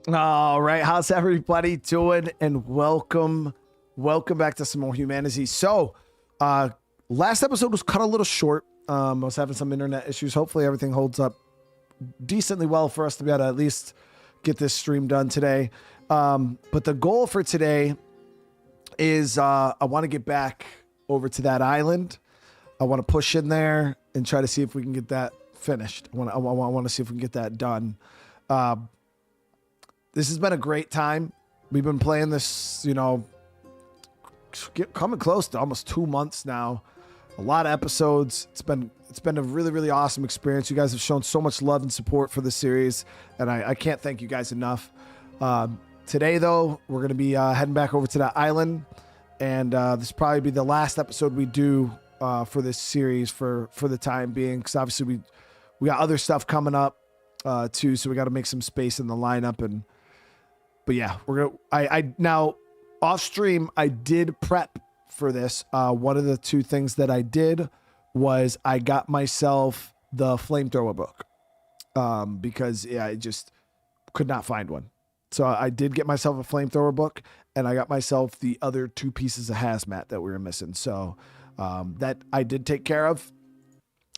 All right, how's everybody doing? And welcome back to some more HumanitZ. So, last episode was cut a little short. I was having some internet issues. Hopefully, everything holds up decently well for us to be able to at least get this stream done today. But the goal for today is I want to get back over to that island. I want to push in there and try to see if we can get that finished. I want to see if we can get that done. This has been a great time. We've been playing this, coming close to almost 2 months now. A lot of episodes. It's been a really, really awesome experience. You guys have shown so much love and support for the series, and I can't thank you guys enough. Today, though, we're going to be heading back over to that island, and this will probably be the last episode we do for this series for the time being, because obviously we got other stuff coming up too, so we got to make some space in the lineup. But yeah, I now off stream, I did prep for this. One of the two things that I did was I got myself the flamethrower book because I just could not find one. So I did get myself a flamethrower book, and I got myself the other 2 pieces of hazmat that we were missing. So that I did take care of,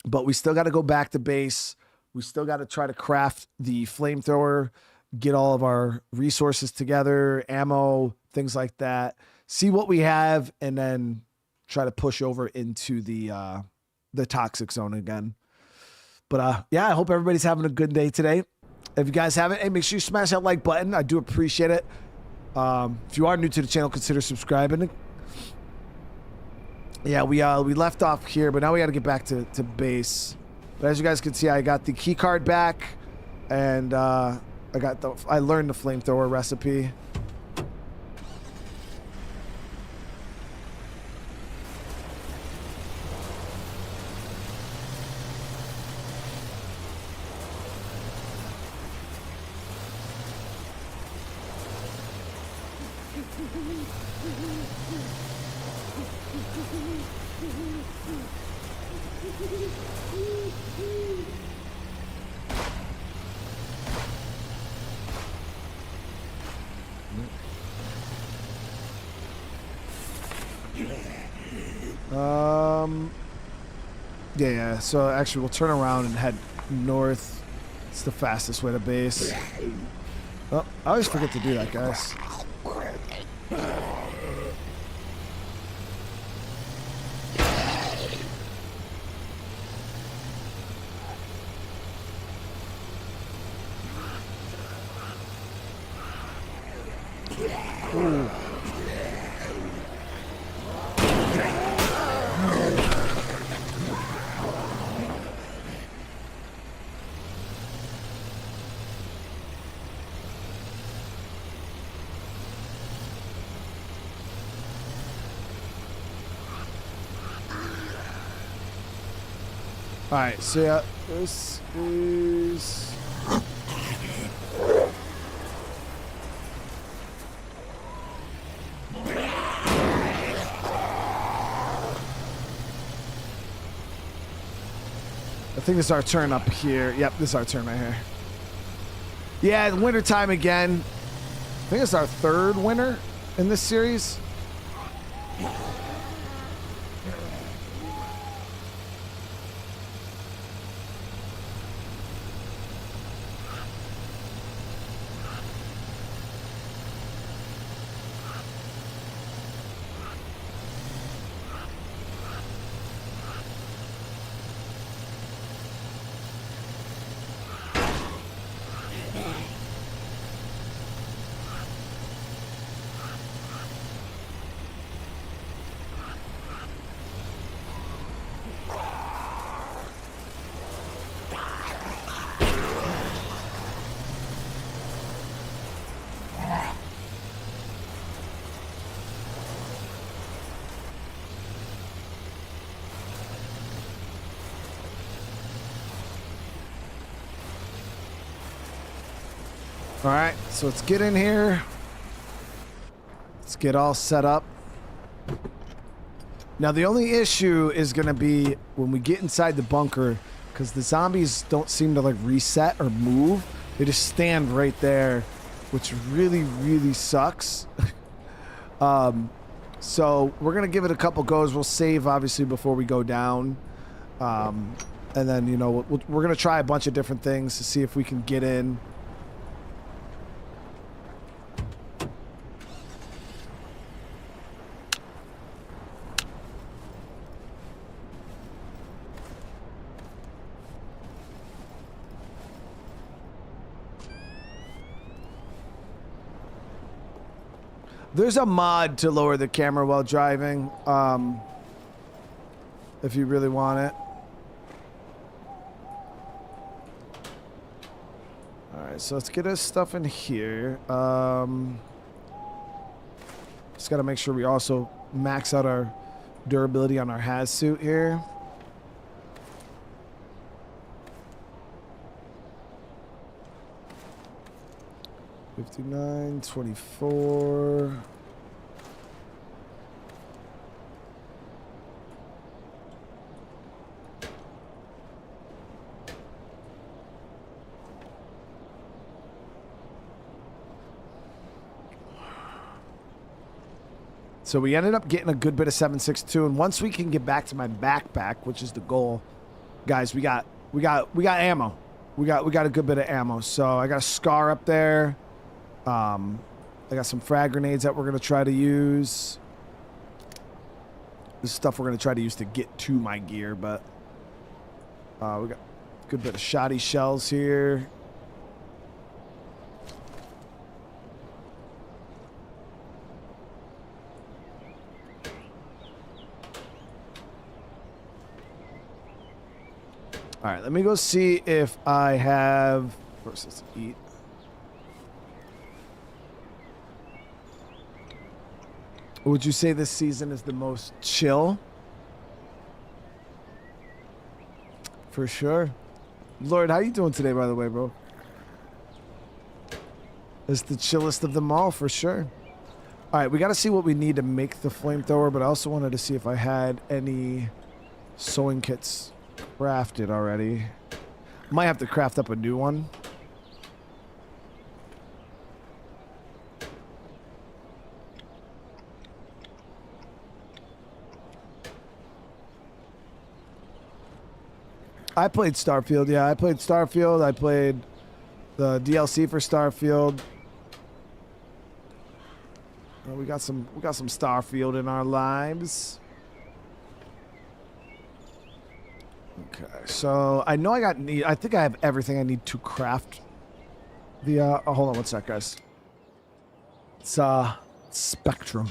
but we still got to go back to base. We still got to try to craft the flamethrower, get all of our resources together, ammo, things like that, see what we have, and then try to push over into the toxic zone again. But yeah, I hope everybody's having a good day today. If you guys haven't, hey, make sure you smash that like button. I do appreciate it. If you are new to the channel, consider subscribing. Yeah, we left off here, but now we got to get back to base. But as you guys can see, I got the key card back, and I learned the flamethrower recipe. Yeah, so actually we'll turn around and head north. It's the fastest way to base. Oh, I always forget to do that, guys. Ooh. All right, so yeah, this is... I think this is our turn up here. Yep, this is our turn right here. Yeah, winter time again. I think it's our 3rd winter in this series. All right, so let's get in here. Let's get all set up. Now, the only issue is going to be when we get inside the bunker, because the zombies don't seem to like reset or move. They just stand right there. which really, really sucks. So we're going to give it a couple goes. We'll save, obviously, before we go down. And then, you know, we're going to try a bunch of different things to see if we can get in. There's a mod to lower the camera while driving, if you really want it. Alright, so let's get us stuff in here. Just gotta make sure we also max out our durability on our Haz suit here. $59, $24. So we ended up getting a good bit of 7.62, and once we can get back to my backpack, which is the goal, guys, we got ammo. We got a good bit of ammo. So I got a SCAR up there. I got some frag grenades that we're going to try to use. This is stuff we're going to try to use to get to my gear, but we got a good bit of shoddy shells here. All right, let me go see if I have... First, let's eat. Would you say this season is the most chill? For sure. Lord, how you doing today, by the way, bro? It's the chillest of them all, for sure. All right, we got to see what we need to make the flamethrower, but I also wanted to see if I had any sewing kits crafted already. Might have to craft up a new one. I played Starfield. Yeah, I played Starfield. I played the DLC for Starfield. We got some Starfield in our lives. Okay, so I know I think I have everything I need to craft the hold on one sec, guys. It's Spectrum.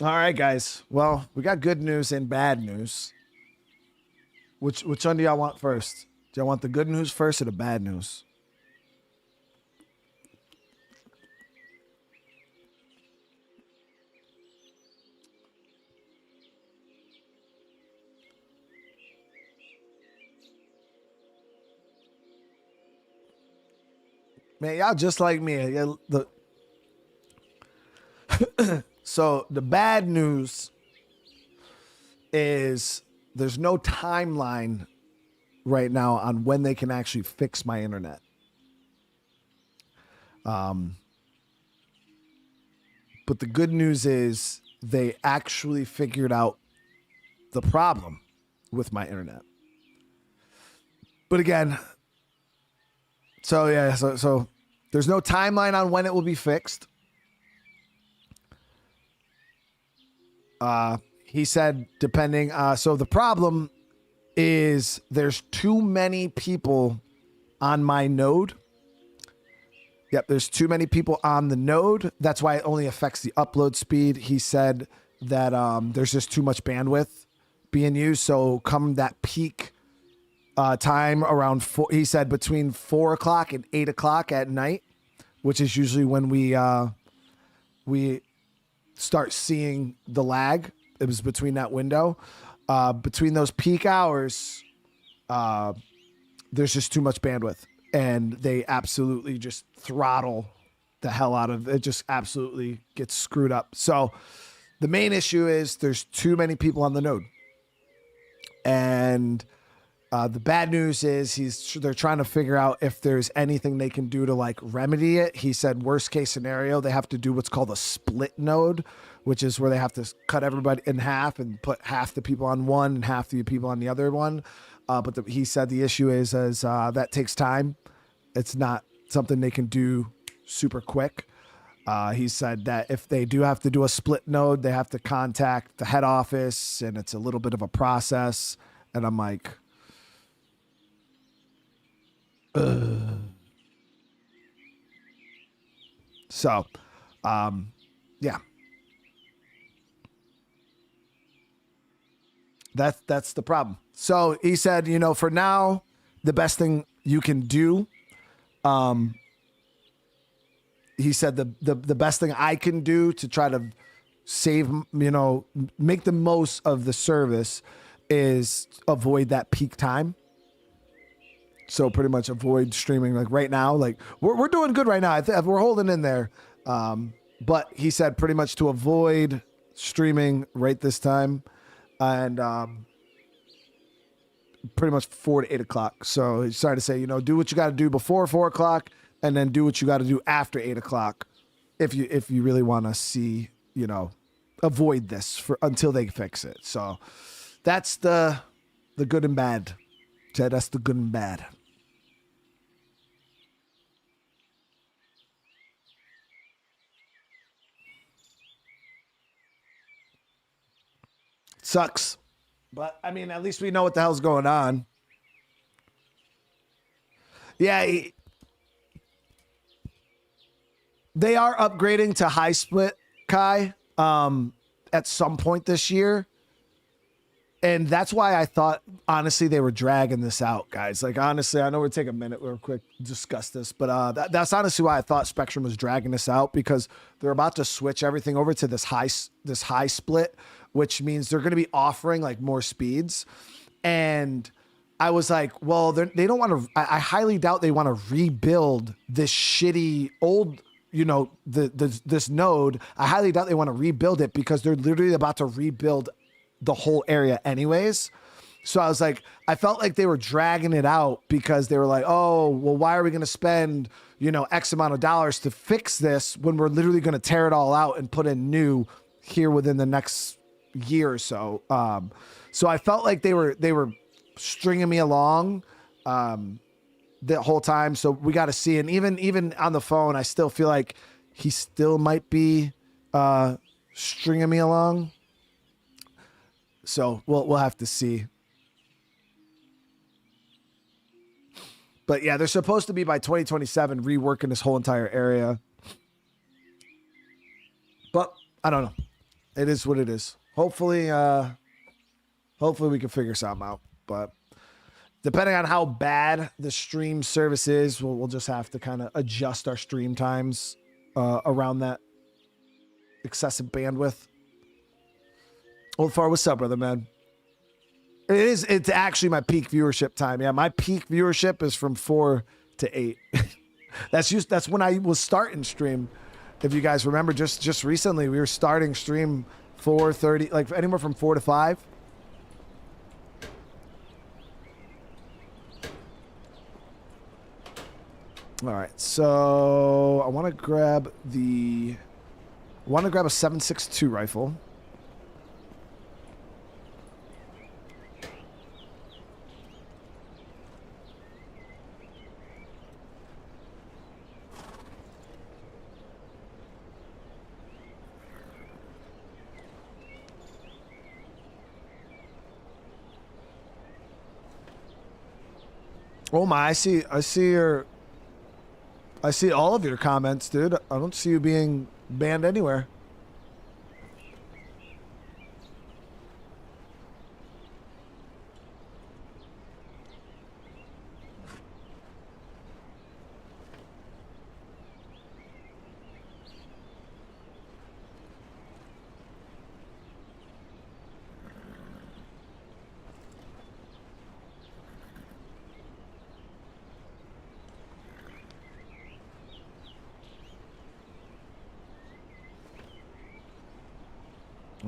All right, guys. Well, we got good news and bad news. Which one do y'all want first? Do y'all want the good news first or the bad news? Man, y'all just like me. Yeah, so the bad news is there's no timeline right now on when they can actually fix my internet. But the good news is they actually figured out the problem with my internet. But again, so there's no timeline on when it will be fixed. He said, depending. So the problem is there's too many people on my node. Yep, there's too many people on the node. That's why it only affects the upload speed. He said that there's just too much bandwidth being used. So come that peak time around he said between 4 o'clock and 8 o'clock at night, which is usually when we start seeing the lag. It was between that window. Between those peak hours, there's just too much bandwidth. And they absolutely just throttle the hell out of it. Just absolutely gets screwed up. So the main issue is there's too many people on the node. And the bad news is they're trying to figure out if there's anything they can do to like remedy it. He said worst case scenario, they have to do what's called a split node, which is where they have to cut everybody in half and put half the people on one and half the people on the other one. But he said the issue is that takes time. It's not something they can do super quick. He said that if they do have to do a split node, they have to contact the head office, and it's a little bit of a process. And I'm like, So, yeah. That's the problem. So he said, for now, the best thing you can do, he said the best thing I can do to try to save, make the most of the service is avoid that peak time. So pretty much avoid streaming like right now. Like we're doing good right now. We're holding in there. But he said pretty much to avoid streaming right this time. And pretty much 4 to 8 o'clock. So he started to say, do what you got to do before 4 o'clock, and then do what you got to do after 8 o'clock, if you really want to see, avoid this until they fix it. So that's the good and bad. That's the good and bad. Sucks. But, I mean, at least we know what the hell's going on. Yeah. They are upgrading to high split, Kai, at some point this year. And that's why I thought, honestly, they were dragging this out, guys. Like, honestly, I know we'll take a minute real quick to discuss this, but that's honestly why I thought Spectrum was dragging this out, because they're about to switch everything over to this high split, which means they're going to be offering like more speeds. And I was like, well, they don't want to. I highly doubt they want to rebuild this shitty old, this node. I highly doubt they want to rebuild it, because they're literally about to rebuild the whole area anyways. So I was like, I felt like they were dragging it out because they were like, oh, well, why are we going to spend, X amount of dollars to fix this when we're literally going to tear it all out and put in new here within the next year or so. So I felt like they were stringing me along the whole time. So we got to see. And even on the phone, I still feel like he still might be stringing me along. So we'll have to see. But yeah, they're supposed to be by 2027 reworking this whole entire area. But I don't know. It is what it is. Hopefully, hopefully we can figure something out. But depending on how bad the stream service is, we'll just have to kind of adjust our stream times around that excessive bandwidth. Old Far, what's up, brother, man? It's actually my peak viewership time. Yeah, my peak viewership is from 4 to 8. That's when I was starting stream. If you guys remember, just recently we were starting stream 4:30, like anywhere from 4 to 5. All right, so I want to grab a 7.62 rifle. Oh my, I see all of your comments, dude. I don't see you being banned anywhere.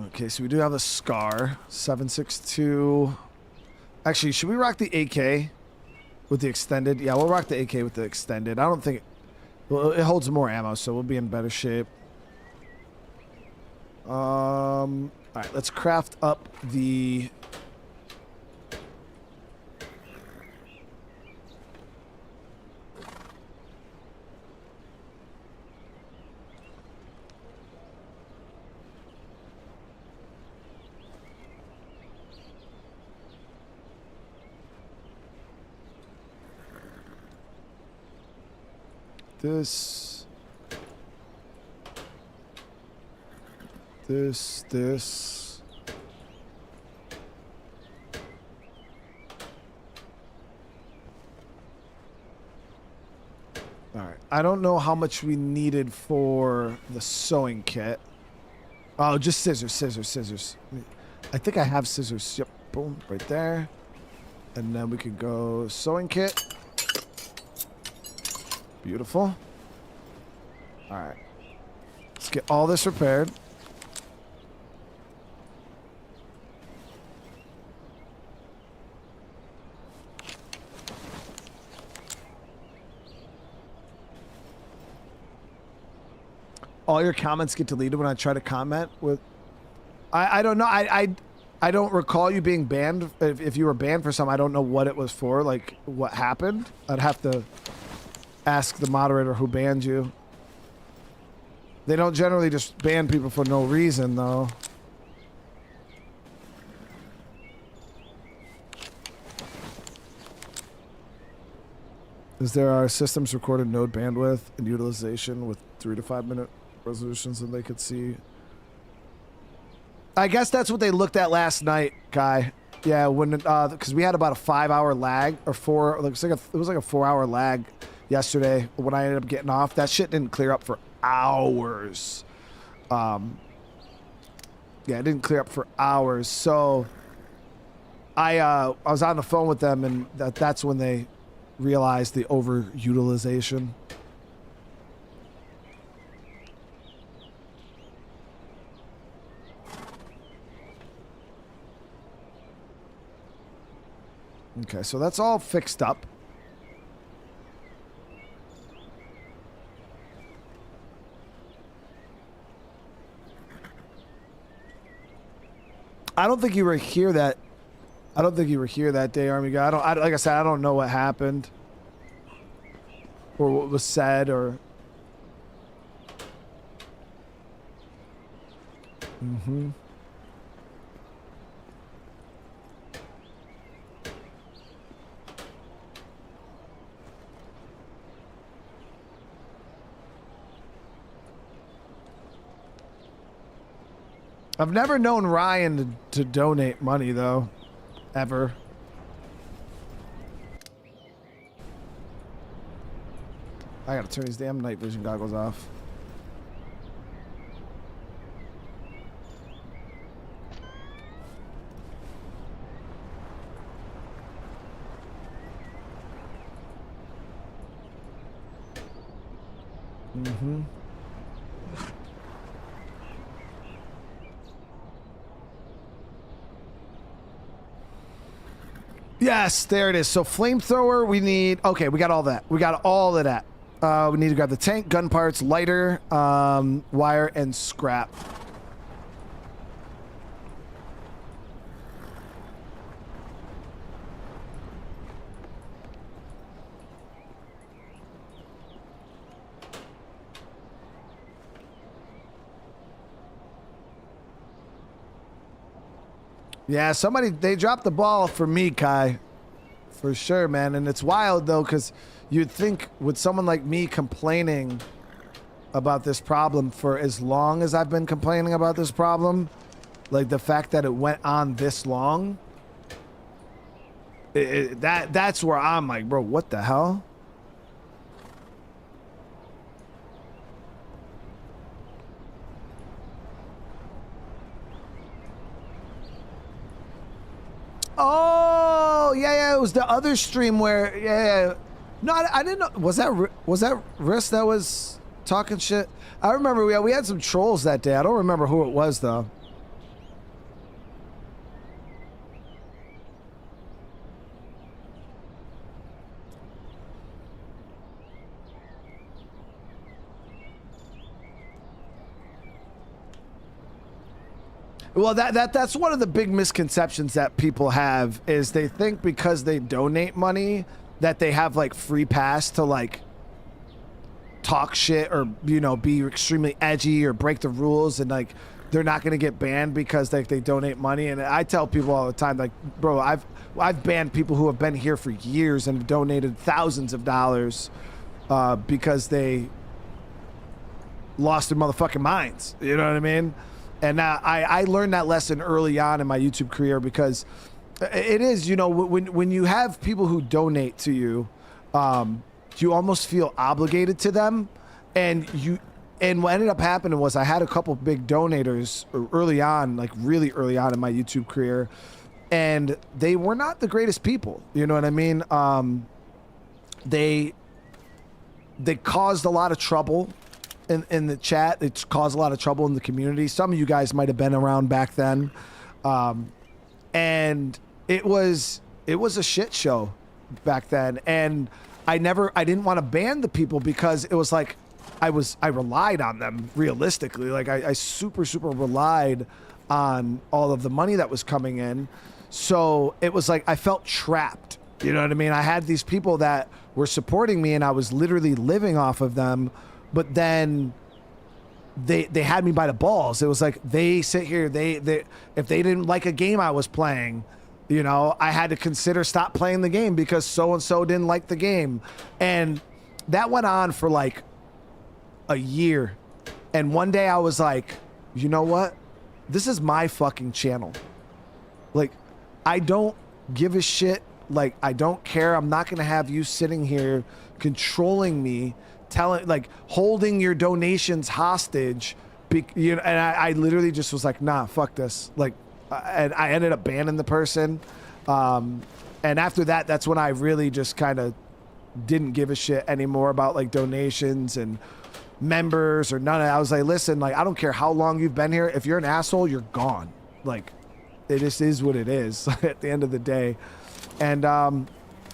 Okay, so we do have a SCAR 7.62. Actually, should we rock the AK with the extended? Yeah, we'll rock the AK with the extended. I don't think well, it holds more ammo, so we'll be in better shape. All right, let's craft up the this. All right. I don't know how much we needed for the sewing kit. Oh, just scissors. I think I have scissors. Yep. Boom. Right there. And then we can go sewing kit. Beautiful. All right. Let's get all this repaired. All your comments get deleted when I try to comment with... I don't know. I don't recall you being banned. If you were banned for something, I don't know what it was for. Like, what happened? I'd have to ask the moderator who banned you. They don't generally just ban people for no reason, though. Is there our systems recorded node bandwidth and utilization with 3 to 5 minute resolutions and they could see? I guess that's what they looked at last night, Kai. Yeah, when because we had about a 5-hour lag or 4. It was like a 4-hour lag yesterday when I ended up getting off. That shit didn't clear up for hours. Yeah, it didn't clear up for hours. So I was on the phone with them, and that's when they realized the overutilization. Okay, so that's all fixed up. I don't think you were here that. I don't think you were here that day, Army guy. Like I said, I don't know what happened, or what was said, or. Mm-hmm. I've never known Ryan to donate money though, ever. I gotta turn these damn night vision goggles off. Mm-hmm. Yes, there it is. So flamethrower, we need... Okay, we got all that. We got all of that. We need to grab the tank, gun parts, lighter, wire, and scrap. Yeah, somebody, they dropped the ball for me, Kai. For sure, man. And it's wild, though, because you'd think with someone like me complaining about this problem for as long as I've been complaining about this problem, like the fact that it went on this long, that's where I'm like, bro, what the hell? Oh, yeah, it was the other stream where, yeah. No, I didn't know. Was that Risk that was talking shit? I remember we had some trolls that day. I don't remember who it was, though. Well, that's one of the big misconceptions that people have is they think because they donate money that they have like free pass to like talk shit or, you know, be extremely edgy or break the rules, and like they're not going to get banned because they donate money. And I tell people all the time, like, bro, I've banned people who have been here for years and have donated thousands of dollars because they lost their motherfucking minds. You know what I mean? And I learned that lesson early on in my YouTube career, because it is, you know, when you have people who donate to you, you almost feel obligated to them. And what ended up happening was I had a couple big donators early on, like really early on in my YouTube career, and they were not the greatest people. You know what I mean? They caused a lot of trouble in the chat. It's caused a lot of trouble in the community. Some of you guys might have been around back then. And it was a shit show back then. And I didn't want to ban the people because it was like, I relied on them realistically. Like I super relied on all of the money that was coming in. So it was like, I felt trapped. You know what I mean? I had these people that were supporting me and I was literally living off of them. But then they had me by the balls. It was like they sit here, they if they didn't like a game I was playing, you know, I had to consider stop playing the game because so and so didn't like the game. And that went on for like a year. And one day I was like, you know what? This is my fucking channel. Like, I don't give a shit. Like, I don't care. I'm not gonna have you sitting here controlling me, holding your donations hostage, you know. And I literally just was like, nah, fuck this. Like, and I ended up banning the person. And after that, that's when I really just kind of didn't give a shit anymore about like donations and members or none of that. I was like, listen, like, I don't care how long you've been here. If you're an asshole, you're gone. Like, it just is what it is at the end of the day. And,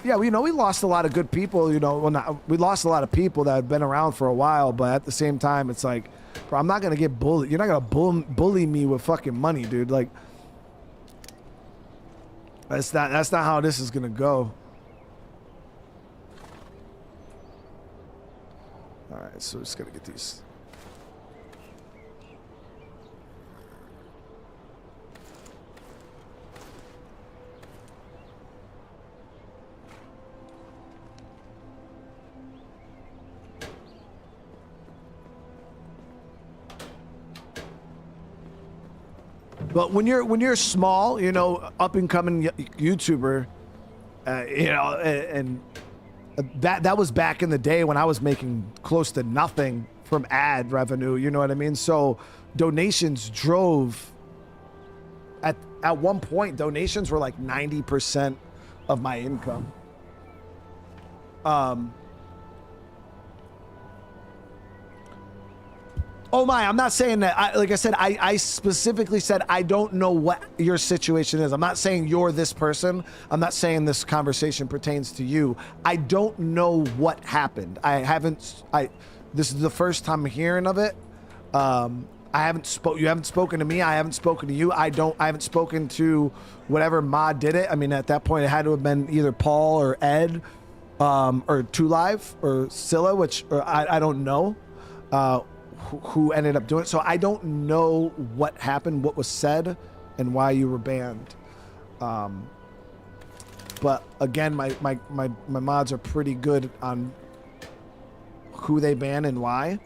yeah, we lost a lot of good people, you know. Well, we lost a lot of people that have been around for a while, but at the same time, it's like, bro, I'm not going to get bullied. You're not going to bully me with fucking money, dude. Like, that's not how this is going to go. All right, so just got to get these. But when you're small, you know, up and coming YouTuber, you know, and that was back in the day when I was making close to nothing from ad revenue. You know what I mean? So donations drove. At one point, donations were like 90% of my income. Oh my, I'm not saying that. Like I said, I specifically said I don't know what your situation is. I'm not saying you're this person. I'm not saying this conversation pertains to you. I don't know what happened. This is the first time hearing of it. You haven't spoken to me. I haven't spoken to you. I haven't spoken to whatever mod did it. I mean, at that point, it had to have been either Paul or Ed, or 2Live or Scylla, I don't know. Who ended up doing it. So I don't know what happened, what was said, and why you were banned. But again, my mods are pretty good on who they ban and why.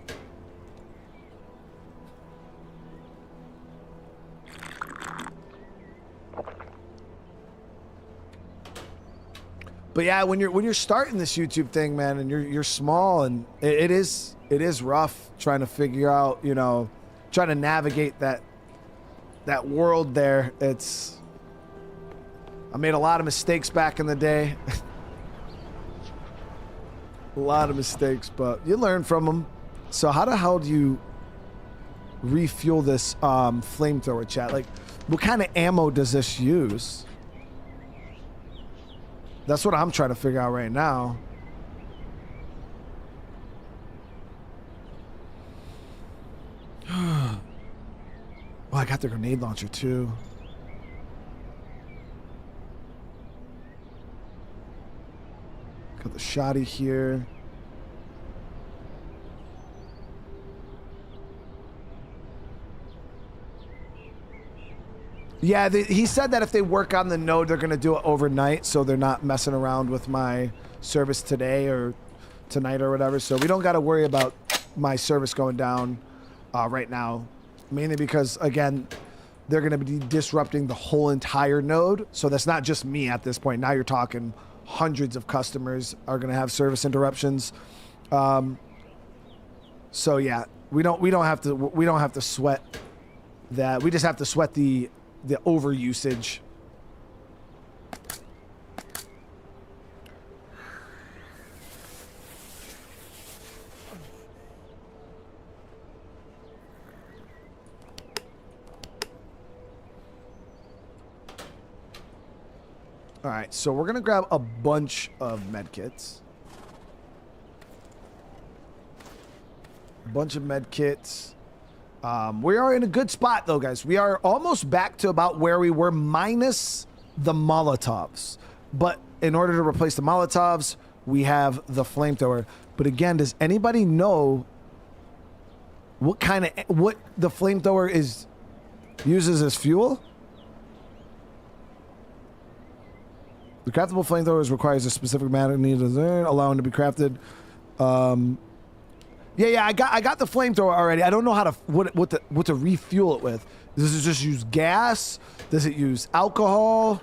But yeah, when you're starting this YouTube thing, man, and you're small, and it is rough trying to figure out, you know, trying to navigate that world there. I made a lot of mistakes back in the day. A lot of mistakes, but you learn from them. So how the hell do you refuel this flamethrower, chat? Like, what kind of ammo does this use? That's what I'm trying to figure out right now. Oh, I got the grenade launcher too. Got the shotty here. Yeah, he said that if they work on the node, they're going to do it overnight, so they're not messing around with my service today or tonight or whatever. So we don't got to worry about my service going down right now, mainly because, again, they're going to be disrupting the whole entire node. So that's not just me at this point. Now you're talking hundreds of customers are going to have service interruptions. So yeah, we don't have to sweat that. We just have to sweat the overusage. All right, so we're gonna grab a bunch of medkits. We are in a good spot though, guys. We are almost back to about where we were, minus the Molotovs. But in order to replace the Molotovs, we have the flamethrower. But again, does anybody know what the flamethrower uses as fuel? The craftable flamethrowers requires a specific matter needed, allowing to be crafted. Yeah, I got the flamethrower already. I don't know how to what to refuel it with. Does it just use gas? Does it use alcohol?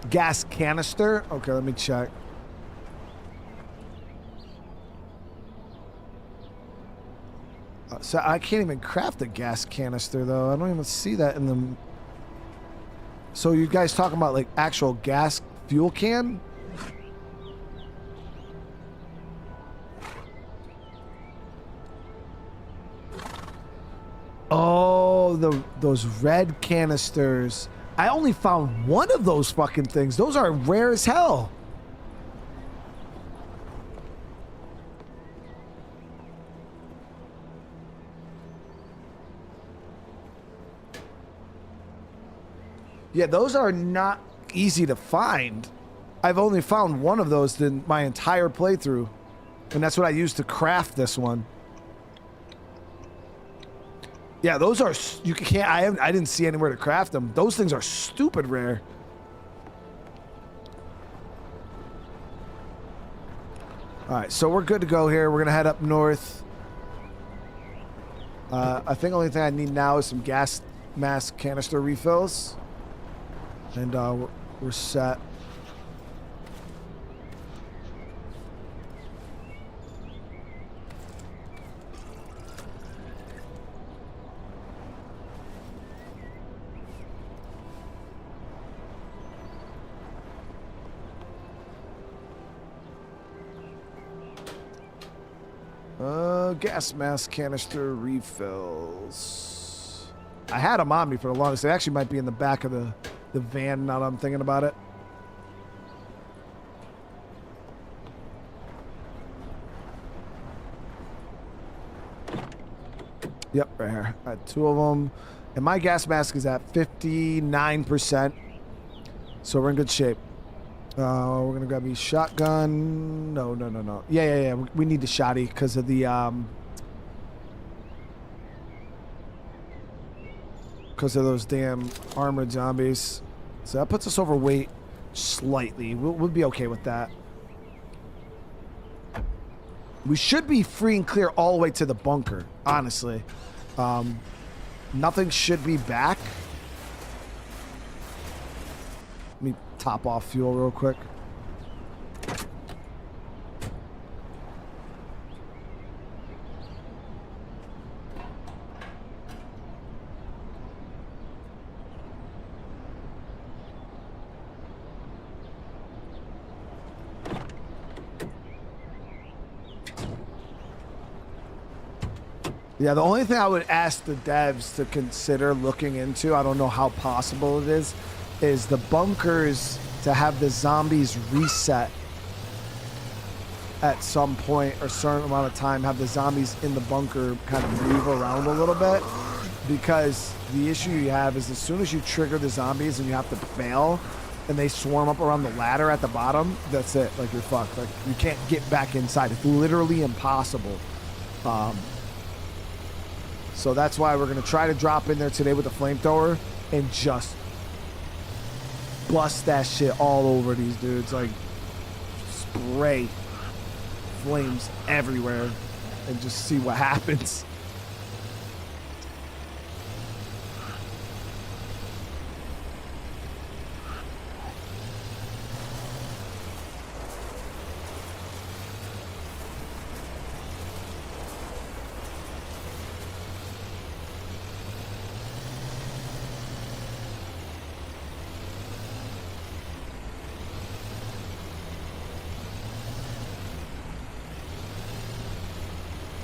Gas canister? Okay, let me check. So I can't even craft a gas canister though. I don't even see that in the... So you guys talking about like actual gas fuel can? Oh, those red canisters. I only found one of those fucking things. Those are rare as hell. Yeah, those are not easy to find. I've only found one of those in my entire playthrough. And that's what I used to craft this one. Yeah, those are you can't. I didn't see anywhere to craft them. Those things are stupid rare. All right, so we're good to go here. We're gonna head up north. I think the only thing I need now is some gas mask canister refills, and we're set. Gas mask canister refills. I had them on me for the longest. They actually might be in the back of the van now that I'm thinking about it. Yep, right here. I had 2 of them. And my gas mask is at 59%. So we're in good shape. We're going to grab a shotgun. No. Yeah. We need the shotty because of the, because of those damn armored zombies. So that puts us overweight slightly. We'll be okay with that. We should be free and clear all the way to the bunker, honestly. Nothing should be back. Let me top off fuel real quick. Yeah, the only thing I would ask the devs to consider looking into, I don't know how possible it is the bunkers to have the zombies reset at some point or certain amount of time, have the zombies in the bunker kind of move around a little bit, because the issue you have is as soon as you trigger the zombies and you have to bail and they swarm up around the ladder at the bottom, that's it. Like, you're fucked. Like, you can't get back inside. It's literally impossible. So that's why we're going to try to drop in there today with the flamethrower and just bust that shit all over these dudes. Like, spray flames everywhere and just see what happens.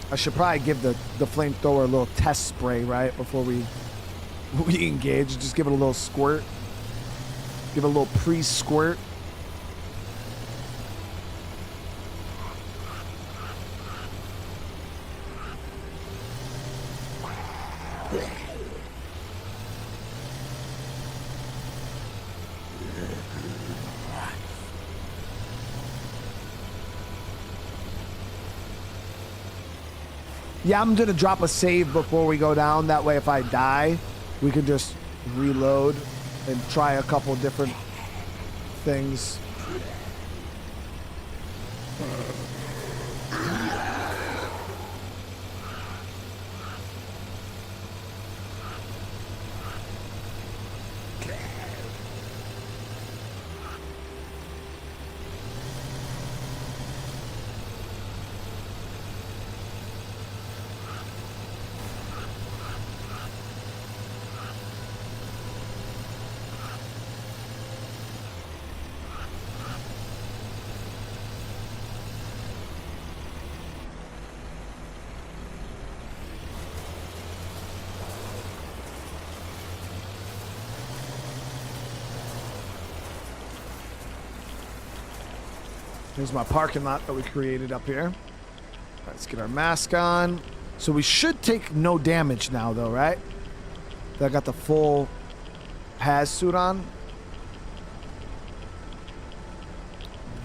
I should probably give the flamethrower a little test spray, right, before we engage. Just give it a little squirt. Give it a little pre-squirt. Yeah, I'm going to drop a save before we go down. That way, if I die, we can just reload and try a couple different things. Here's my parking lot that we created up here. Let's get our mask on. So we should take no damage now, though, right? I got the full Haz suit on.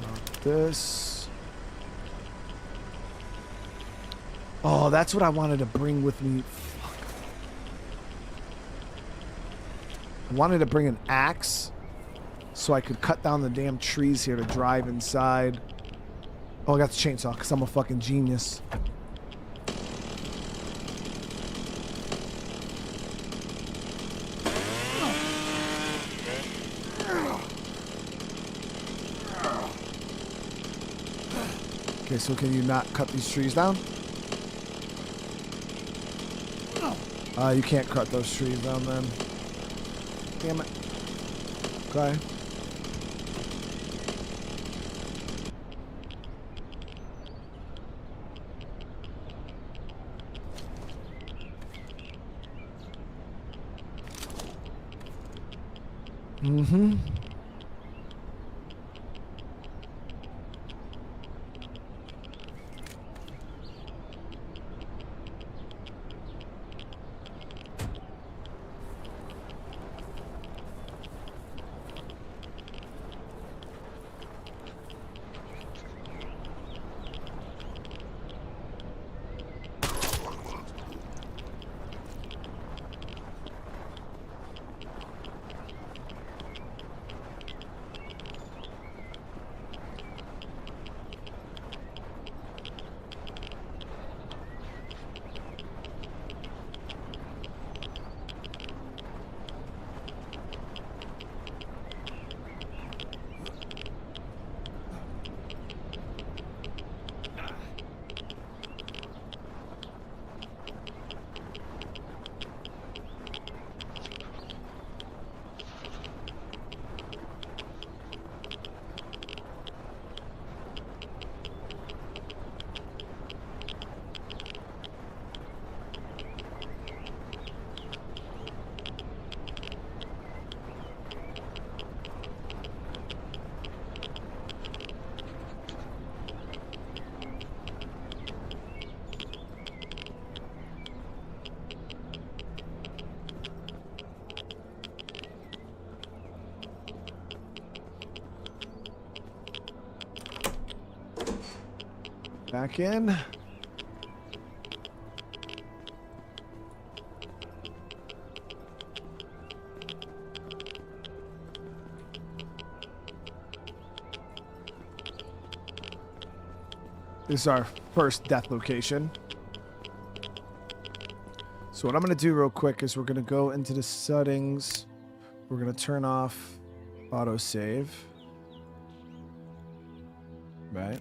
Not this. Oh, that's what I wanted to bring with me. Fuck. I wanted to bring an axe so I could cut down the damn trees here to drive inside. Oh, I got the chainsaw because I'm a fucking genius. Okay, so can you not cut these trees down? You can't cut those trees down then. Damn it. Okay. Mm-hmm. Back in. This is our first death location. So what I'm going to do real quick is we're going to go into the settings. We're going to turn off autosave. Right.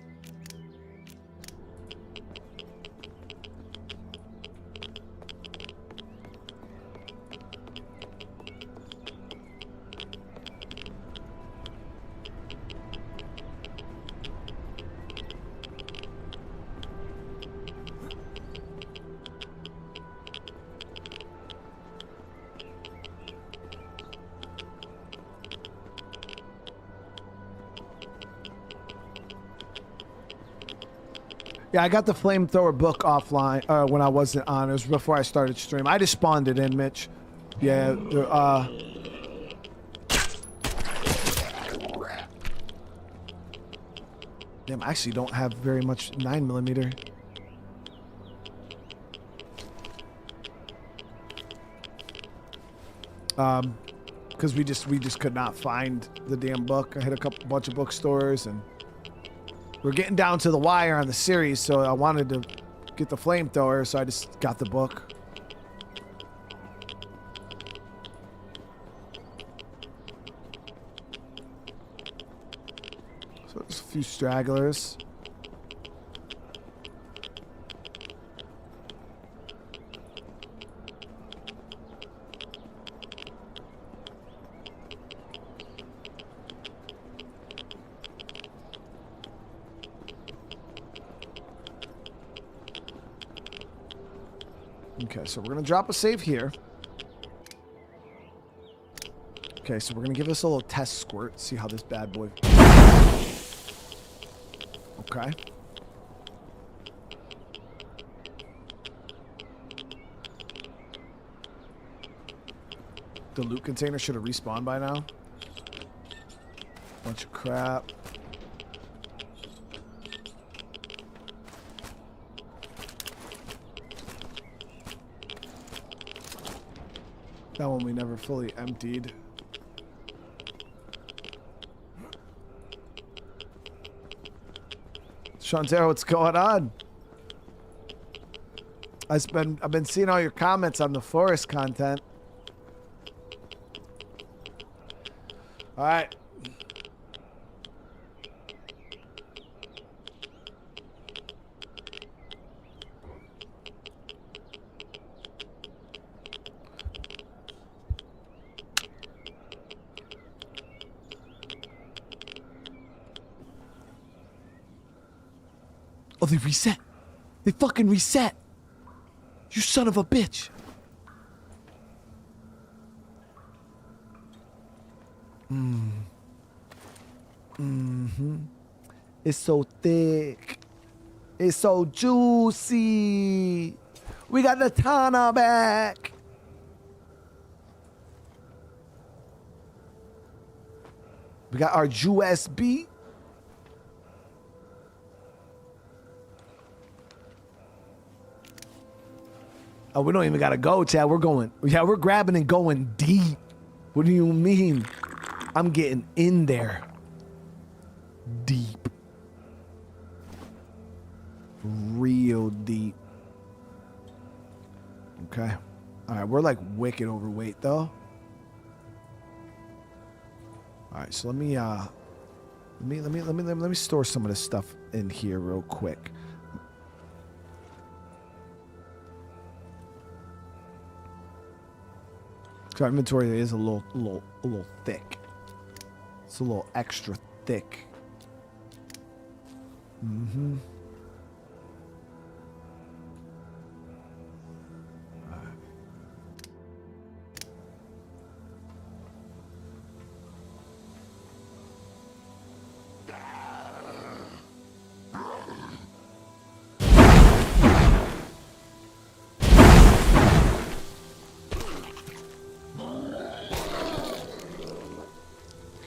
Yeah, I got the flamethrower book offline when I wasn't on. It was before I started stream. I just spawned it in, Mitch. Yeah, damn, I actually don't have very much 9mm. Because we just could not find the damn book. I hit a bunch of bookstores and we're getting down to the wire on the series, so I wanted to get the flamethrower, so I just got the book. So there's a few stragglers. Okay, so we're going to drop a save here. Okay, so we're going to give this a little test squirt, see how this bad boy... Okay. The loot container should have respawned by now. Bunch of crap. That one we never fully emptied. Shantero, what's going on? I've been seeing all your comments on the forest content. All right. Oh, they reset. They fucking reset. You son of a bitch. It's so thick. It's so juicy. We got the Tana back. We got our USB. Oh, we don't even gotta go, Chad. We're going. Yeah, we're grabbing and going deep. What do you mean? I'm getting in there. Deep. Real deep. Okay. All right, we're like wicked overweight though. All right, so let me store some of this stuff in here real quick. So our inventory is a little thick. It's a little extra thick. Mm-hmm.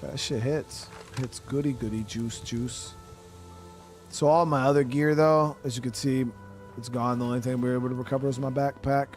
That shit hits. Hits goody juice. So all my other gear though, as you can see, it's gone. The only thing we were able to recover is my backpack.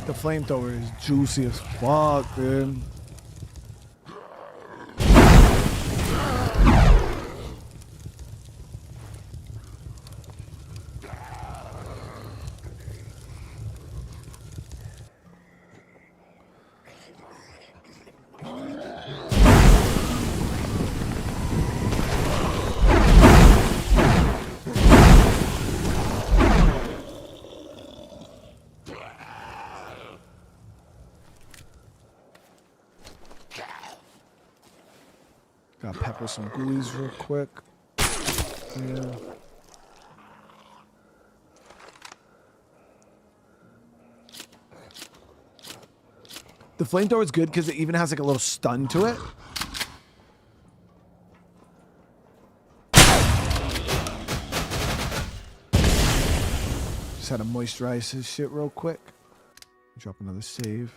The flamethrower is juicy as fuck, dude. Gotta pepper some ghoulies real quick. Yeah. The flamethrower is good because it even has like a little stun to it. Just had to moisturize his shit real quick. Drop another save.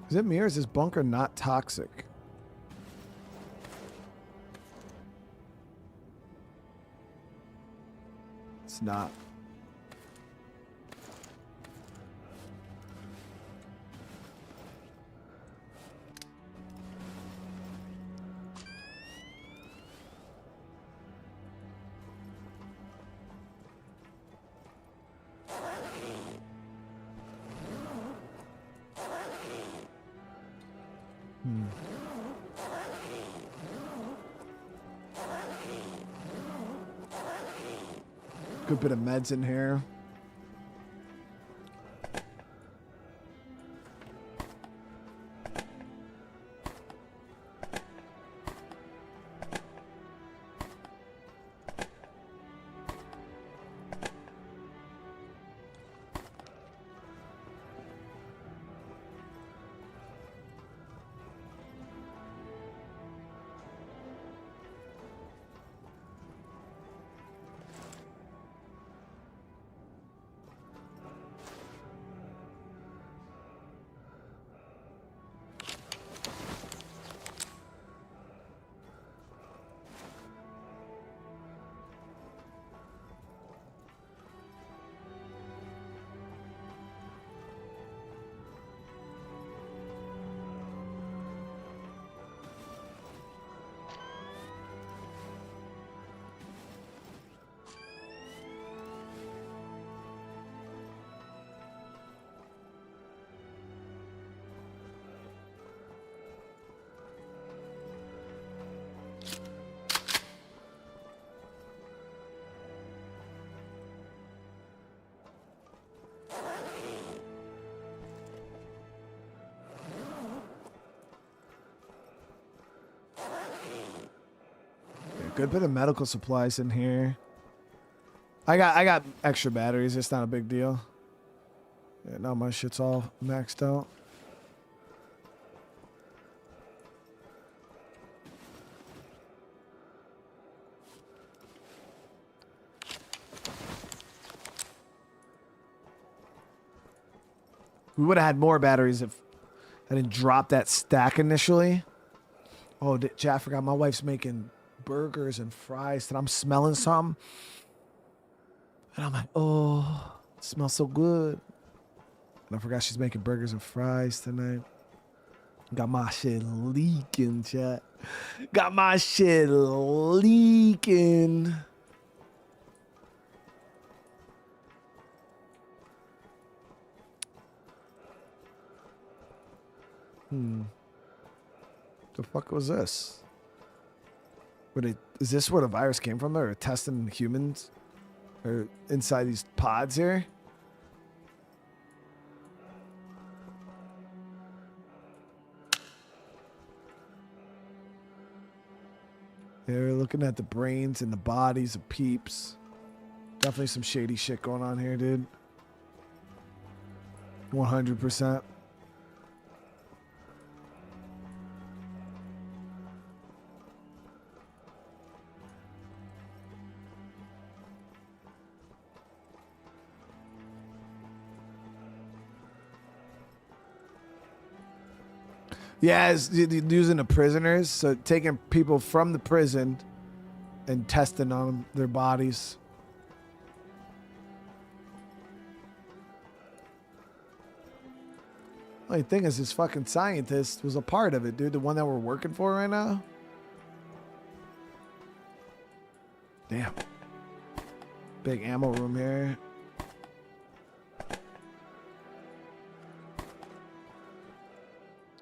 Is it me or is this bunker not toxic? It's not. Good bit of meds in here. Good bit of medical supplies in here. I got extra batteries. It's not a big deal. Yeah, now my shit's all maxed out. We would have had more batteries if I didn't drop that stack initially. Oh, chat, I forgot my wife's making burgers and fries and I'm smelling something. And I'm like, oh, it smells so good. And I forgot she's making burgers and fries tonight. Got my shit leaking, chat. Got my shit leaking. The fuck was this? Is this where the virus came from? They're testing humans? Or inside these pods here? Yeah, we're looking at the brains and the bodies of peeps. Definitely some shady shit going on here, dude. 100%. Yeah, it's using the prisoners, so taking people from the prison and testing on their bodies. Only thing is, this fucking scientist was a part of it, dude. The one that we're working for right now. Damn. Big ammo room here.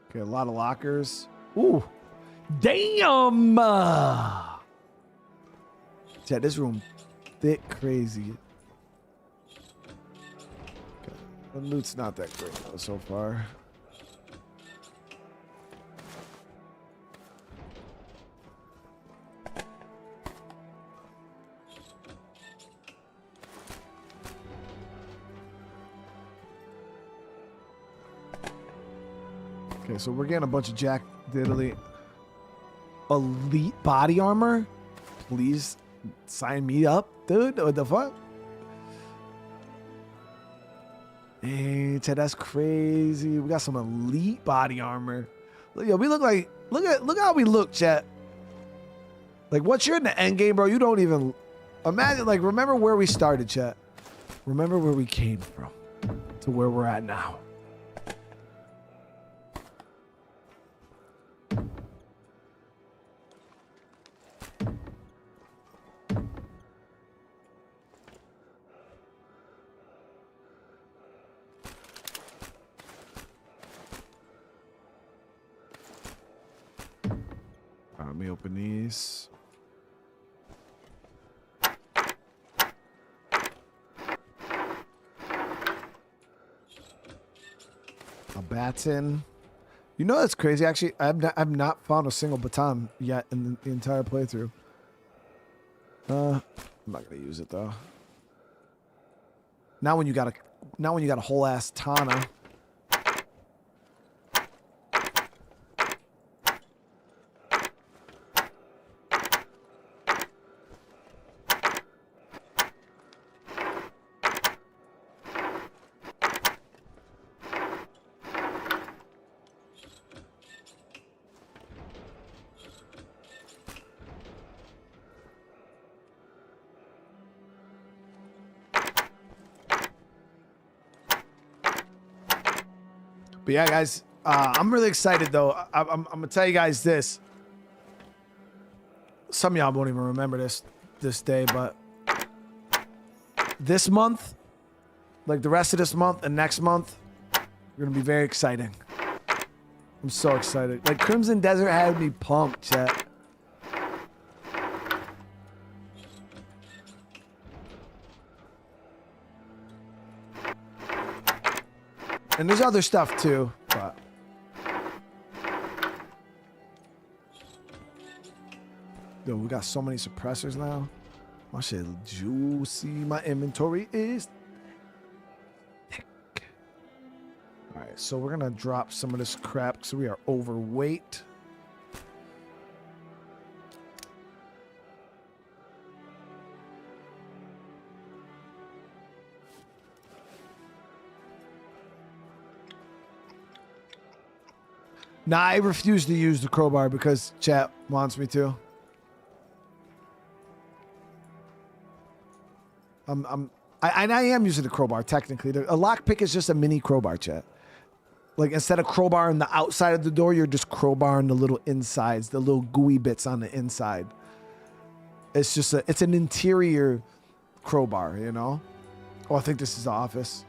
Okay, a lot of lockers. Ooh. Damn! Chat, this room thick crazy. Okay. The loot's not that great though so far. Okay, so we're getting a bunch of Jack Diddley elite body armor. Please sign me up, dude. What the fuck? Hey, Ted, that's crazy. We got some elite body armor. Yo, we look like look how we look, chat. Like once you're in the end game, bro, you don't even imagine. Like remember where we started, chat. Remember where we came from to where we're at now. Let me open these. A baton. You know that's crazy. Actually, I've not found a single baton yet in the entire playthrough. I'm not gonna use it though. Now when you got a whole ass Tana. But yeah, guys, I'm really excited though. I'm gonna tell you guys this. Some of y'all won't even remember this day, but this month, like the rest of this month and next month, are gonna be very exciting. I'm so excited. Like Crimson Desert had me pumped, chat. And there's other stuff too, but yo, we got so many suppressors now. My shit juicy. My inventory is thick. All right, so we're gonna drop some of this crap because we are overweight. Nah, I refuse to use the crowbar because chat wants me to. I am using the crowbar technically. A lockpick is just a mini crowbar, chat. Like instead of crowbar on the outside of the door, you're just crowbarring the little insides, the little gooey bits on the inside. It's just it's an interior crowbar, you know? Oh, I think this is the office.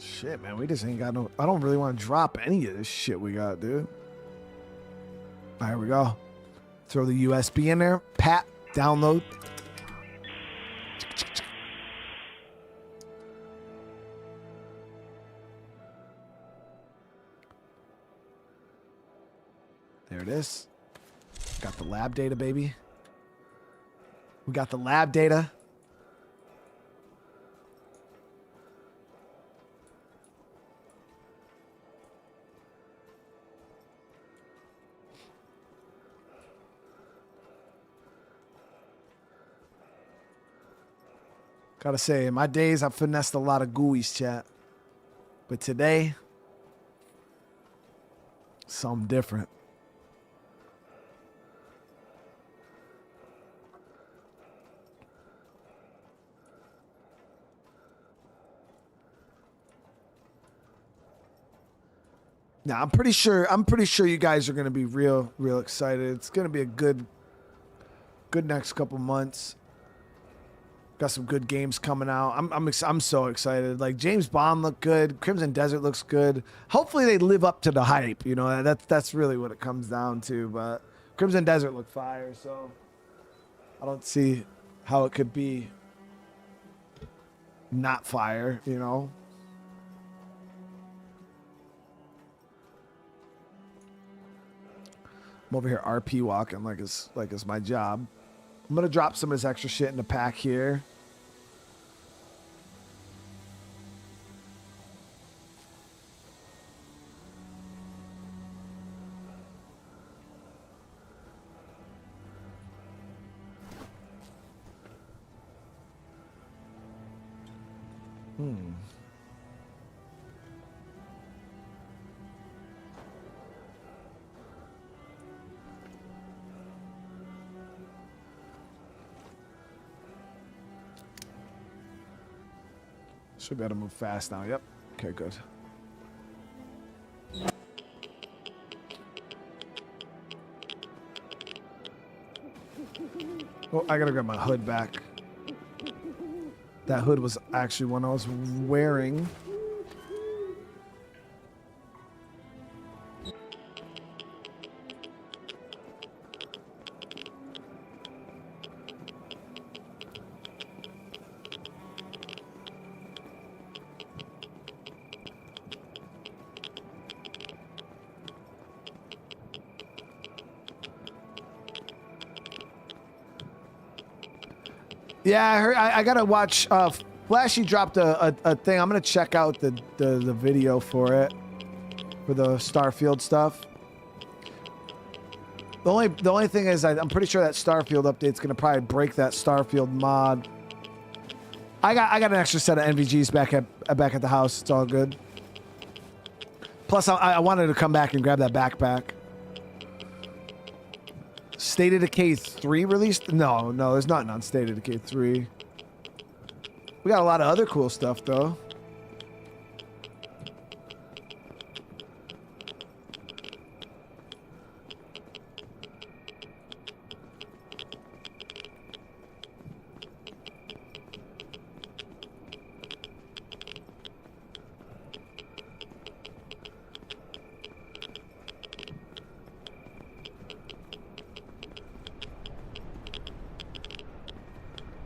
Shit, man, we just ain't got no... I don't really want to drop any of this shit we got, dude. There we go. Throw the USB in there. Pat, download. There it is. Got the lab data, baby. We got the lab data. Gotta say, in my days, I've finessed a lot of GUIs, chat. But today, something different. Now, I'm pretty sure you guys are going to be real excited. It's going to be a good next couple months. Got some good games coming out. I'm so excited. Like, James Bond looked good. Crimson Desert looks good. Hopefully they live up to the hype. You know, that's really what it comes down to. But Crimson Desert looked fire, so I don't see how it could be not fire, you know. I'm over here RP walking like it's my job. I'm gonna drop some of this extra shit in the pack here. Should be able to move fast now. Yep. Okay, good. Oh, I gotta grab my hood back. That hood was actually one I was wearing. Yeah, I heard. I gotta watch. Flashy dropped a thing. I'm gonna check out the video for it, for the Starfield stuff. The only thing is, I'm pretty sure that Starfield update's gonna probably break that Starfield mod. I got an extra set of NVGs back at the house. It's all good. Plus, I wanted to come back and grab that backpack. State of Decay 3 released? No, there's nothing on State of Decay 3. We got a lot of other cool stuff, though.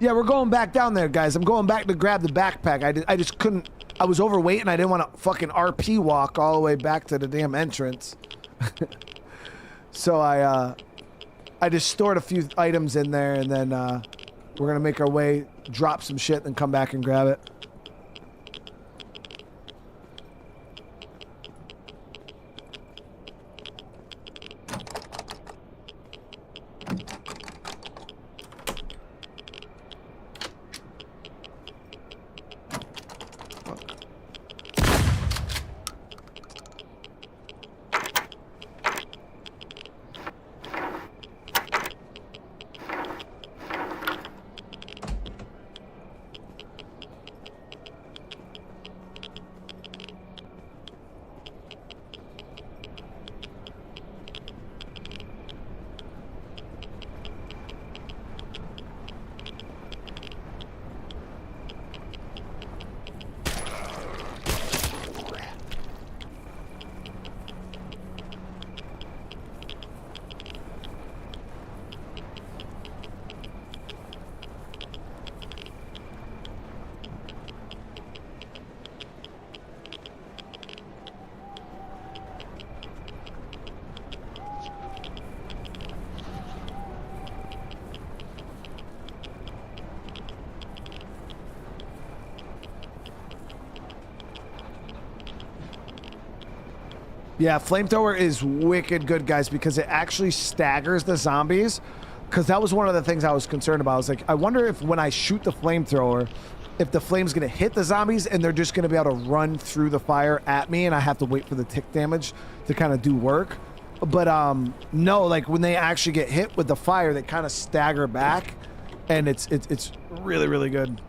Yeah, we're going back down there, guys. I'm going back to grab the backpack. I just couldn't. I was overweight and I didn't want to fucking RP walk all the way back to the damn entrance. So I just stored a few items in there, and then we're gonna make our way, drop some shit, and come back and grab it. Yeah, flamethrower is wicked good, guys, because it actually staggers the zombies. because that was one of the things I was concerned about. I was like, I wonder if when I shoot the flamethrower, if the flame's going to hit the zombies and they're just going to be able to run through the fire at me and I have to wait for the tick damage to kind of do work. But no, like when they actually get hit with the fire, they kind of stagger back, and it's really, really good.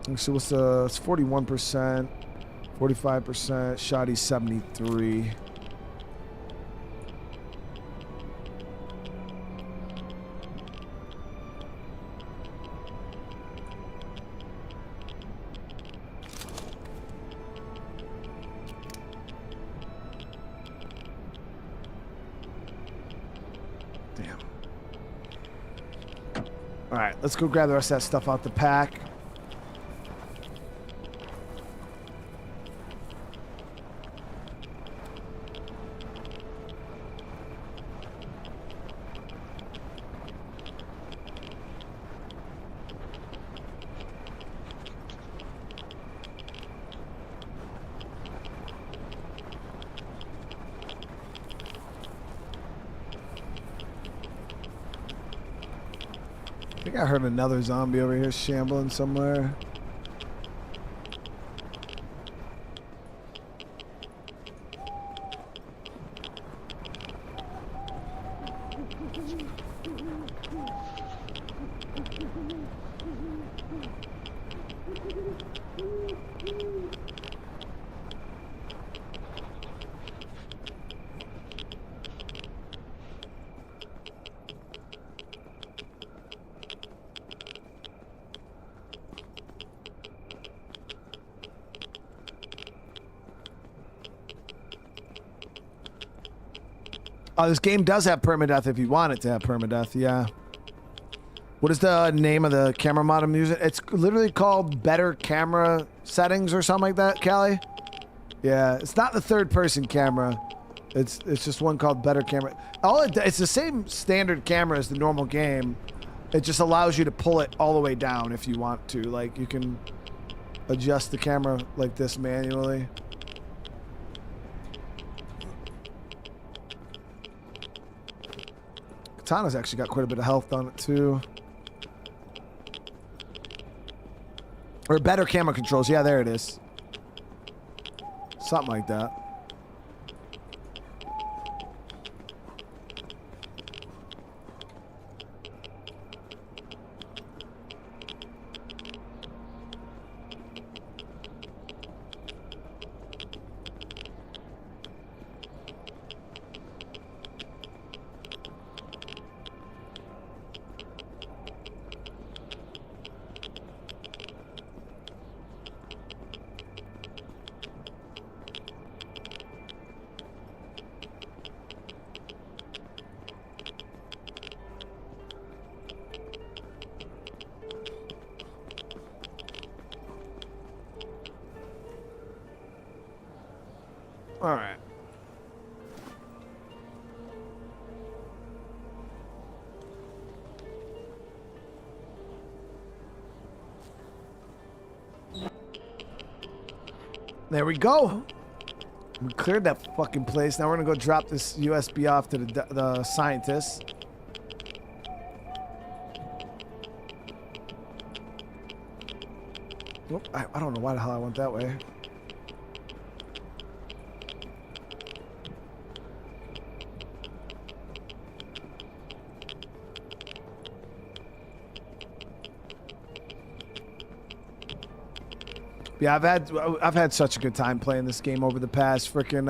Let's see, what's the, it's 41%, 45%, shoddy 73. Damn. All right, let's go grab the rest of that stuff out the pack. I think I heard another zombie over here shambling somewhere. Oh, this game does have permadeath if you want it to have permadeath, yeah. What is the name of the camera mod I'm using? It's literally called Better Camera Settings or something like that, Callie? Yeah, it's not the third person camera. It's just one called Better Camera. It's the same standard camera as the normal game. It just allows you to pull it all the way down if you want to. Like, you can adjust the camera like this manually. Katana's actually got quite a bit of health on it too. Or better camera controls. Yeah, there it is. Something like that. All right. There we go. We cleared that fucking place. Now we're gonna go drop this USB off to the scientists. Nope, I don't know why the hell I went that way. Yeah, I've had such a good time playing this game over the past freaking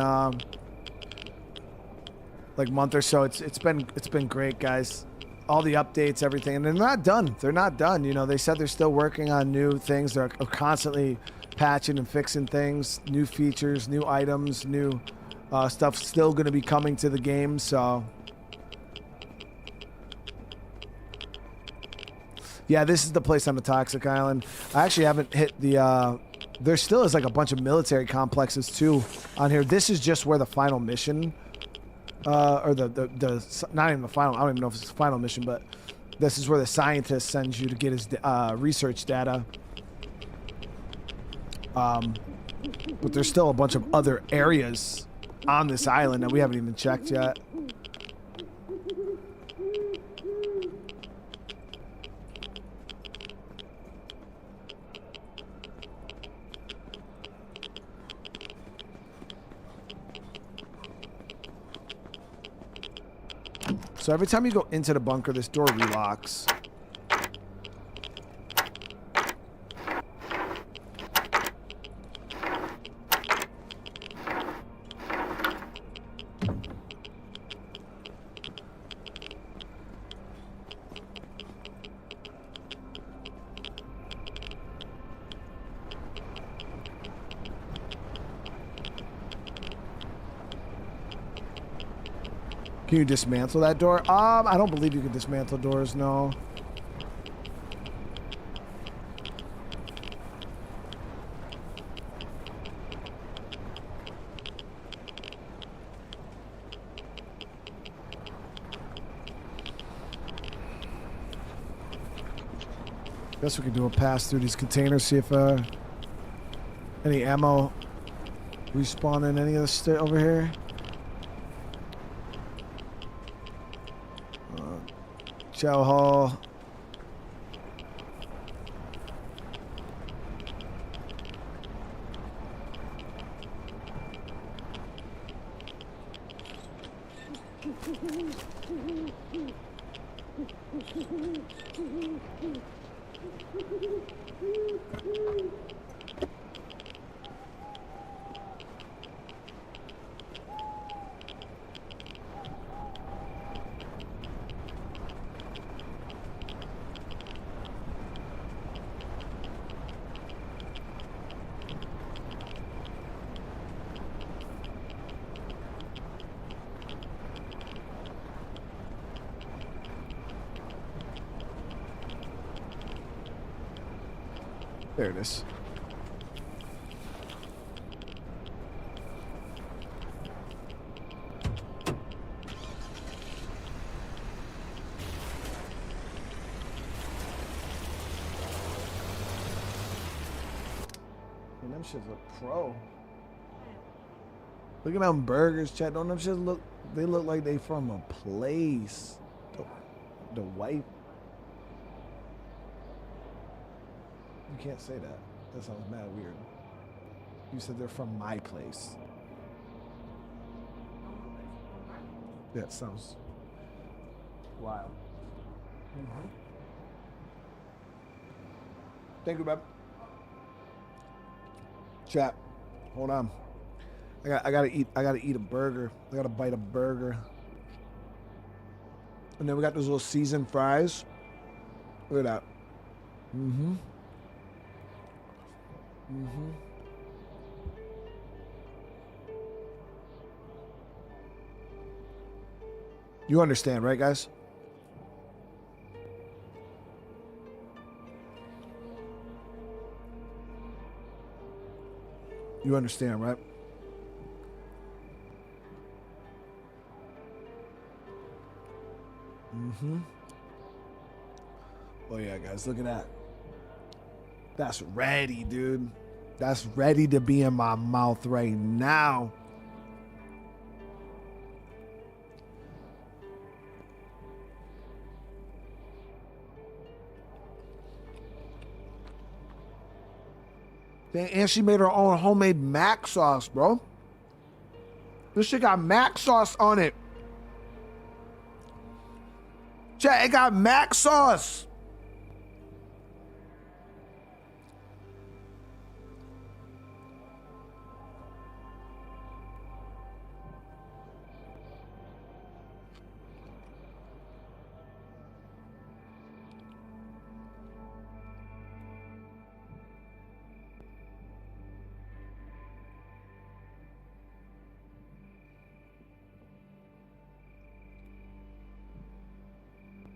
like month or so. It's been great, guys. All the updates, everything, and they're not done. They're not done. You know, they said they're still working on new things. They're constantly patching and fixing things, new features, new items, new stuff still going to be coming to the game. So yeah, this is the place on the Toxic Island. I actually haven't hit the there still is like a bunch of military complexes too on here. This is just where the final mission, or the not even the final, I don't even know if it's the final mission, but this is where the scientist sends you to get his research data. But there's still a bunch of other areas on this island that we haven't even checked yet. So every time you go into the bunker, this door relocks. Can you dismantle that door? I don't believe you can dismantle doors, no. Guess we can do a pass through these containers, see if any ammo respawn in any of the over here. Chow hall. There it is. And them shits look pro. Look at them burgers, chat. Don't them shits look, they look like they from a place. The white. You can't say that. That sounds mad weird. You said they're from my place. That sounds wild. Thank you, Bob. Chat. Hold on. I gotta eat a burger. I gotta bite a burger. And then we got those little seasoned fries. Look at that. You understand, right, guys? You understand, right? Oh yeah, guys, look at that. That's ready, dude. That's ready to be in my mouth right now. And she made her own homemade mac sauce, bro. This shit got mac sauce on it. Chat, it got mac sauce.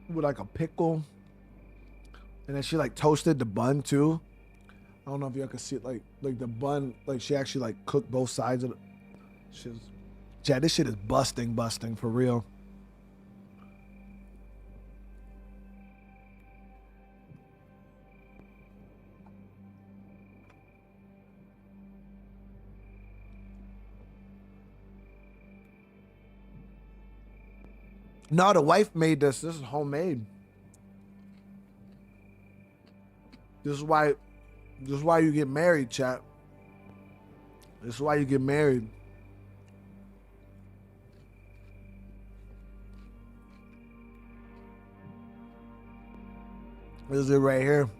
With like a pickle, and then she like toasted the bun too. I don't know if y'all can see it, like the bun, like she actually like cooked both sides of it. Chad, this shit is busting for real. No, the wife made this. This is homemade. This is why you get married, chat. This is why you get married. This is it right here.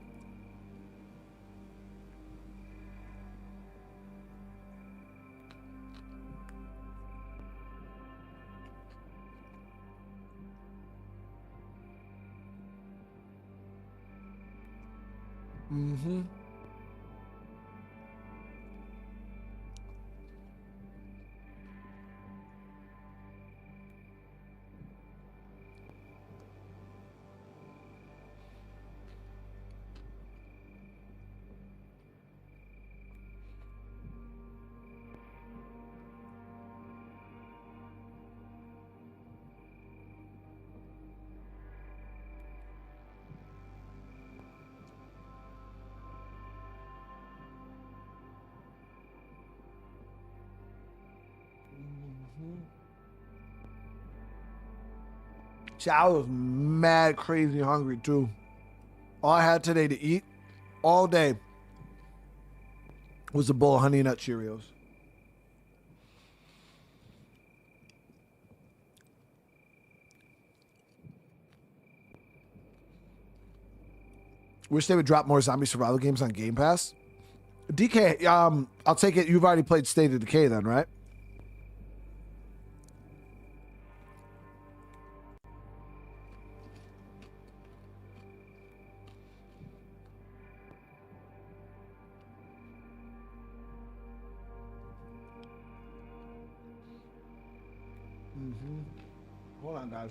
Mm-hmm. I was mad crazy hungry too. All I had today to eat all day was a bowl of Honey Nut Cheerios. Wish they would drop more zombie survival games on Game Pass. DK, I'll take it. You've already played State of Decay then, right? Hold on, guys.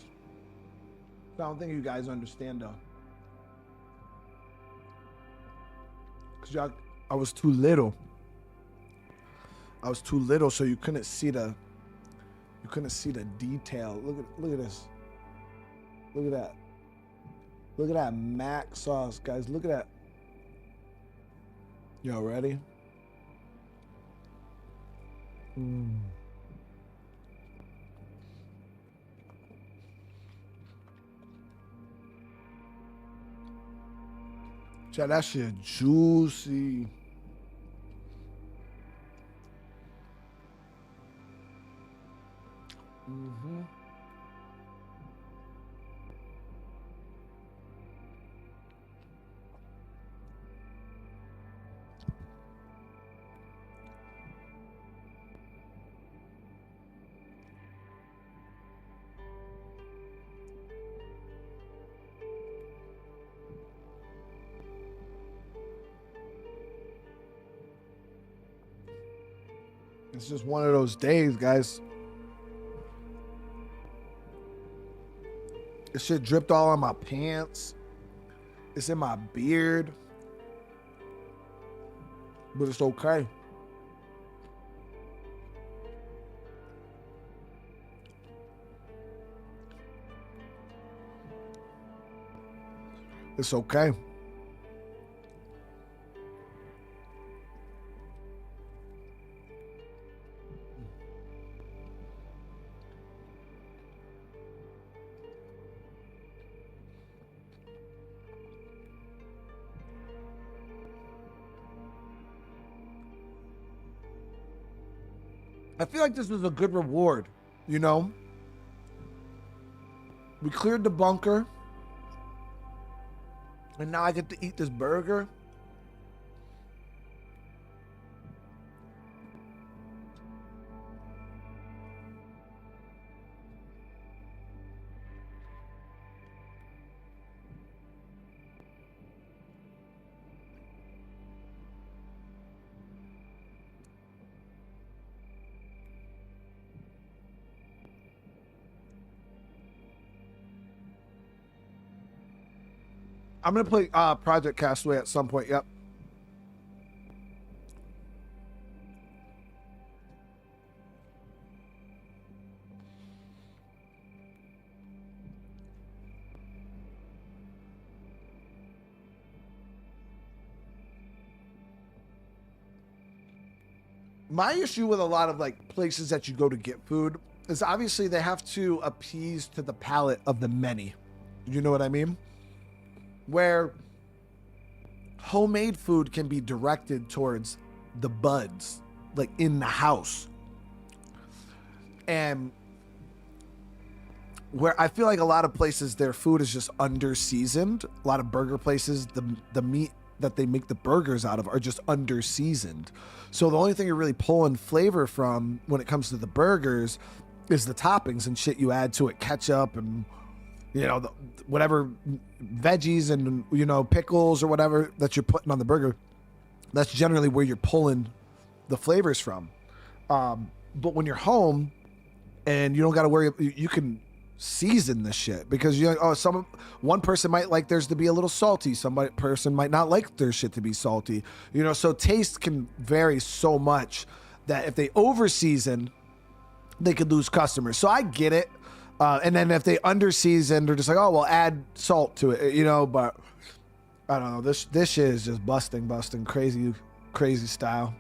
I don't think you guys understand though. Cause I was too little. I was too little, so you couldn't see the detail. Look at this. Look at that. Look at that mac sauce, guys. Look at that. Y'all ready? Chat, that shit juicy. It's just one of those days, guys. This shit dripped all on my pants. It's in my beard. But it's okay. It's okay. I feel like this was a good reward, you know? We cleared the bunker. And now I get to eat this burger. I'm going to play Project Castaway at some point. Yep. My issue with a lot of like places that you go to get food is obviously they have to appease to the palate of the many. You know what I mean? Where homemade food can be directed towards the buds, like in the house. And where I feel like a lot of places, their food is just under seasoned. A lot of burger places, the meat that they make the burgers out of are just under seasoned. So the only thing you're really pulling flavor from when it comes to the burgers is the toppings and shit you add to it, ketchup and, you know, whatever veggies and, you know, pickles or whatever that you're putting on the burger. That's generally where you're pulling the flavors from. But when you're home and you don't got to worry, you can season this shit, because you know, one person might like theirs to be a little salty, person might not like their shit to be salty, you know, so taste can vary so much that if they over season, they could lose customers. So I get it. And then if they under season, they're just like, oh well, add salt to it, you know. But I don't know, this shit is just busting crazy style.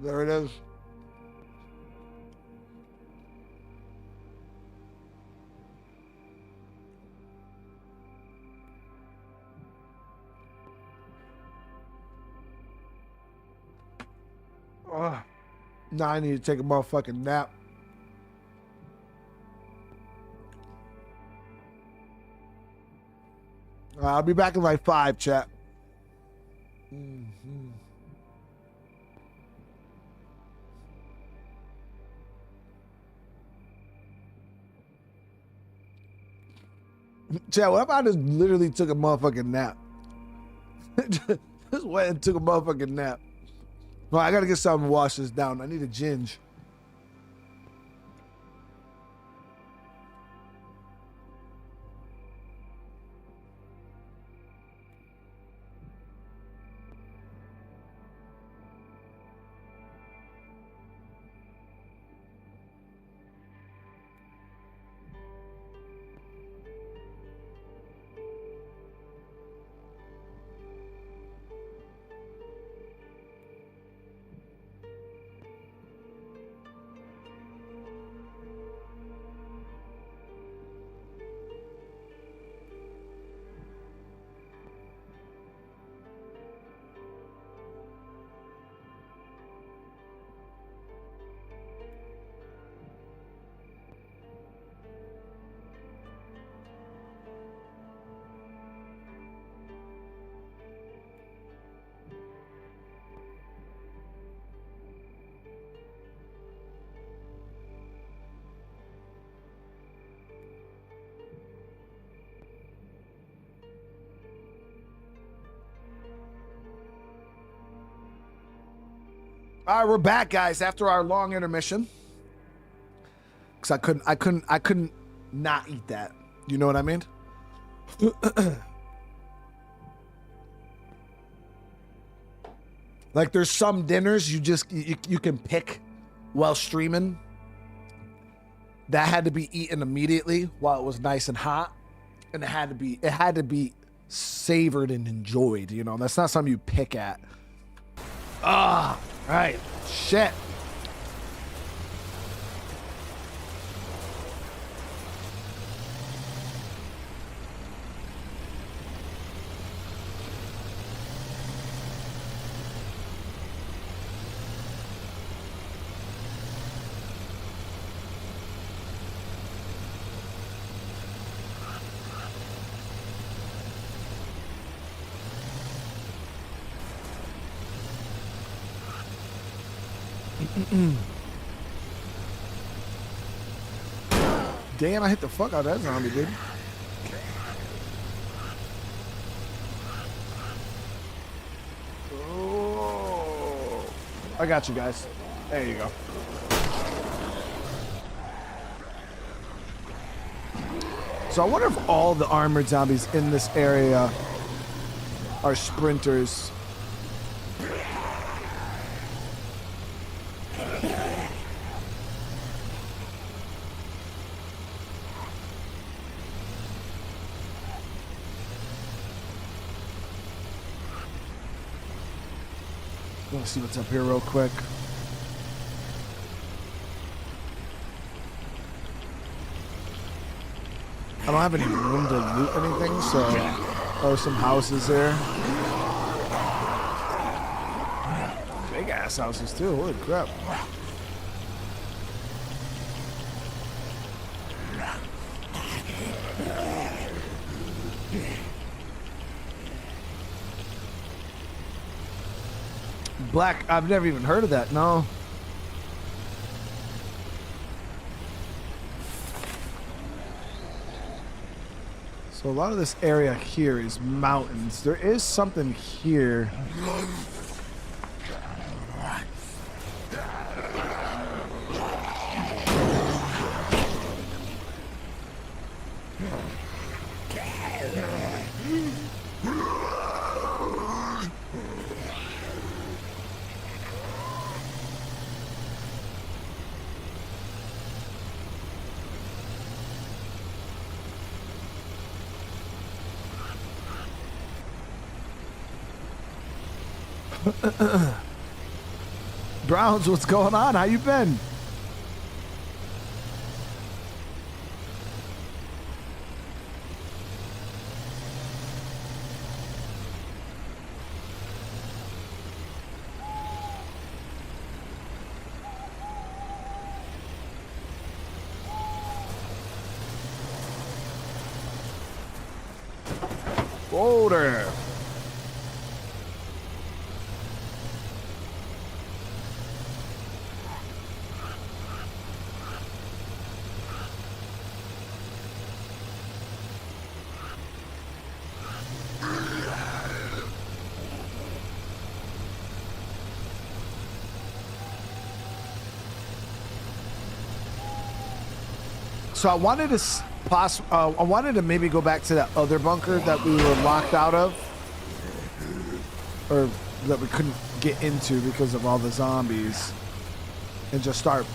There it is. Oh, now I need to take a motherfucking nap. I'll be back in like 5, chat. Chat, what if I just literally took a motherfucking nap? Just went and took a motherfucking nap. Well, I gotta get something to wash this down. I need a ginge. All right, we're back, guys, after our long intermission. Because I couldn't not eat that. You know what I mean? Like, there's some dinners you can pick while streaming that had to be eaten immediately while it was nice and hot, and it had to be savored and enjoyed. You know, that's not something you pick at. Ah. Right, shit. Damn, I hit the fuck out of that zombie, dude. I got you guys. There you go. So I wonder if all the armored zombies in this area are sprinters. Let's see what's up here real quick. I don't have any room to loot anything, so there's some houses there. Big ass houses too, holy crap. Black, I've never even heard of that, no. So a lot of this area here is mountains. There is something here. Browns, what's going on? How you been? Boulder. So I wanted to maybe go back to that other bunker that we were locked out of, or that we couldn't get into because of all the zombies, and just start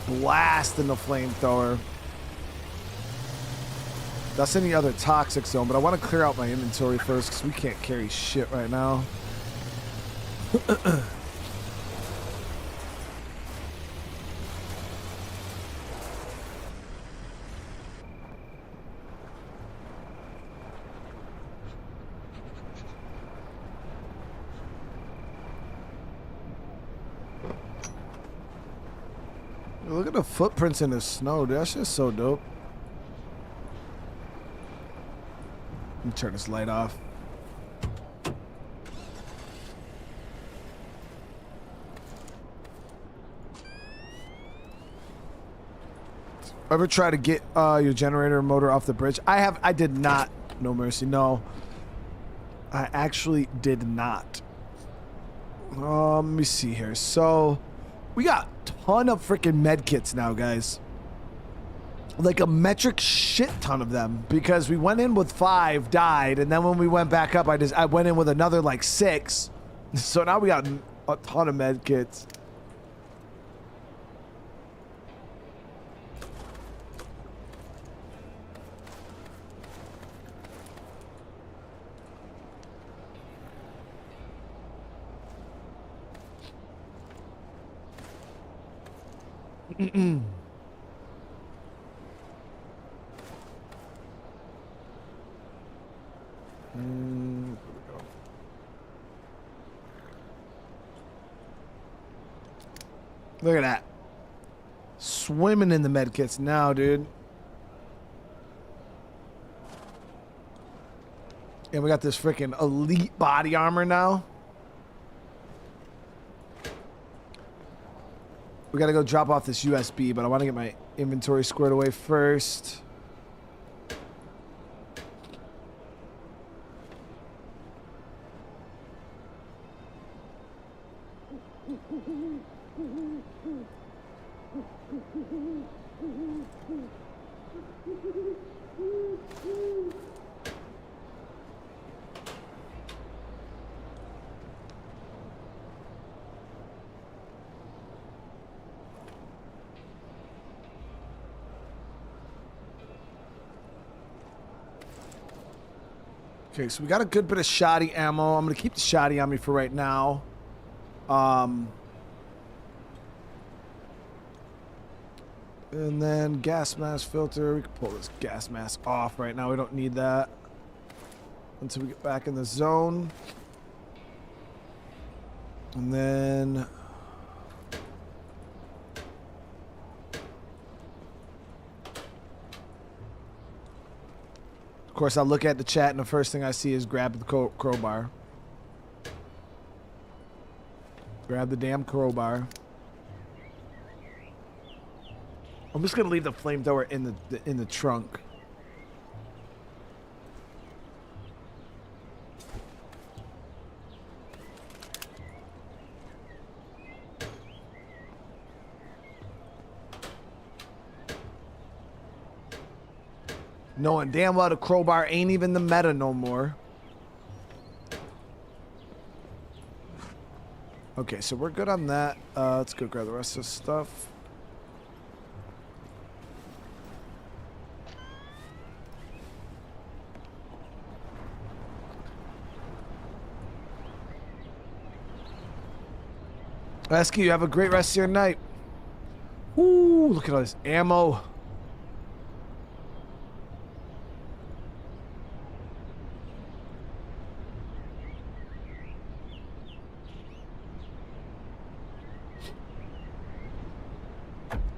blasting the flamethrower. That's in the other toxic zone, but I want to clear out my inventory first because we can't carry shit right now. Look at the footprints in the snow, dude. That's just so dope. Let me turn this light off. Ever try to get your generator motor off the bridge? I did not. No mercy. No. I actually did not. Let me see here. So we got a ton of freaking med kits now, guys. Like a metric shit ton of them, because we went in with 5, died, and then when we went back up, I went in with another like 6. So now we got a ton of med kits. Look at that. Swimming in the med kits now, dude. And we got this freaking elite body armor now. We gotta go drop off this USB, but I want to get my inventory squared away first. Okay, so we got a good bit of shoddy ammo. I'm gonna keep the shoddy on me for right now. And then gas mask filter. We can pull this gas mask off right now. We don't need that until we get back in the zone. And then of course, I'll look at the chat, and the first thing I see is grab the crowbar. Grab the damn crowbar. I'm just gonna leave the flamethrower in the trunk. Knowing damn well the crowbar ain't even the meta no more. Okay, so we're good on that. Let's go grab the rest of the stuff. Rescue, you have a great rest of your night. Ooh, look at all this ammo.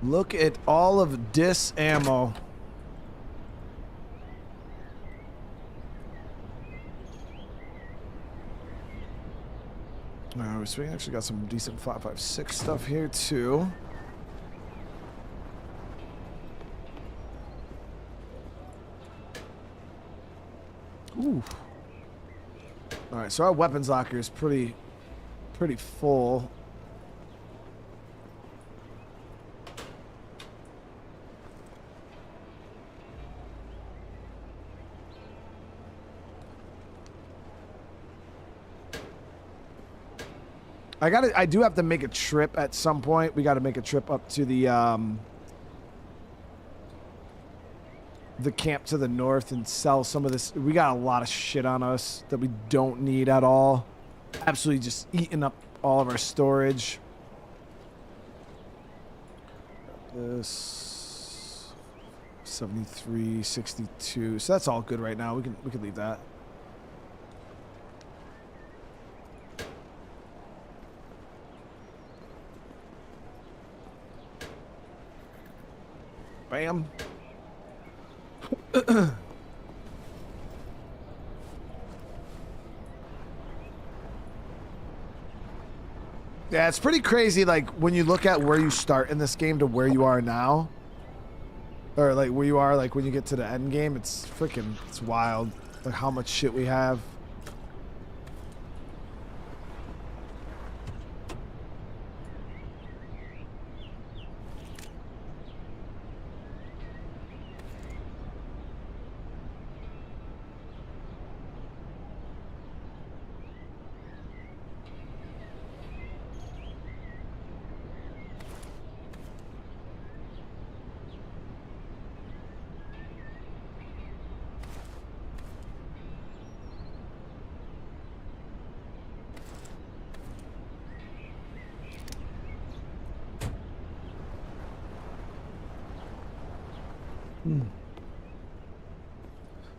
Look at all of this ammo. Alright, so we actually got some decent 5.56 stuff here too. Ooh. Alright, so our weapons locker is pretty full. I do have to make a trip at some point. We got to make a trip up to the camp to the north and sell some of this. We got a lot of shit on us that we don't need at all. Absolutely just eating up all of our storage. This 73, 62. So that's all good right now. We can leave that. Bam. Yeah, it's pretty crazy, like, when you look at where you start in this game to where you are now. Or, like, where you are, like, when you get to the end game. It's freaking, it's wild. Like, how much shit we have.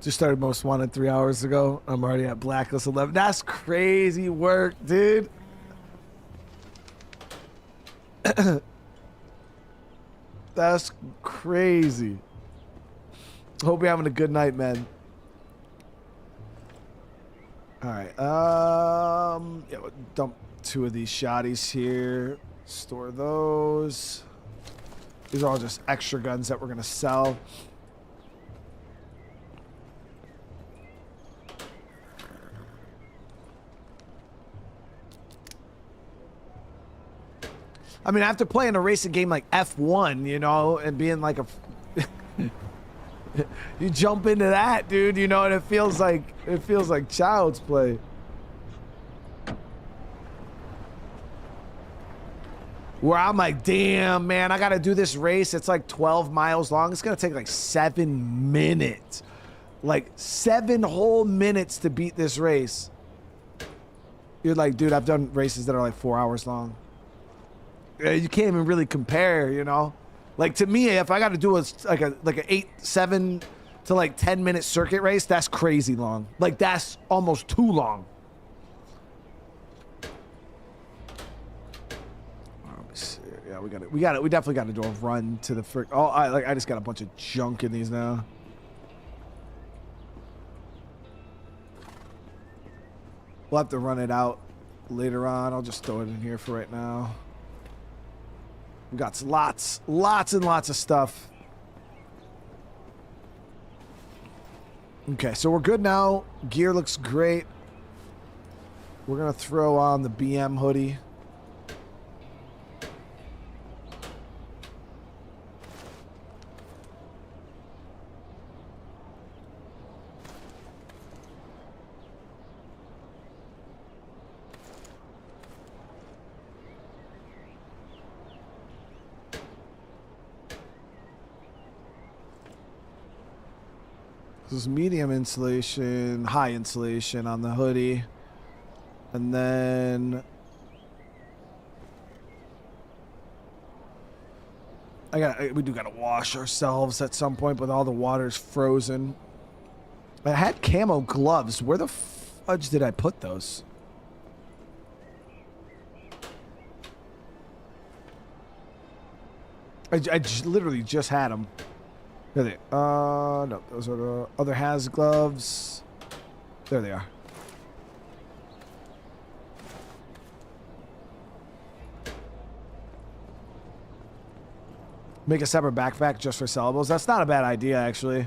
Just started Most Wanted 3 hours ago. I'm already at Blacklist 11. That's crazy work, dude. That's crazy. Hope you're having a good night, man. All right. Yeah, we'll dump 2 of these shotties here. Store those. These are all just extra guns that we're gonna sell. I mean, after playing a racing game like F1, you know, and being like a, you jump into that, dude, you know, and it feels like child's play. Where I'm like, damn, man, I got to do this race. It's like 12 miles long. It's going to take like 7 minutes. Like 7 whole minutes to beat this race. You're like, dude, I've done races that are like 4 hours long. You can't even really compare, you know? Like to me, if I got to do like a 7 to like 10 minute circuit race, that's crazy long. Like that's almost too long. Yeah, we definitely got to do a run to the frick. Oh, I just got a bunch of junk in these now. We'll have to run it out later on. I'll just throw it in here for right now. We got lots and lots of stuff. Okay, so we're good now. Gear looks great. We're gonna throw on the BM hoodie. This is medium insulation, high insulation on the hoodie. And then we do gotta wash ourselves at some point, but all the water's frozen. I had camo gloves. Where the fudge did I put those? I literally just had them. There they are. No, those are the other Has gloves. There they are. Make a separate backpack just for sellables. That's not a bad idea, actually.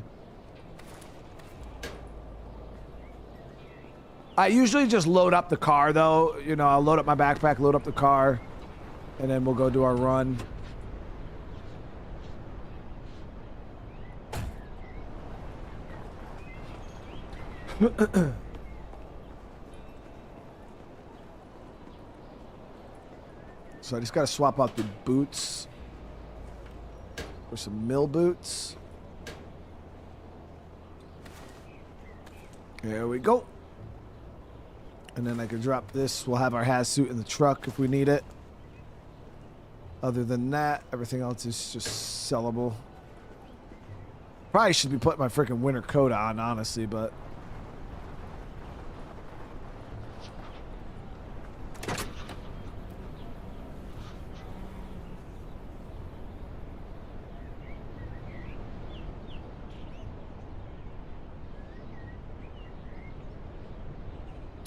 I usually just load up the car, though. You know, I'll load up my backpack, load up the car, and then we'll go do our run. So I just gotta swap out the boots for some mill boots. There we go. And then I can drop this. We'll have our Has suit in the truck if we need it. Other than that, everything else is just sellable. Probably should be putting my freaking winter coat on, honestly, but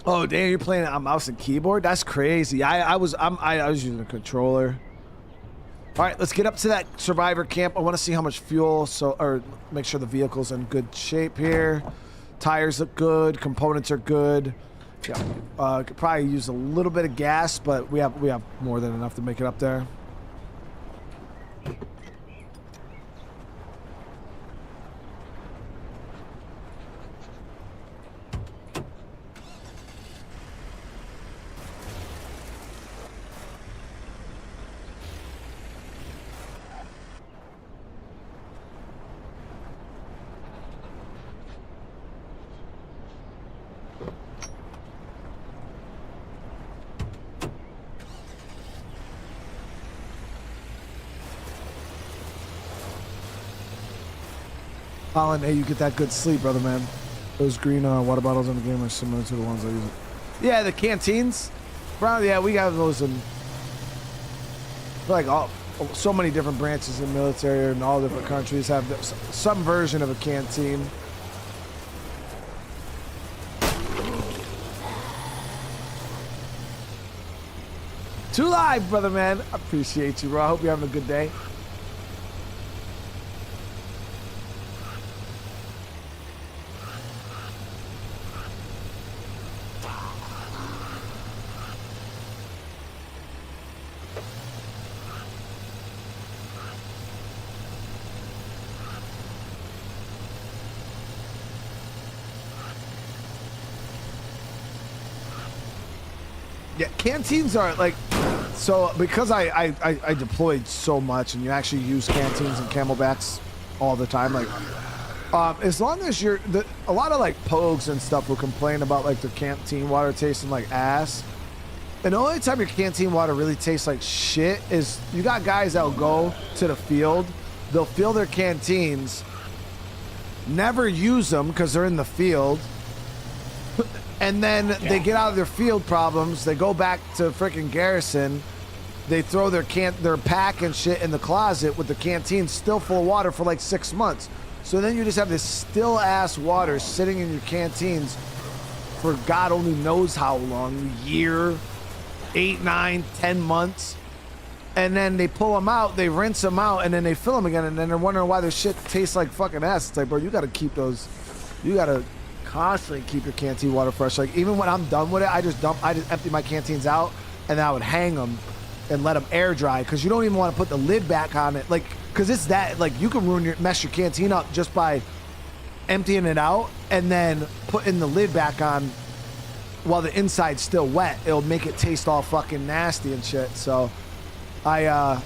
oh damn, you're playing it on mouse and keyboard? That's crazy. I was using a controller. All right, let's get up to that survivor camp. I want to see how much fuel, or make sure the vehicle's in good shape here. Tires look good. Components are good. Yeah, could probably use a little bit of gas, but we have more than enough to make it up there. Colin, hey, you get that good sleep, brother, man. Those green water bottles in the game are similar to the ones I use. Yeah, the canteens. Bro, yeah, we have those in like so many different branches in the military and all different countries have some version of a canteen. Too live, brother, man. I appreciate you, bro. I hope you're having a good day. Yeah, canteens are like, so because I deployed so much, and you actually use canteens and camelbacks all the time, like as long as you're a lot of like pogues and stuff will complain about like their canteen water tasting like ass. And the only time your canteen water really tastes like shit is you got guys that'll go to the field, they'll fill their canteens, never use them because they're in the field, and then they get out of their field problems, they go back to freaking garrison, they throw their pack and shit in the closet with the canteen still full of water for like 6 months. So then you just have this still ass water sitting in your canteens for God only knows how long, a year, 8, 9, 10 months. And then they pull them out, they rinse them out, and then they fill them again, and then they're wondering why their shit tastes like fucking ass. It's like, bro, you gotta keep those, you gotta constantly keep your canteen water fresh. Like, even when I'm done with it, I just empty my canteens out, and then I would hang them and let them air dry, because you don't even want to put the lid back on it, like, because it's that, like, you can mess your canteen up just by emptying it out and then putting the lid back on while the inside's still wet. It'll make it taste all fucking nasty and shit. So I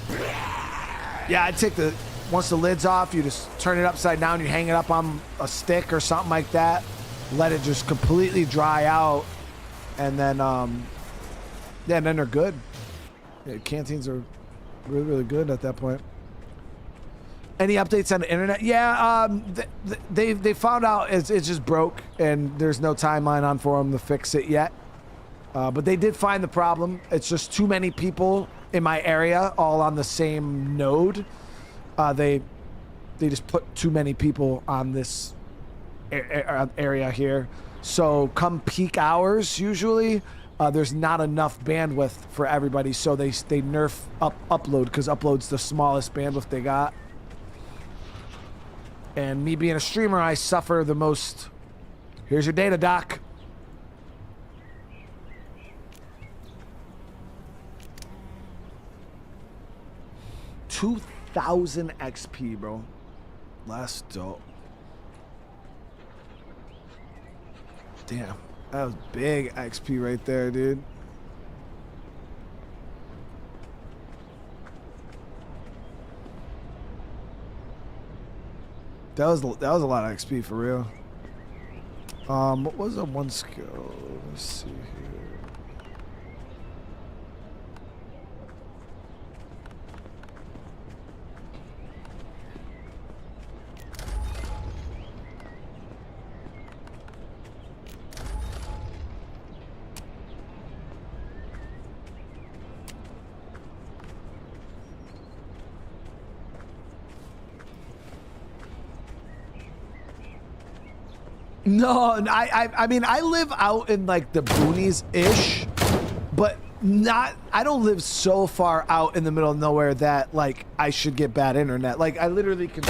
take once the lid's off, you just turn it upside down, you hang it up on a stick or something like that, let it just completely dry out, and then and then they're good. Yeah, canteens are really, really good at that point. Any updates on the internet? Yeah, they found out it's just broke, and there's no timeline on for them to fix it yet. But they did find the problem. It's just too many people in my area all on the same node. They just put too many people on this area here. So come peak hours, usually, there's not enough bandwidth for everybody. So they nerf upload, because upload's the smallest bandwidth they got. And me being a streamer, I suffer the most. Here's your data, doc. $2,000 XP, bro. Last dope. Damn, that was big XP right there, dude. That was a lot of XP for real. What was the one skill? Let's see here. No, I mean, I live out in like the boonies-ish, but I don't live so far out in the middle of nowhere that like I should get bad internet. Like, I literally can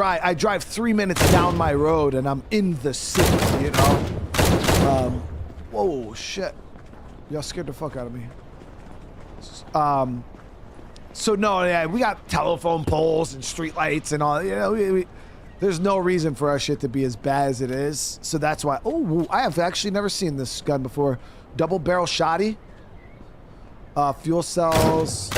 I drive 3 minutes down my road and I'm in the city, you know? Whoa, shit. Y'all scared the fuck out of me. So no, yeah, we got telephone poles and street lights and all, you know, there's no reason for our shit to be as bad as it is. So that's why. Oh, I have actually never seen this gun before. Double barrel shotty. Fuel cells.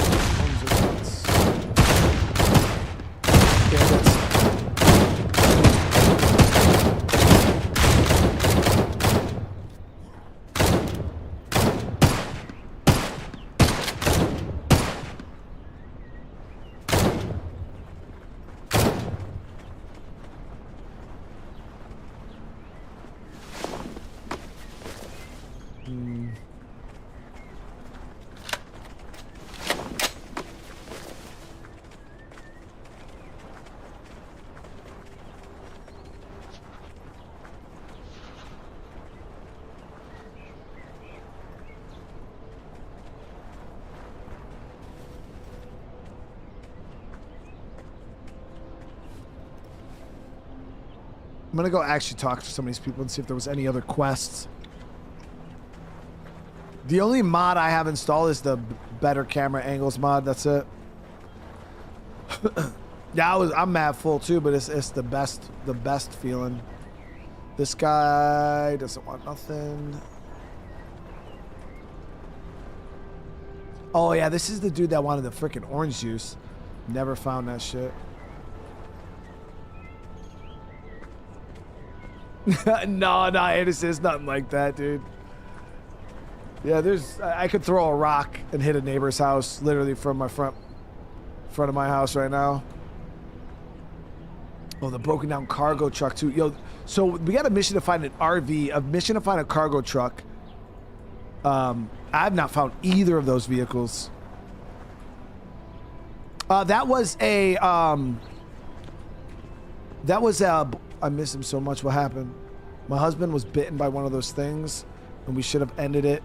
I'm gonna go actually talk to some of these people and see if there was any other quests. The only mod I have installed is the better camera angles mod. That's it. Yeah, I'm mad full too, but it's the best feeling. This guy doesn't want nothing. Oh yeah, this is the dude that wanted the freaking orange juice. Never found that shit. No, Anderson, it's nothing like that, dude. Yeah, I could throw a rock and hit a neighbor's house literally from my front of my house right now. Oh, the broken down cargo truck too. Yo, so we got a mission to find an RV, a mission to find a cargo truck. I've not found either of those vehicles. That was a I miss him so much. What happened? My husband was bitten by one of those things and we should have ended it.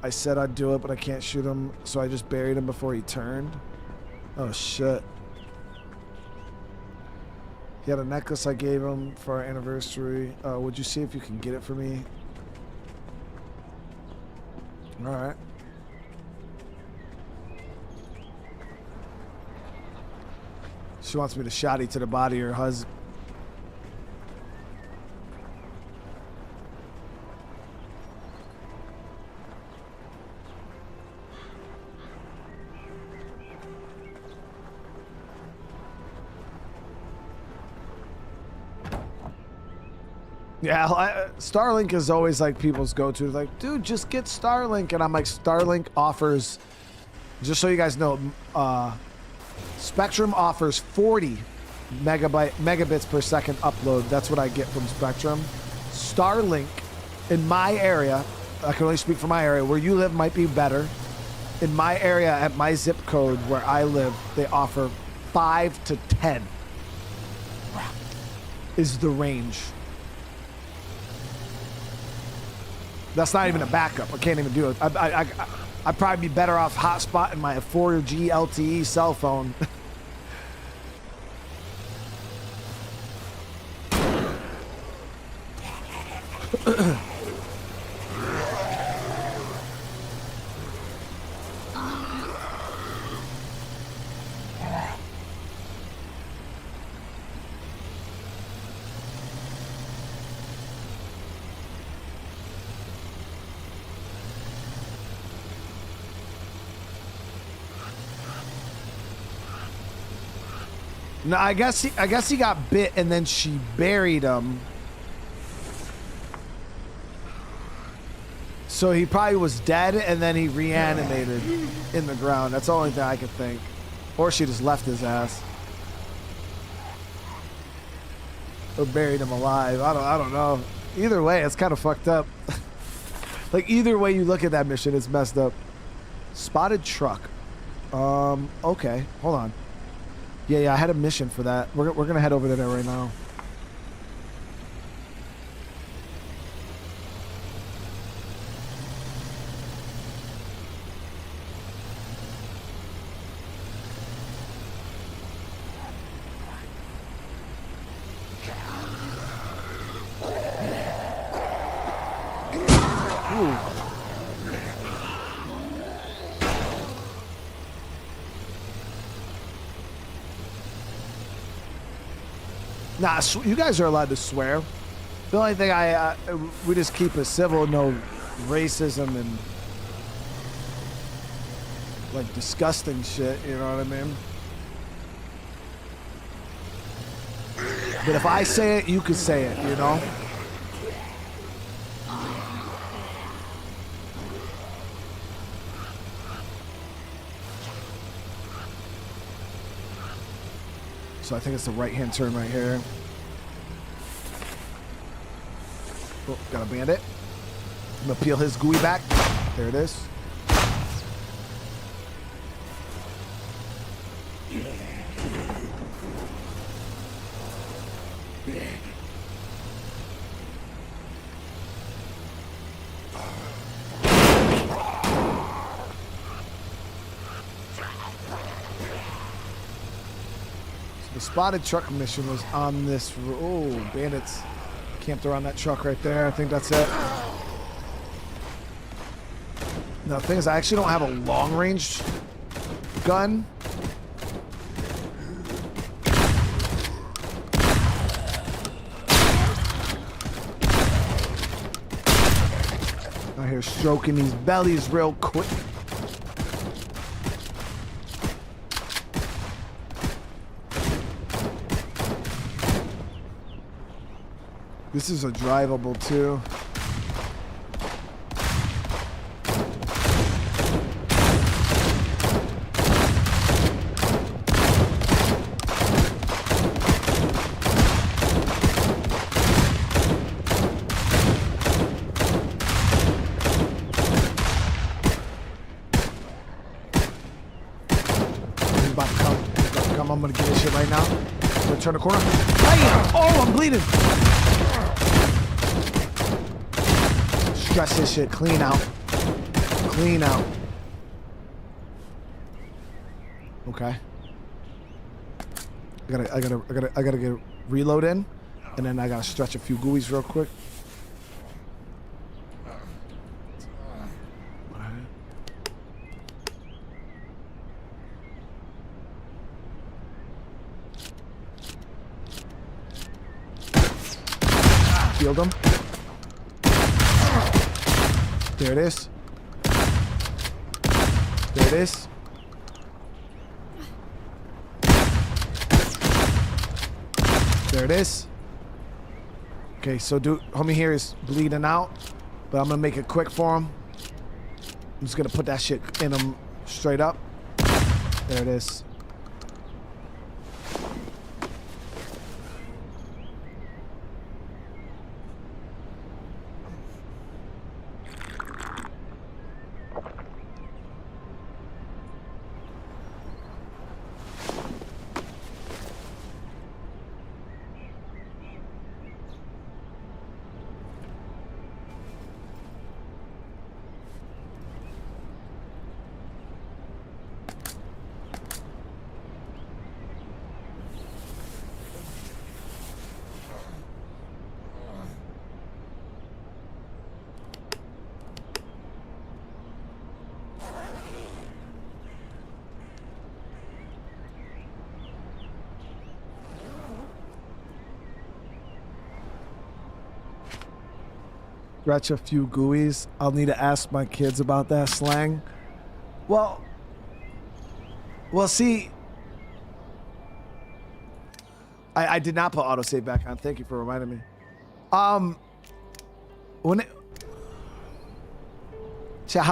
I said I'd do it, but I can't shoot him, so I just buried him before he turned. Oh shit. He had a necklace I gave him for our anniversary. Would you see if you can get it for me? All right. She wants me to shotty to the body of her husband. Yeah, Starlink is always like people's go-to. Like, dude, just get Starlink. And I'm like, Starlink offers, just so you guys know, Spectrum offers 40 megabits per second upload. That's what I get from Spectrum. Starlink, in my area, I can only speak for my area, where you live might be better. In my area, at my zip code where I live, they offer 5 to 10 is the range. That's not even a backup. I can't even do it. I'd probably be better off hotspotting my 4G LTE cell phone. No, I guess he got bit and then she buried him. So he probably was dead and then he reanimated in the ground. That's the only thing I could think. Or she just left his ass. Or buried him alive. I don't know. Either way, it's kind of fucked up. Like either way you look at that mission, it's messed up. Spotted truck. Okay. Hold on. Yeah, I had a mission for that. We're gonna head over there right now. Ooh. Nah, you guys are allowed to swear. The only thing we just keep it civil, no racism and like disgusting shit, you know what I mean? But if I say it, you can say it, you know? So I think it's the right-hand turn right here. Oh, got a bandit. I'm gonna peel his gooey back. There it is. The spotted truck mission was on this. Oh, bandits camped around that truck right there. I think that's it. Now, the thing is, I actually don't have a long-range gun. Out here stroking these bellies real quick. This is a drivable too. He's about to come. He's about to come. I'm gonna get this shit right now. I'm gonna turn the corner. Bam! Oh, I'm bleeding. Stretch this shit. Clean out. Clean out. Okay. I gotta get a reload in, and then I gotta stretch a few GUIs real quick. Shield him. There it is. There it is. There it is. Okay, so homie here is bleeding out, but I'm gonna make it quick for him. I'm just gonna put that shit in him straight up. There it is. Scratch a few GUIs. I'll need to ask my kids about that slang. Well, see, I did not put autosave back on. Thank you for reminding me. How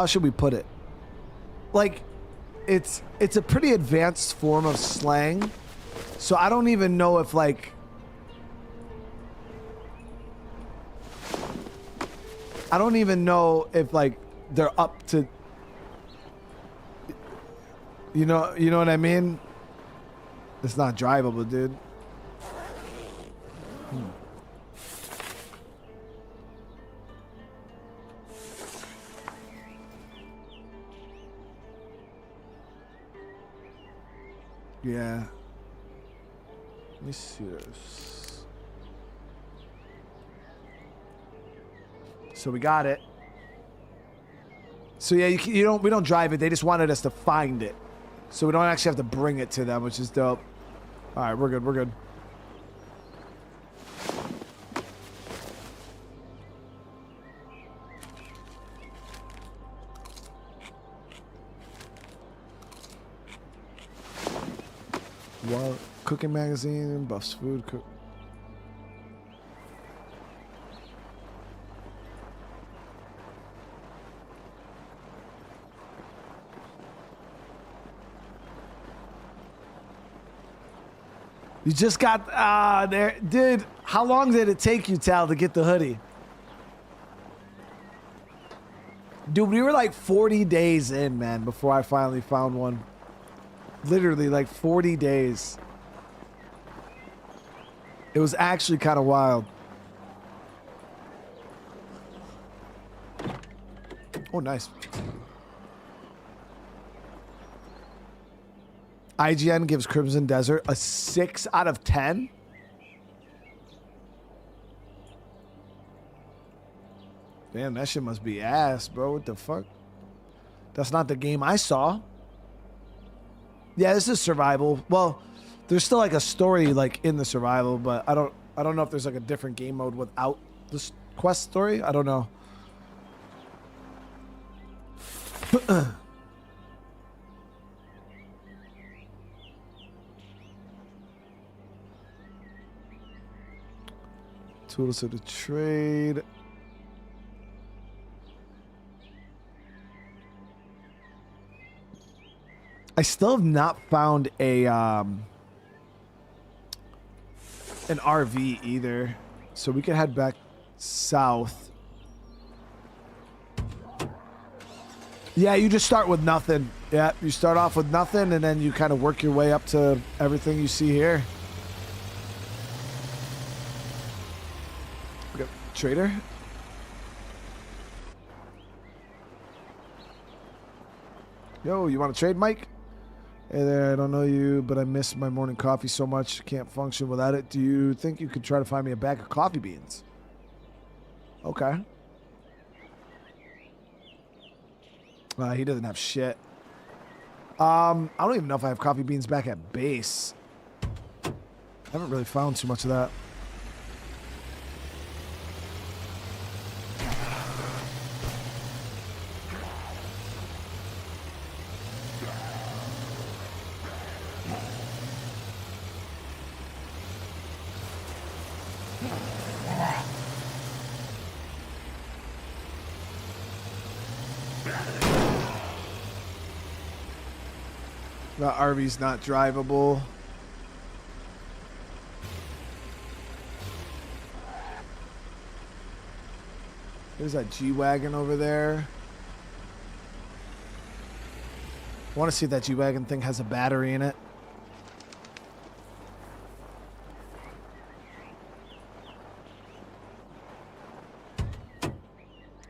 should we put it? Like, it's a pretty advanced form of slang, so I don't even know if like. I don't even know if like they're up to, you know what I mean? It's not drivable, dude. Yeah. Let me see this. So we got it. So yeah, we don't drive it. They just wanted us to find it, so we don't actually have to bring it to them, which is dope. All right, we're good. We're good. Well, cooking magazine buffs food. You just got there, dude. How long did it take you, Tal, to get the hoodie? Dude, we were like 40 days in, man, before I finally found one. Literally like 40 days. It was actually kind of wild. Oh, nice. IGN gives Crimson Desert a 6 out of 10. Damn, that shit must be ass, bro. What the fuck? That's not the game I saw. Yeah, this is survival. Well, there's still like a story like in the survival, but I don't know if there's like a different game mode without this quest story. I don't know. Tools of the trade. I still have not found a an RV either, so we can head back south. Yeah, you just start with nothing. Yeah, you start off with nothing, and then you kind of work your way up to everything you see here. Okay, trader. Yo, you want to trade, Mike? Hey there, I don't know you, but I miss my morning coffee so much. Can't function without it. Do you think you could try to find me a bag of coffee beans? Okay. He doesn't have shit. I don't even know if I have coffee beans back at base. I haven't really found too much of that. The RV's not drivable. There's that G-Wagon over there. I want to see if that G-Wagon thing has a battery in it.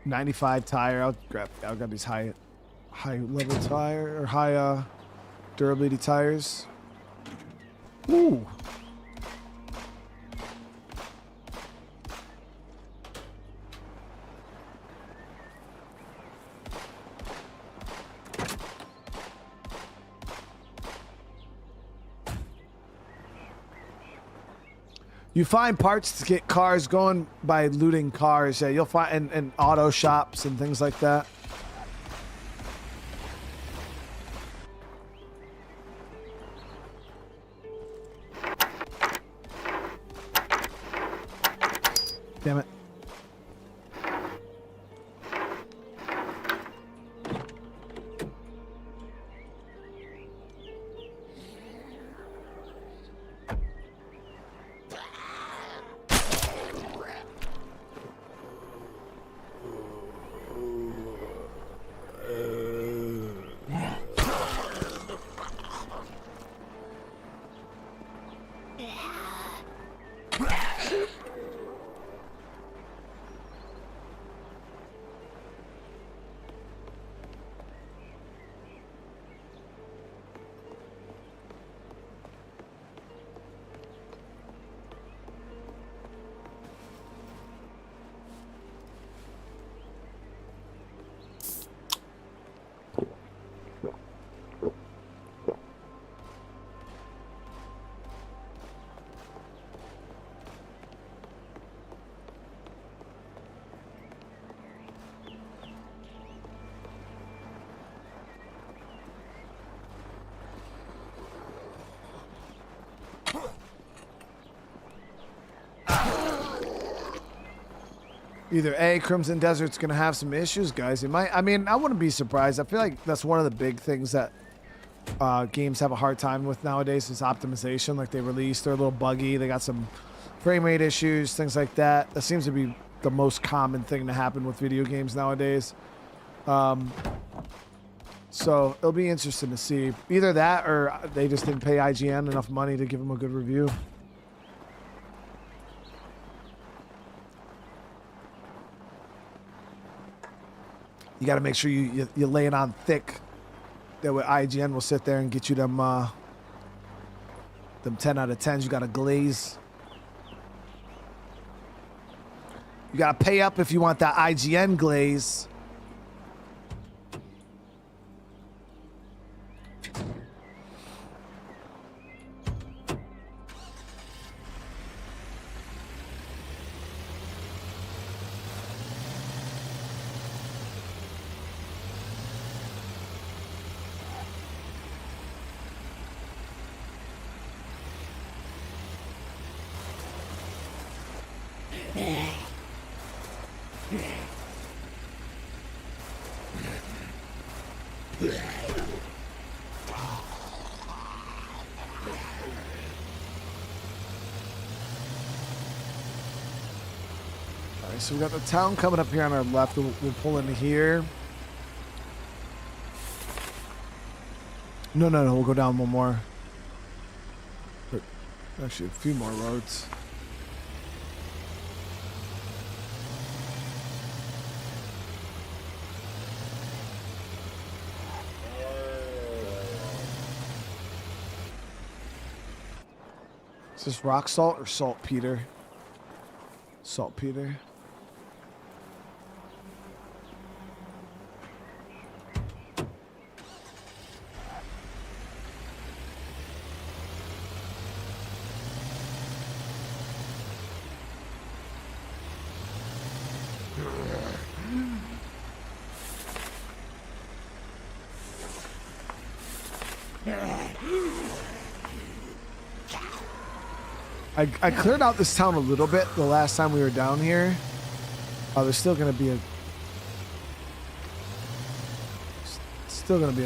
.95 tire. I'll grab these high level tire or high durability tires. Ooh. You find parts to get cars going by looting cars. Yeah, you'll find in auto shops and things like that. Damn it. Either A, Crimson Desert's going to have some issues, guys. It might. I mean, I wouldn't be surprised. I feel like that's one of the big things that games have a hard time with nowadays is optimization. Like, they released, they're a little buggy. They got some frame rate issues, things like that. That seems to be the most common thing to happen with video games nowadays. So it'll be interesting to see. Either that or they just didn't pay IGN enough money to give them a good review. You got to make sure you lay it on thick. That way IGN will sit there and get you them 10 out of 10s. You got to glaze. You got to pay up if you want that IGN glaze. Alright, so we got the town coming up here on our left. We'll pull into here. No, we'll go down one more. Actually, a few more roads. Is this rock salt or saltpeter? Saltpeter. I cleared out this town a little bit the last time we were down here. There's still gonna be a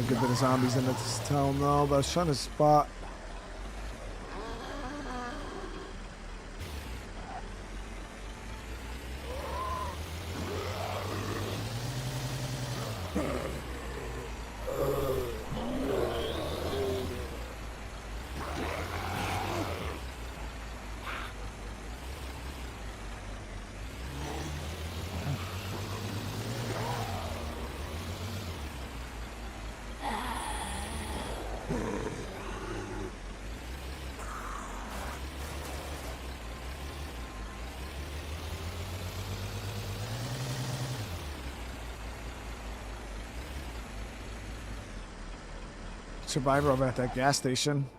good bit of zombies in this town though, but I was trying to spot. Survivor over at that gas station.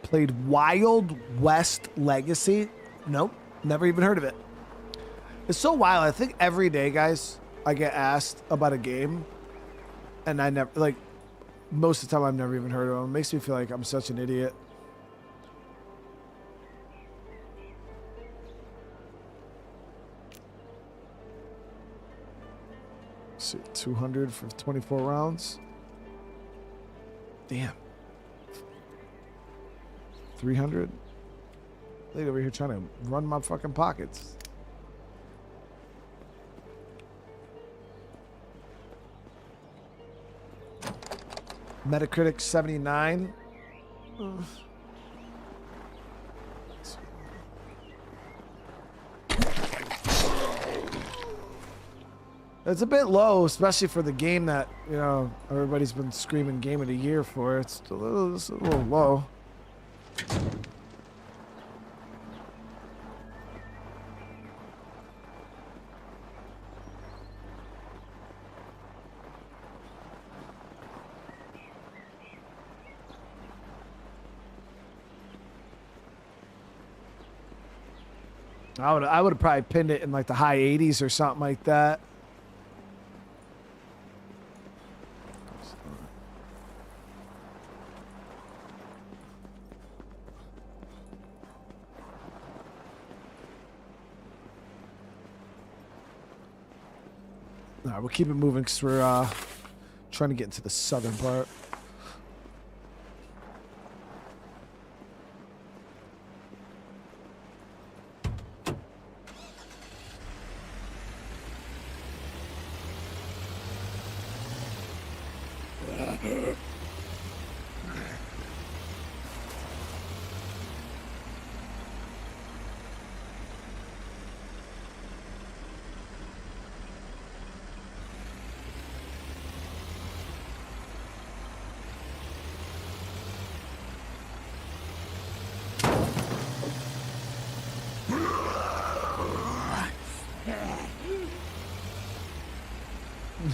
Played Wild West Legacy? Nope, never even heard of it. It's so wild. I think every day, guys, I get asked about a game, and I never, like, most of the time I've never even heard of them. It makes me feel like I'm such an idiot. Let's see, 200 for 24 rounds. Damn. 300. They over here trying to run my fucking pockets. Metacritic 79. It's a bit low, especially for the game that, you know, everybody's been screaming Game of the Year for. It's a little low. I would have probably pinned it in like the high 80s or something like that. All right, we'll keep it moving because we're trying to get into the southern part.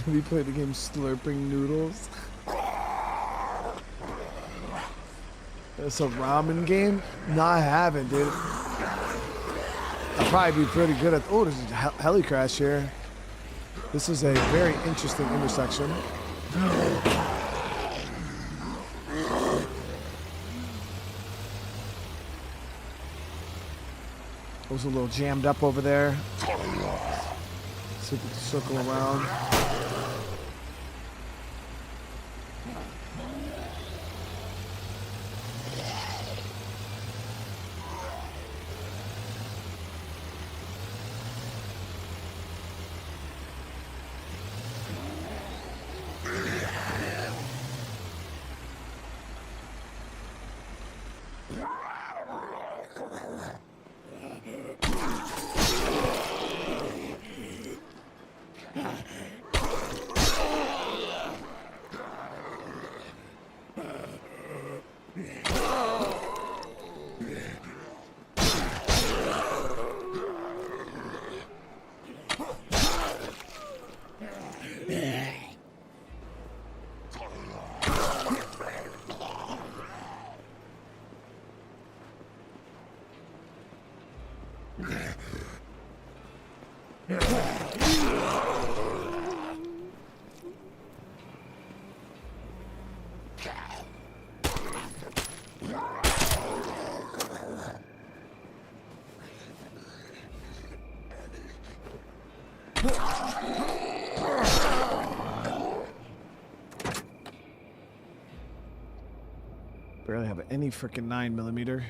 Have you played the game Slurping Noodles? It's a ramen game? No, I haven't, dude. I'll probably be pretty good at... Oh, there's a heli crash here. This is a very interesting intersection. It was a little jammed up over there. See if we can circle around. Barely have any freaking 9mm.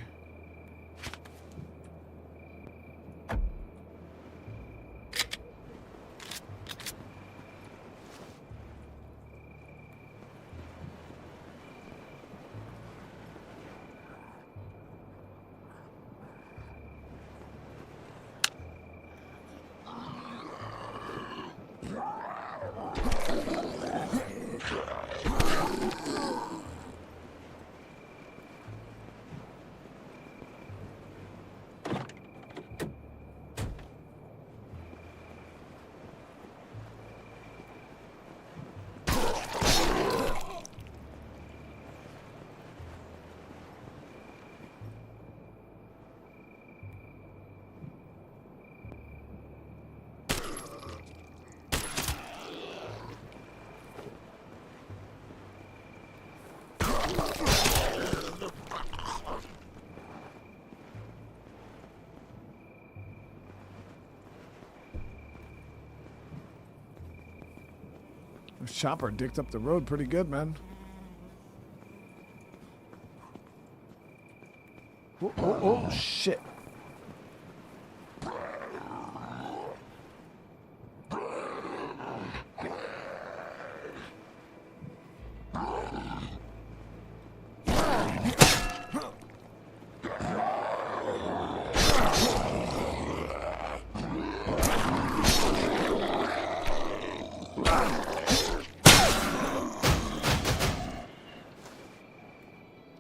Chopper dicked up the road pretty good, man. Oh, oh, oh, shit.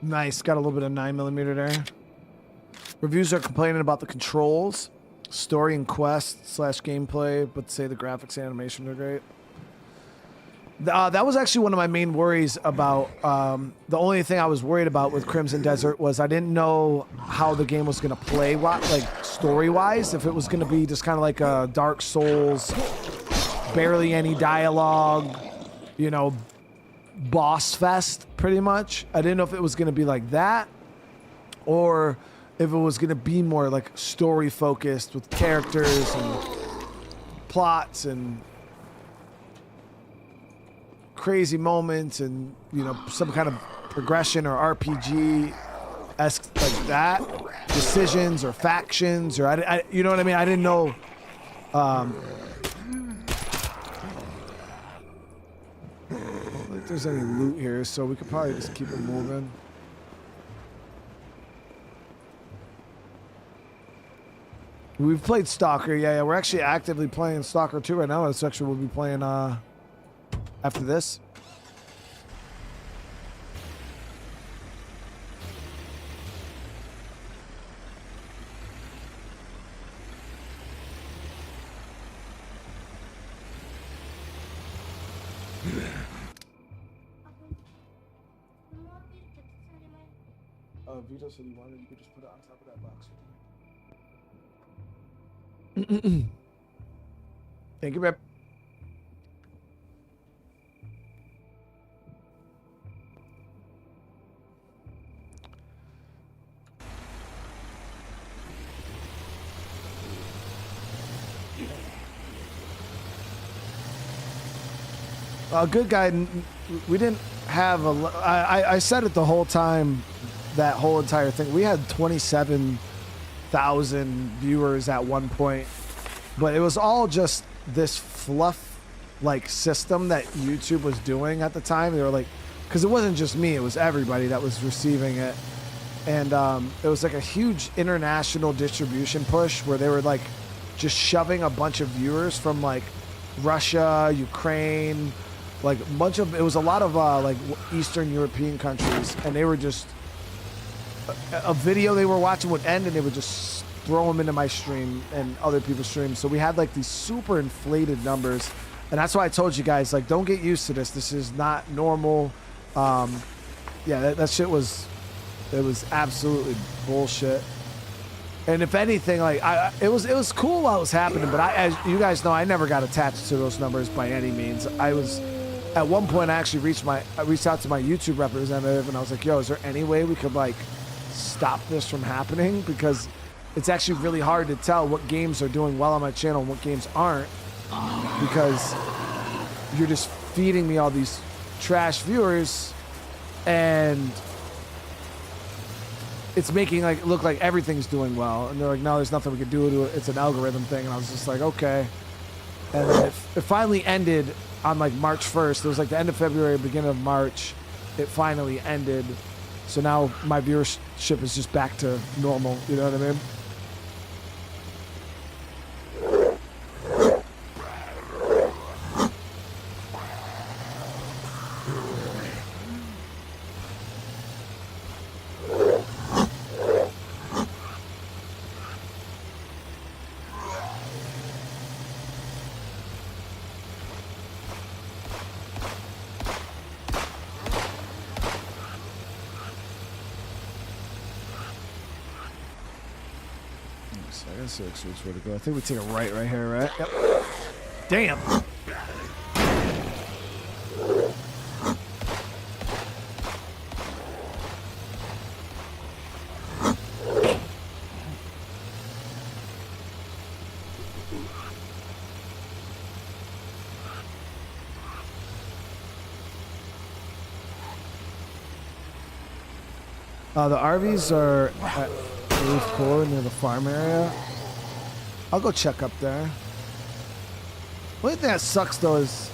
Nice, got a little bit of 9mm there. Reviews are complaining about the controls, story and quest / gameplay, but say the graphics and animation are great. That was actually one of my main worries about, the only thing I was worried about with Crimson Desert was I didn't know how the game was going to play, like story-wise, if it was going to be just kind of like a Dark Souls, barely any dialogue, you know, boss fest pretty much. I didn't know if it was going to be like that or if it was going to be more like story focused with characters and plots and crazy moments and, you know, some kind of progression or RPG-esque like that, decisions or factions or I you know what I mean? I didn't know if there's any loot here, so we could probably just keep it moving. We've played Stalker, yeah, we're actually actively playing Stalker 2 right now. That's actually we'll be playing after this. Vito said you wanted, you could just put it on top of that box. Thank you, babe. A good guy. We didn't have I said it the whole time, that whole entire thing. We had 27,000 viewers at one point, but it was all just this fluff like system that YouTube was doing at the time. They were like, because it wasn't just me, it was everybody that was receiving it. And it was like a huge international distribution push where they were like just shoving a bunch of viewers from like Russia, Ukraine, like a bunch of, it was a lot of like Eastern European countries, and they were just, a video they were watching would end and they would just throw them into my stream and other people's streams. So we had like these super inflated numbers, and that's why I told you guys, like, don't get used to this. This is not normal. Yeah, that shit was, it was absolutely bullshit. And if anything, like, it was cool while it was happening, but as you guys know, I never got attached to those numbers by any means. I was, at one point, I actually reached out to my YouTube representative, and I was like, yo, is there any way we could like stop this from happening? Because it's actually really hard to tell what games are doing well on my channel and what games aren't, because you're just feeding me all these trash viewers, and it's making like look like everything's doing well. And they're like, no, there's nothing we can do to it. It's an algorithm thing. And I was just like, okay. And then it finally ended on like March 1st. It was like the end of February, beginning of March. It finally ended. So now my viewership is just back to normal. You know what I mean? I guess which way to go. I think we take a right here, right? Yep. Damn. The RVs are at Roof Core near the farm area. I'll go check up there. The only thing that sucks though is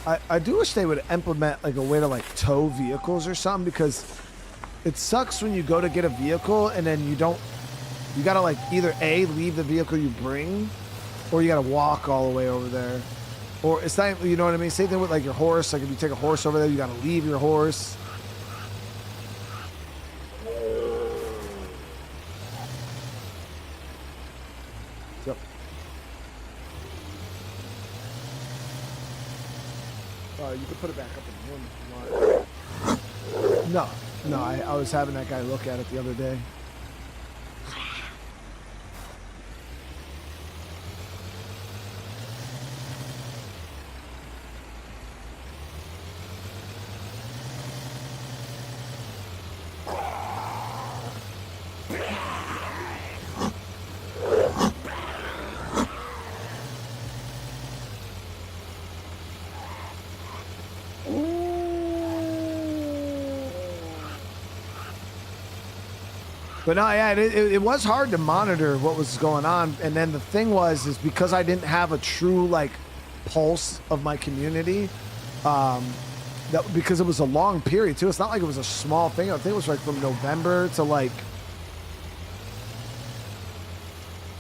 I do wish they would implement like a way to like tow vehicles or something, because it sucks when you go to get a vehicle and then you gotta like either A, leave the vehicle you bring, or you gotta walk all the way over there. Or it's not, you know what I mean? Same thing with like your horse. Like if you take a horse over there, you gotta leave your horse. Yep. You can put it back up in the room if you want. No, I was having that guy look at it the other day. But no, yeah, it was hard to monitor what was going on. And then the thing is because I didn't have a true like pulse of my community, because it was a long period too. It's not like it was a small thing. I think it was like from November to like,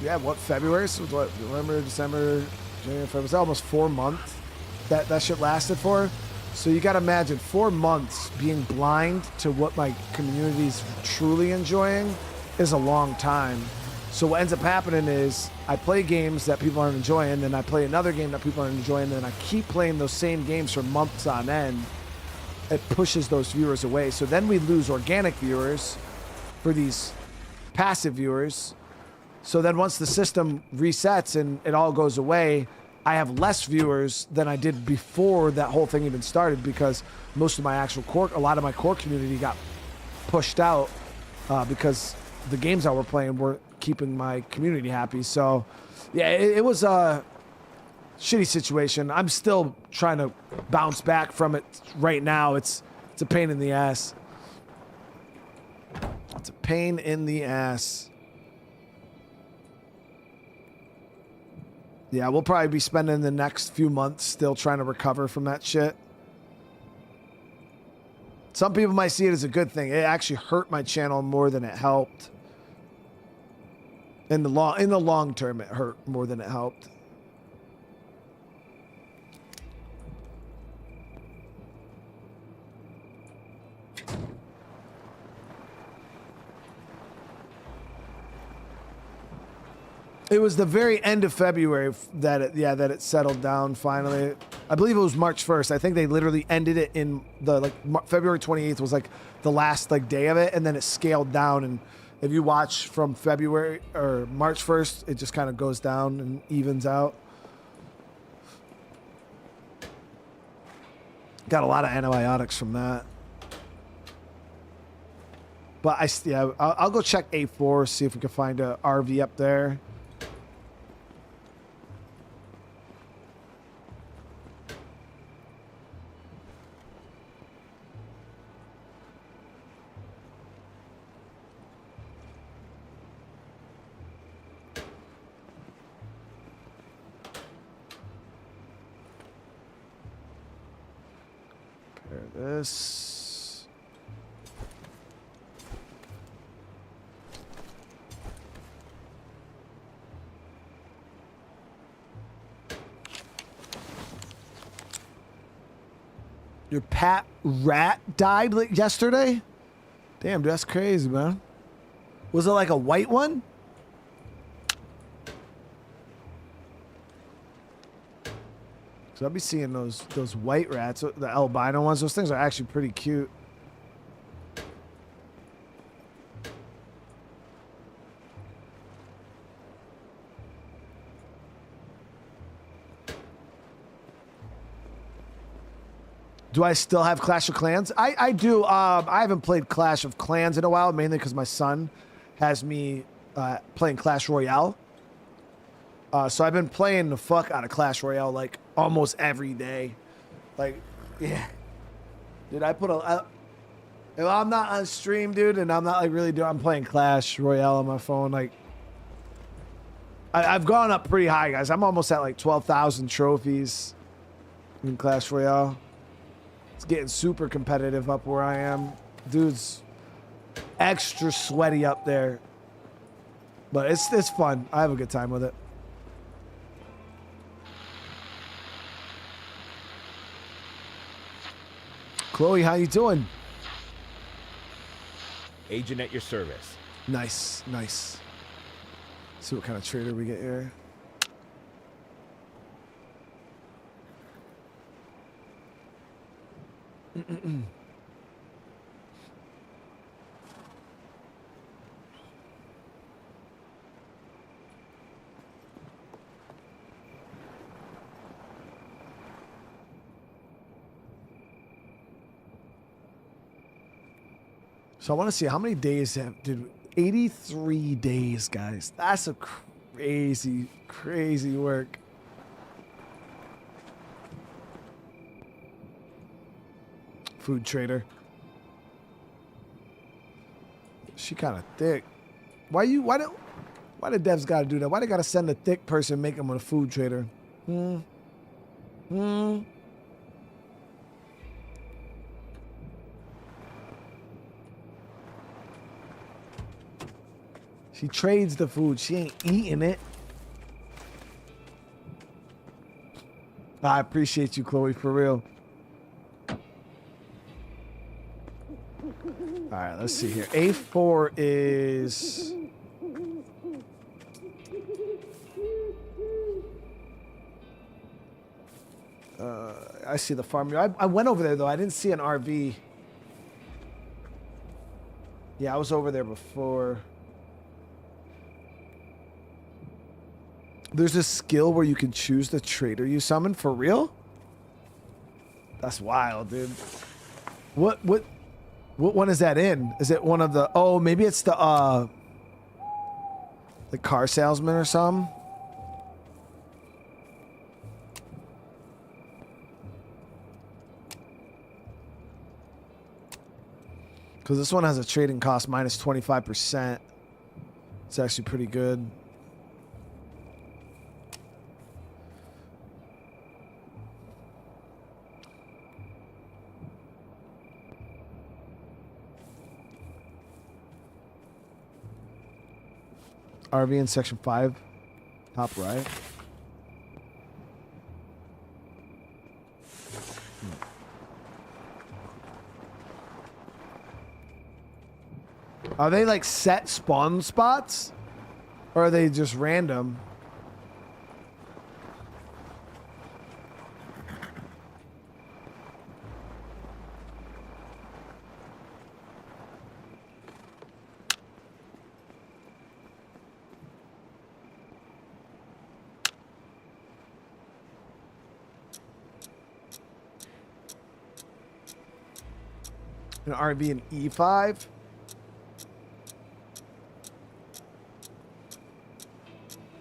yeah, what, February? So what, November, December, January, February. It was almost 4 months that shit lasted for. So you got to imagine 4 months being blind to what my community's truly enjoying is a long time. So what ends up happening is I play games that people aren't enjoying, then I play another game that people aren't enjoying, then I keep playing those same games for months on end. It pushes those viewers away. So then we lose organic viewers for these passive viewers. So then once the system resets and it all goes away, I have less viewers than I did before that whole thing even started, because most of my actual core, a lot of my core community got pushed out because the games I were playing weren't keeping my community happy. So yeah, it was shitty situation. I'm still trying to bounce back from it right now. It's a pain in the ass. It's a pain in the ass. Yeah, we'll probably be spending the next few months still trying to recover from that shit. Some people might see it as a good thing. It actually hurt my channel more than it helped. In the long term, it hurt more than it helped. It was the very end of February that it settled down finally. I believe it was March 1st. I think they literally ended it in the February 28th was like the last day of it, and then it scaled down. And if you watch from February or March 1st, it just kind of goes down and evens out. Got a lot of antibiotics from that. But I'll go check A4, see if we can find a RV up there. This. Your pet rat died yesterday? Damn, dude, that's crazy, man. Was it like a white one? So I'll be seeing those white rats, the albino ones. Those things are actually pretty cute. Do I still have Clash of Clans? I do. I haven't played Clash of Clans in a while, mainly because my son has me playing Clash Royale. So I've been playing the fuck out of Clash Royale like almost every day. Like, yeah. Dude, if I'm not on stream, dude, and I'm not I'm playing Clash Royale on my phone. Like, I've gone up pretty high, guys. I'm almost at 12,000 trophies in Clash Royale. It's getting super competitive up where I am. Dude's extra sweaty up there. But it's fun. I have a good time with it. Chloe, how you doing? Agent at your service. Nice, nice. See what kind of trader we get here. So I want to see how many days did 83 days, guys. That's a crazy, crazy work. Food trader. She kind of thick. Why do devs gotta do that? Why they gotta send a thick person and make them a food trader? She trades the food. She ain't eating it. I appreciate you, Chloe, for real. All right, let's see here. A4 is... I see the farm. I went over there, though. I didn't see an RV. Yeah, I was over there before. There's a skill where you can choose the trader you summon. For real? That's wild, dude. What one is that in? Is it one of the... Oh, maybe it's the car salesman or something? Because this one has a trading cost minus 25%. It's actually pretty good. RV in section 5, top right. Are they like set spawn spots? Or are they just random? An RV in E5?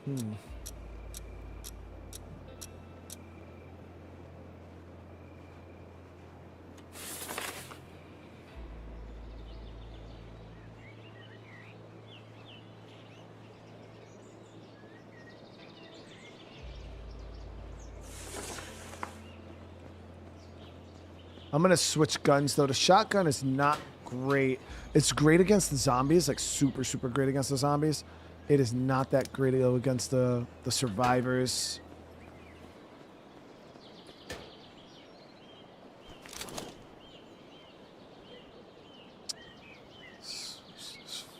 Hmm. I'm going to switch guns, though. The shotgun is not great. It's great against the zombies, like super, super great against the zombies. It is not that great against the survivors.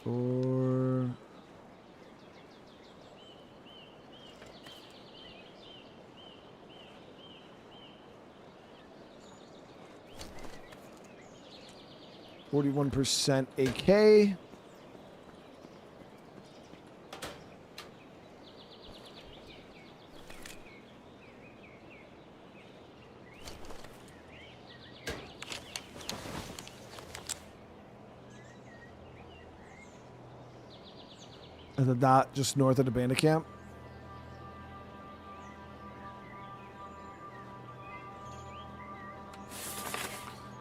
For 41% AK. And the dot just north of the bandit camp.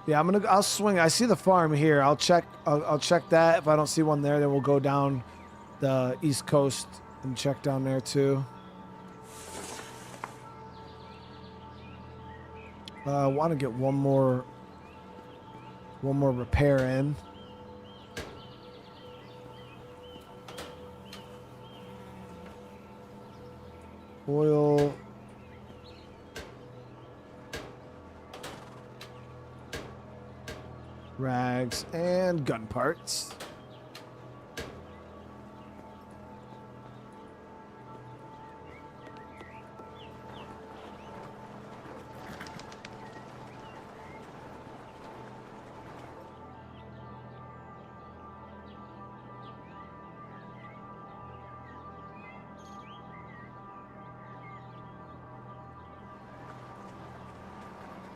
Yeah, I'll swing. I see the farm here. I'll check that. If I don't see one there, then we'll go down the east coast and check down there too. I want to get one more repair in. Oil. Rags and gun parts.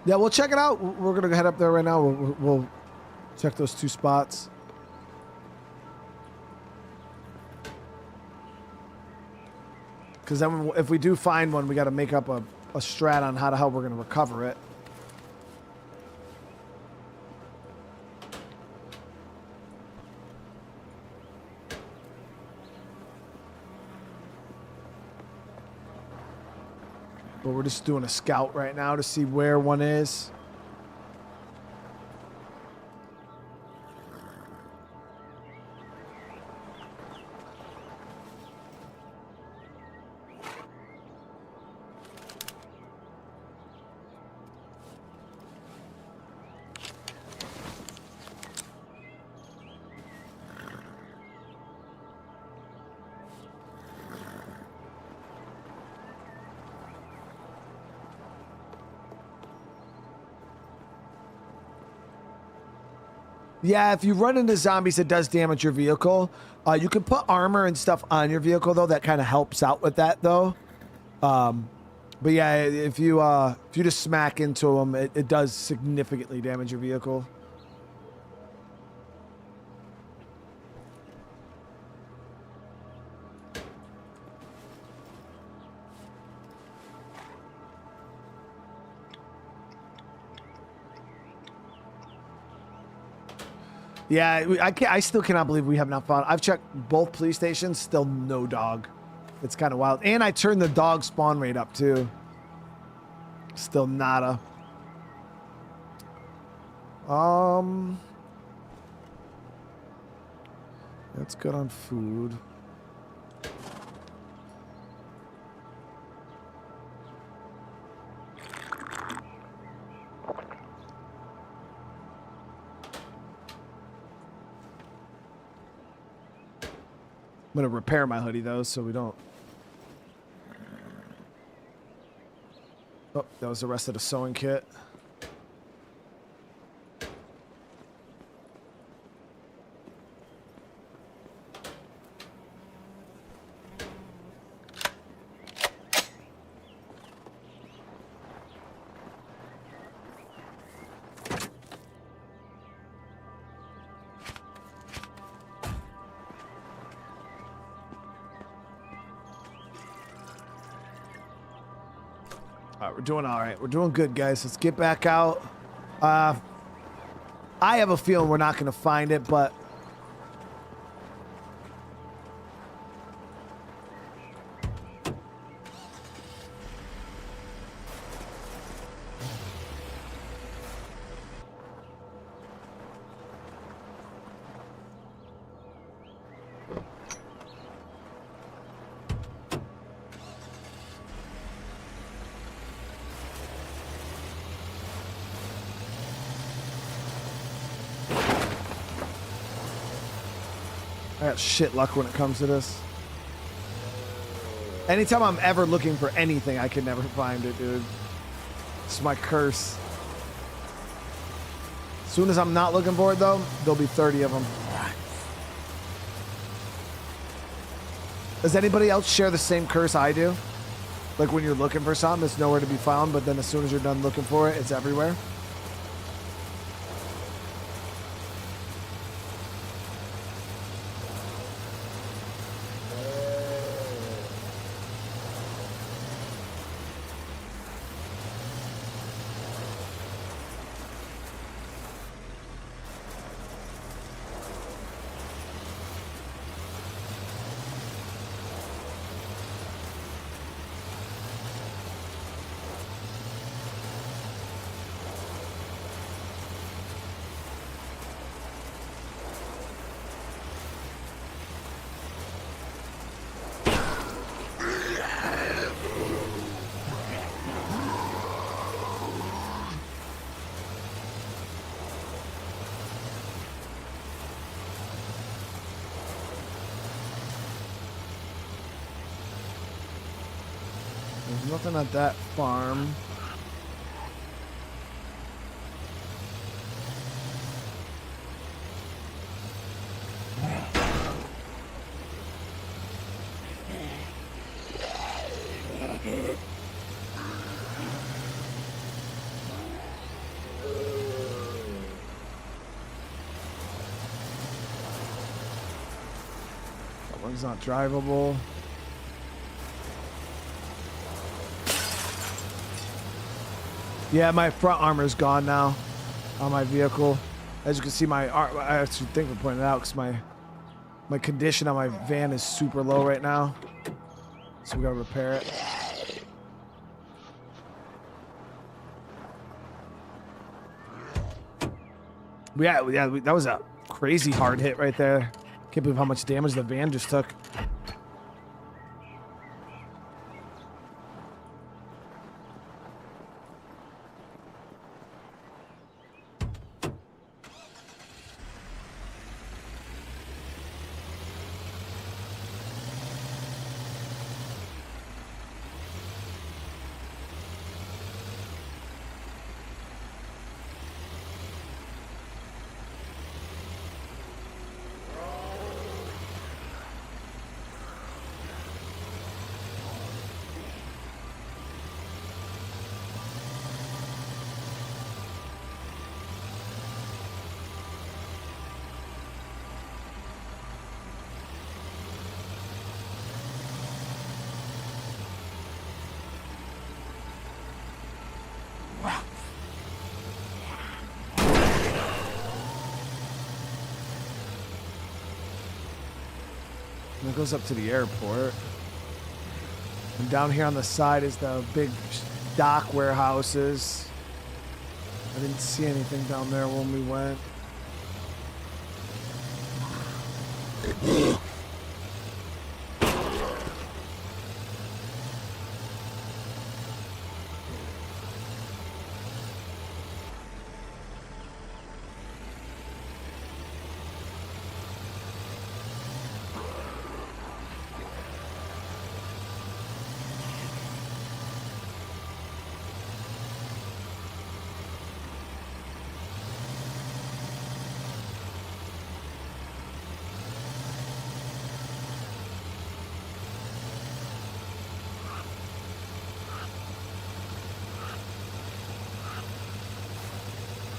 Yeah, we'll check it out. We're gonna head up there right now. We'll check those two spots. Because then if we do find one, we got to make up a strat on how the hell we're going to recover it. But we're just doing a scout right now to see where one is. Yeah, if you run into zombies, it does damage your vehicle. You can put armor and stuff on your vehicle, though. That kind of helps out with that, though. But yeah, if you just smack into them, it does significantly damage your vehicle. Yeah, I still cannot believe we have not found. I've checked both police stations, still no dog. It's kind of wild. And I turned the dog spawn rate up too. Still nada. That's good on food. I'm gonna repair my hoodie though, so we don't. Oh, that was the rest of the sewing kit. We're doing all right. We're doing good, guys. Let's get back out. I have a feeling we're not going to find it, but I got shit luck when it comes to this. Anytime I'm ever looking for anything, I can never find it, dude. It's my curse. As soon as I'm not looking for it, though, there'll be 30 of them. Does anybody else share the same curse I do? Like when you're looking for something, it's nowhere to be found, but then as soon as you're done looking for it, it's everywhere? There's nothing at that farm. That one's not drivable. Yeah, my front armor's gone now on my vehicle. As you can see, I actually think we're pointing it out because my condition on my van is super low right now. So we gotta repair it. Yeah, that was a crazy hard hit right there. Can't believe how much damage the van just took. And it goes up to the airport. And down here on the side is the big dock warehouses. I didn't see anything down there when we went.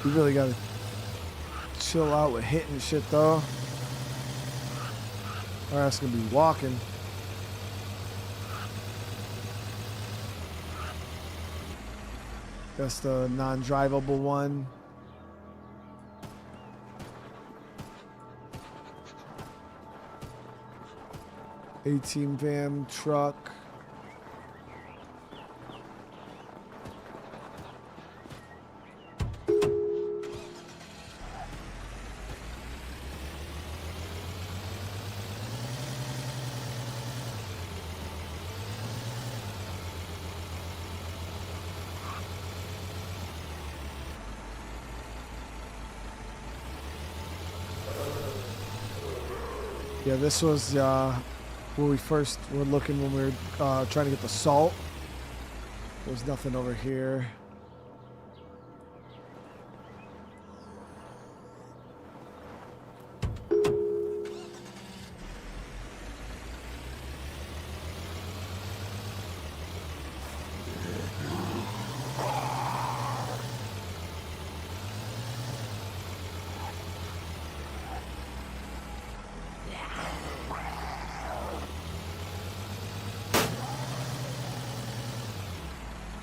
You really gotta chill out with hitting shit though. Or else gonna be walking. That's the non-drivable one. A-team van, truck. Yeah, this was where we first were looking when we were trying to get the salt. There's nothing over here.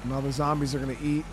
Now the zombies are gonna eat.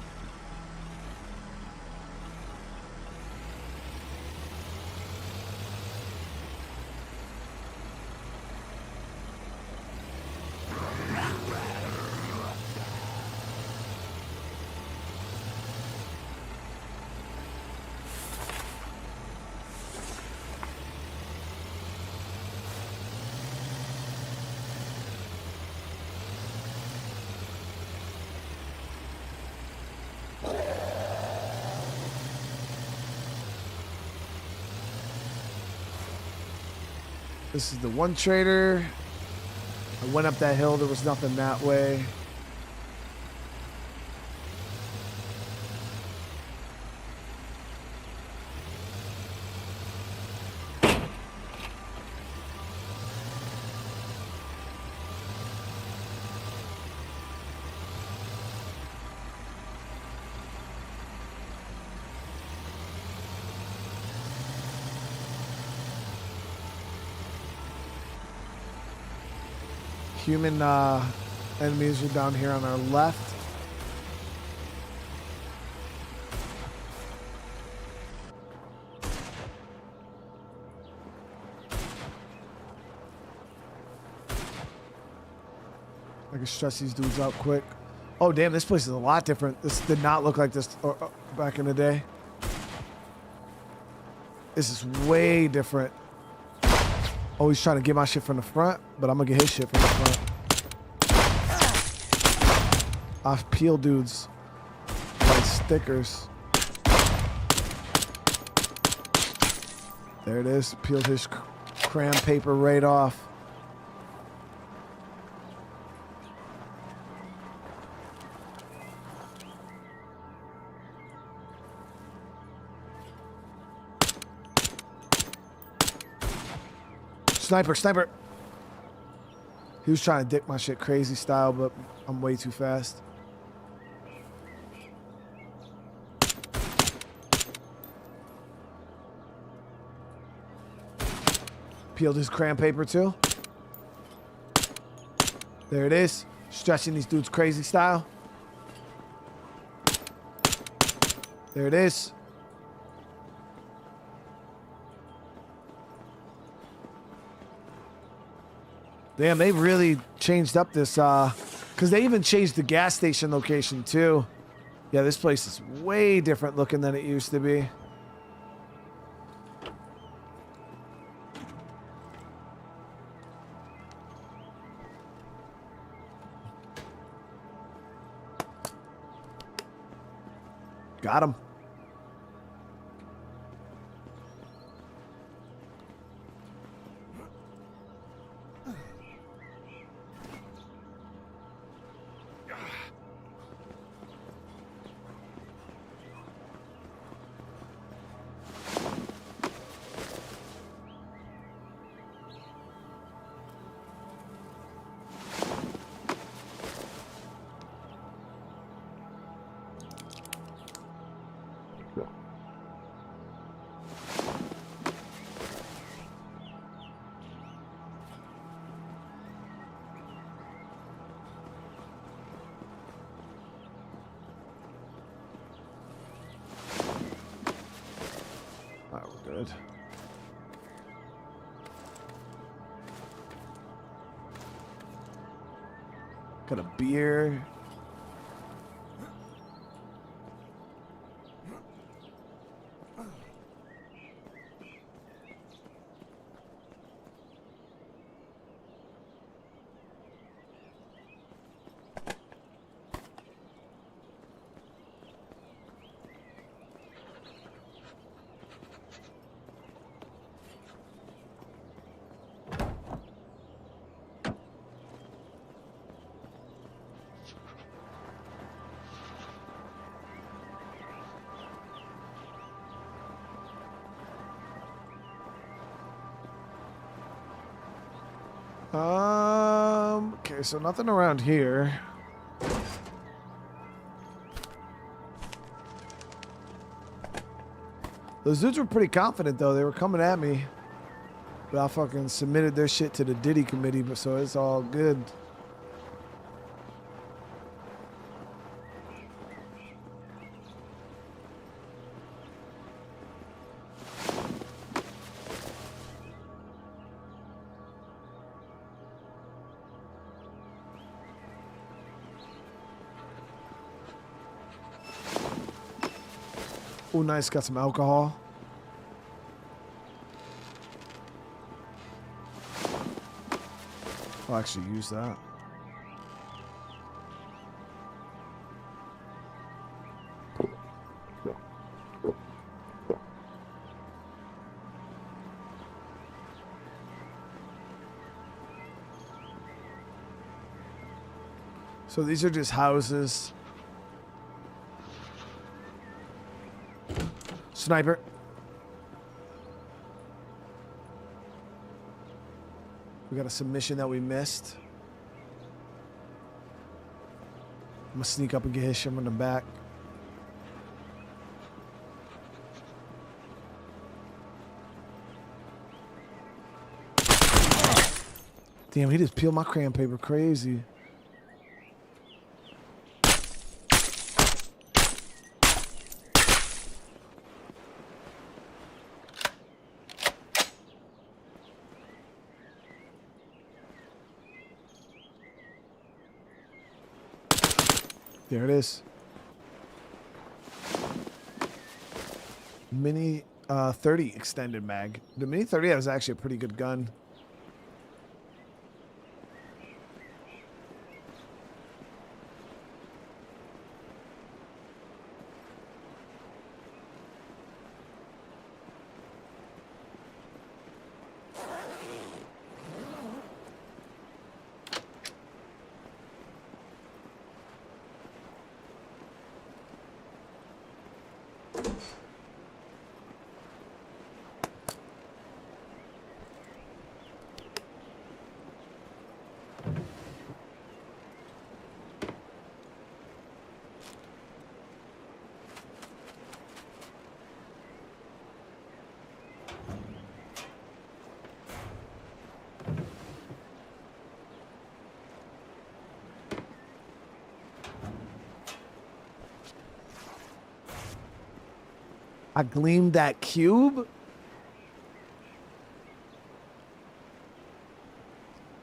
This is the one trader. I went up that hill. There was nothing that way. Human enemies are down here on our left. I can stress these dudes out quick. Oh damn, this place is a lot different. This did not look like this back in the day. This is way different. Oh, he's trying to get my shit from the front, but I'm gonna get his shit from the front. I've peeled dudes like stickers. There it is. Peeled his crayon paper right off. Sniper, sniper. He was trying to dick my shit crazy style, but I'm way too fast. Peeled his crayon paper too. There it is. Stretching these dudes crazy style. There it is. Damn, they really changed up this, because they even changed the gas station location too. Yeah, this place is way different looking than it used to be. Got him. Good. Got a beer. Okay, so nothing around here. Those dudes were pretty confident though. They were coming at me. But I fucking submitted their shit to the Diddy committee, but so it's all good. Oh, nice. Got some alcohol. I'll actually use that. So these are just houses. Sniper. We got a submission that we missed. I'm gonna sneak up and get his shit on the back. Damn, he just peeled my crayon paper crazy. There it is. Mini 30 extended mag. The Mini 30 was actually a pretty good gun. I gleamed that cube.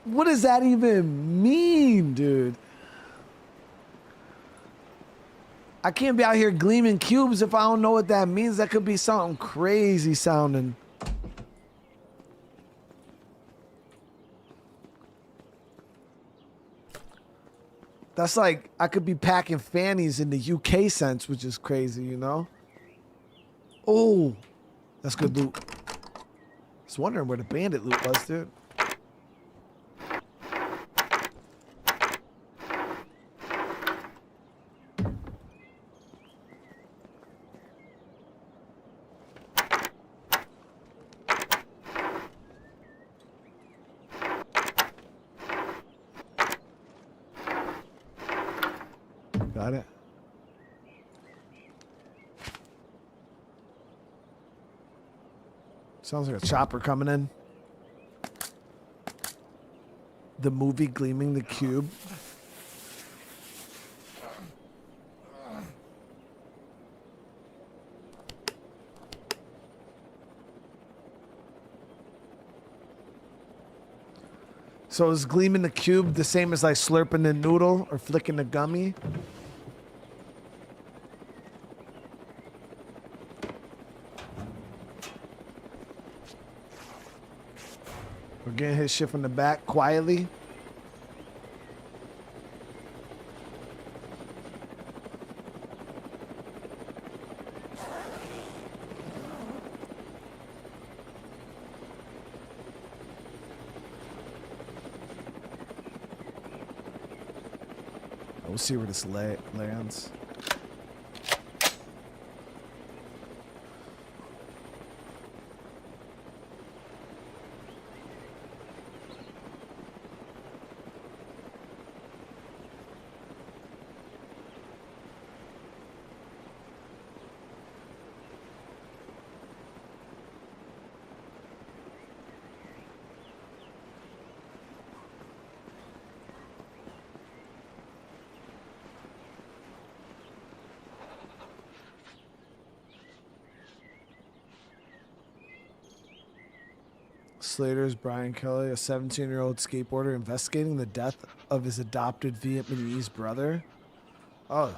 What does that even mean, dude? I can't be out here gleaming cubes if I don't know what that means. That could be something crazy sounding. That's like, I could be packing fannies in the UK sense, which is crazy, you know? Oh, that's good loot. I was wondering where the bandit loot was, dude. Got it. Sounds like a chopper coming in. The movie Gleaming the Cube. So is Gleaming the Cube the same as like slurping the noodle or flicking the gummy? We're getting his shit from the back quietly. We'll see where this lands. Slater's Brian Kelly, a 17-year-old skateboarder investigating the death of his adopted Vietnamese brother. Oh.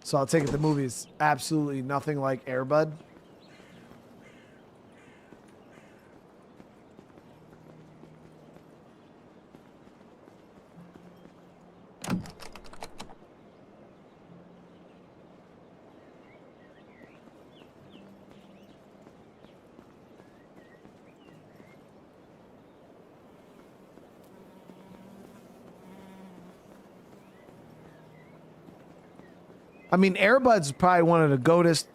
So I'll take it the movie's absolutely nothing like Air Bud. I mean, Air Bud's probably one of the goatest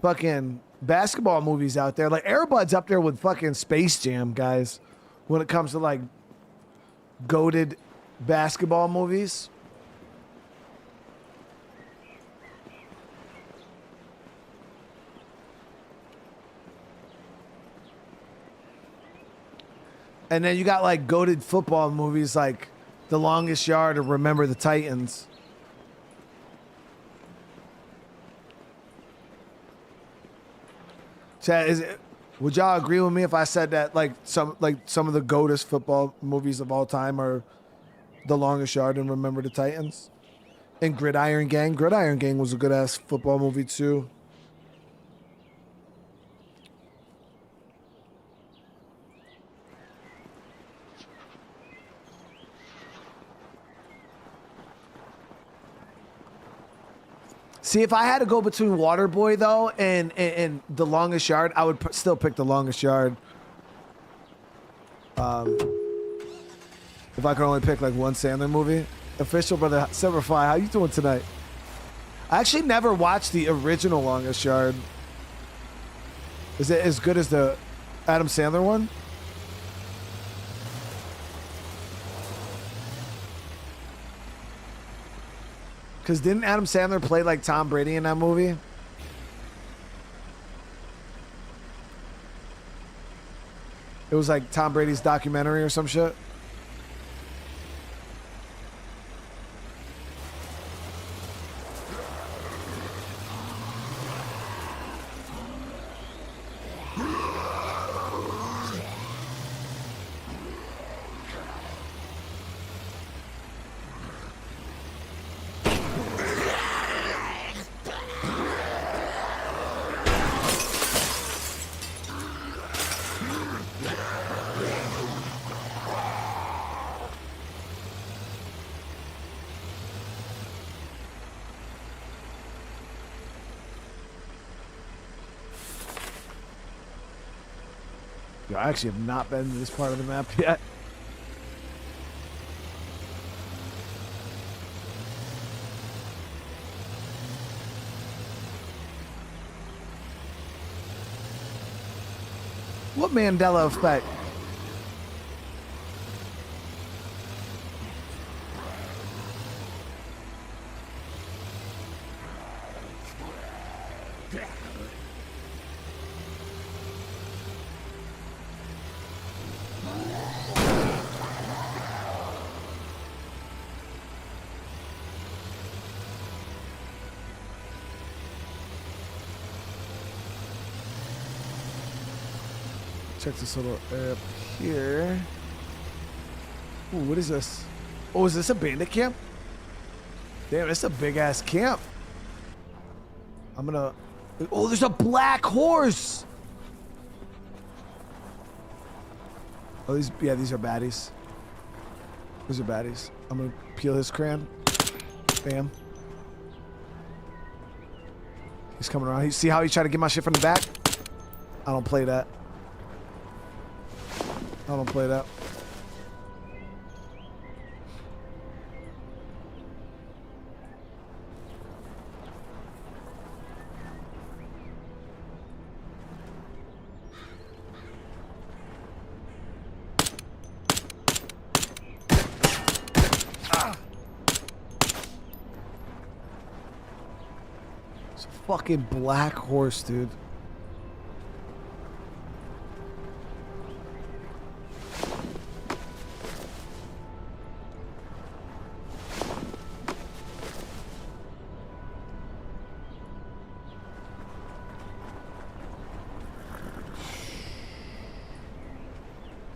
fucking basketball movies out there. Like, Air Bud's up there with fucking Space Jam, guys, when it comes to, like, goated basketball movies. And then you got, like, goated football movies like The Longest Yard or Remember the Titans. Chad, would y'all agree with me if I said that like some of the GOATest football movies of all time are The Longest Yard and Remember the Titans? And Gridiron Gang. Gridiron Gang was a good ass football movie too. See, if I had to go between Waterboy though and The Longest Yard, I would still pick The Longest Yard. If I could only pick like one Sandler movie. Official brother Silverfly, how you doing tonight? I actually never watched the original Longest Yard. Is it as good as the Adam Sandler one? Because didn't Adam Sandler play like Tom Brady in that movie? It was like Tom Brady's documentary or some shit. Yo, I actually have not been to this part of the map yet. What Mandela effect? Check this little area up here. Ooh, what is this? Oh, is this a bandit camp? Damn, it's a big ass camp. I'm gonna. Oh, there's a black horse. Oh, these are baddies. These are baddies. I'm gonna peel his cran. Bam. He's coming around. See how he tried to get my shit from the back? I don't play that. I don't play that. It's a fucking black horse, dude.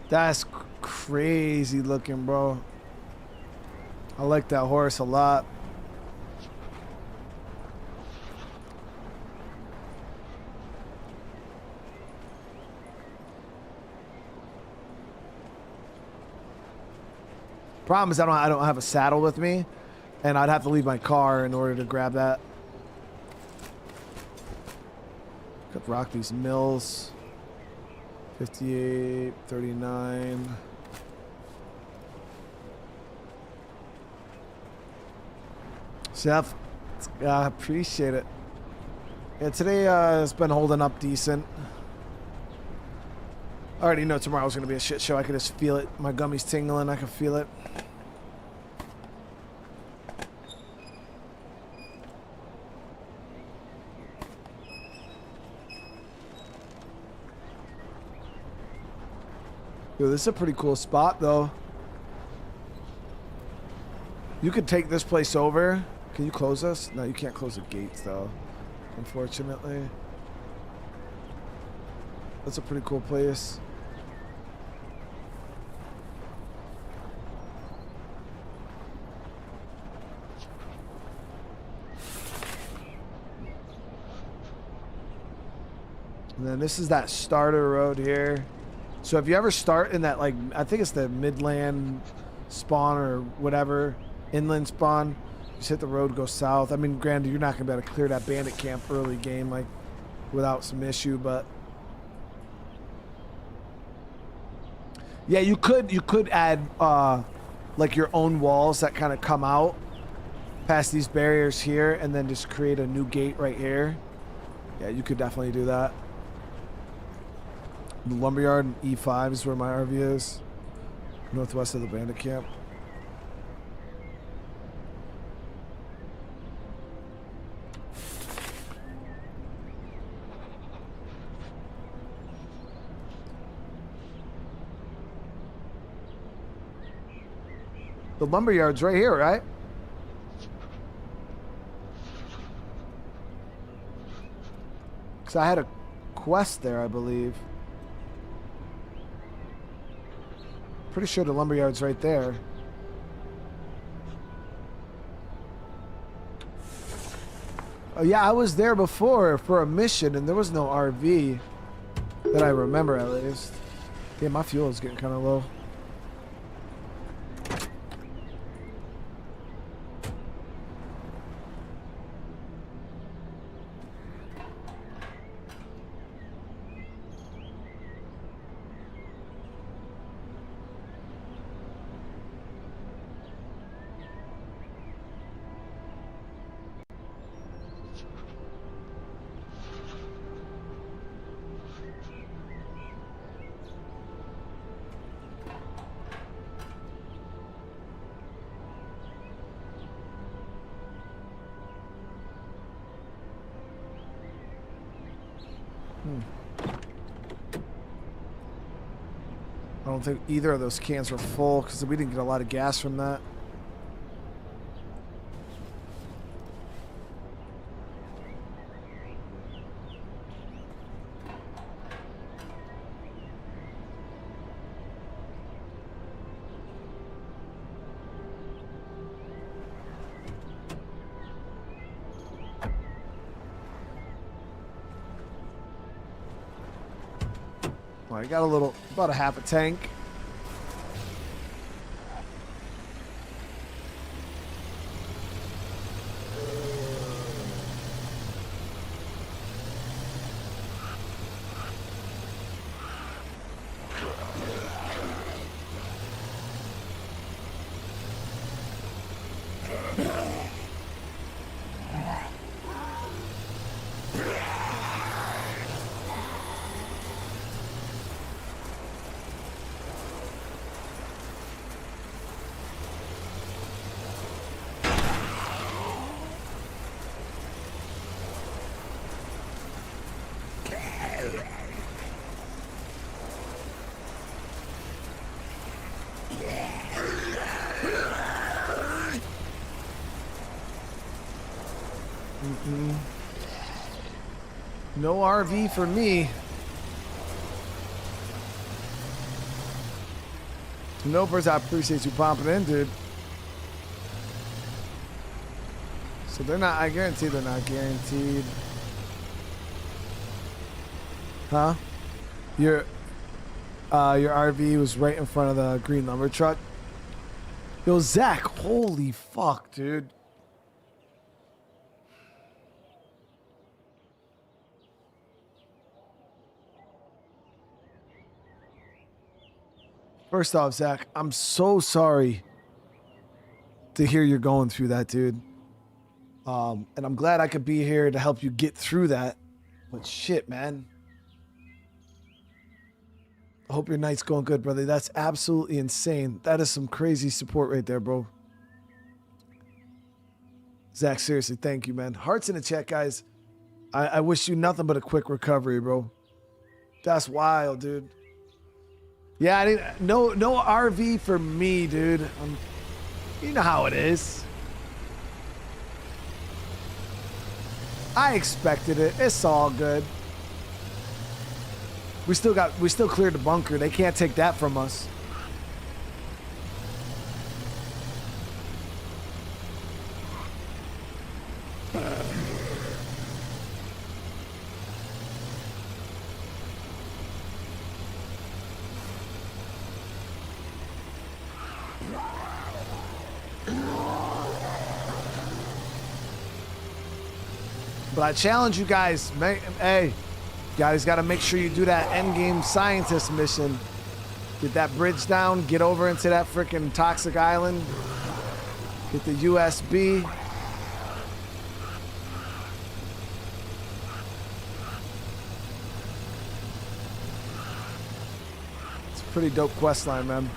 That's crazy looking, bro. I like that horse a lot. Problem is I don't have a saddle with me, and I'd have to leave my car in order to grab that. Could rock these mills. 58, 39. Chef, I appreciate it. Yeah, today has been holding up decent. I already know tomorrow's gonna be a shit show. I can just feel it. My gummy's tingling. I can feel it. Yo, this is a pretty cool spot, though. You could take this place over. Can you close this? No, you can't close the gates, though. Unfortunately. That's a pretty cool place. And then this is that starter road here. So if you ever start in that, like, I think it's the Midland spawn or whatever, inland spawn, just hit the road, go south. I mean, granted, you're not going to be able to clear that bandit camp early game, like, without some issue, but... Yeah, you could add, like, your own walls that kind of come out past these barriers here and then just create a new gate right here. Yeah, you could definitely do that. The lumberyard and E5 is where my RV is. Northwest of the bandit camp. The lumberyard's right here, right? Because I had a quest there, I believe. Pretty sure the lumberyard's right there. Oh yeah, I was there before for a mission and there was no RV that I remember at least. Damn, my fuel is getting kind of low. I don't think either of those cans were full because we didn't get a lot of gas from that. Well, I got a little, about a half a tank. No RV for me. Nopers, I appreciate you popping in, dude. So they're not, I guarantee they're not guaranteed. Huh? Your RV was right in front of the green lumber truck. Yo, Zach, holy fuck, dude. First off, Zach, I'm so sorry to hear you're going through that, dude. And I'm glad I could be here to help you get through that. But shit, man. I hope your night's going good, brother. That's absolutely insane. That is some crazy support right there, bro. Zach, seriously, thank you, man. Hearts in the chat, guys. I wish you nothing but a quick recovery, bro. That's wild, dude. Yeah, I didn't, no RV for me, dude. You know how it is. I expected it. It's all good. We still cleared the bunker. They can't take that from us. But I challenge you guys, hey, you guys got to make sure you do that endgame scientist mission. Get that bridge down, get over into that freaking toxic island, get the USB. It's a pretty dope quest line, man.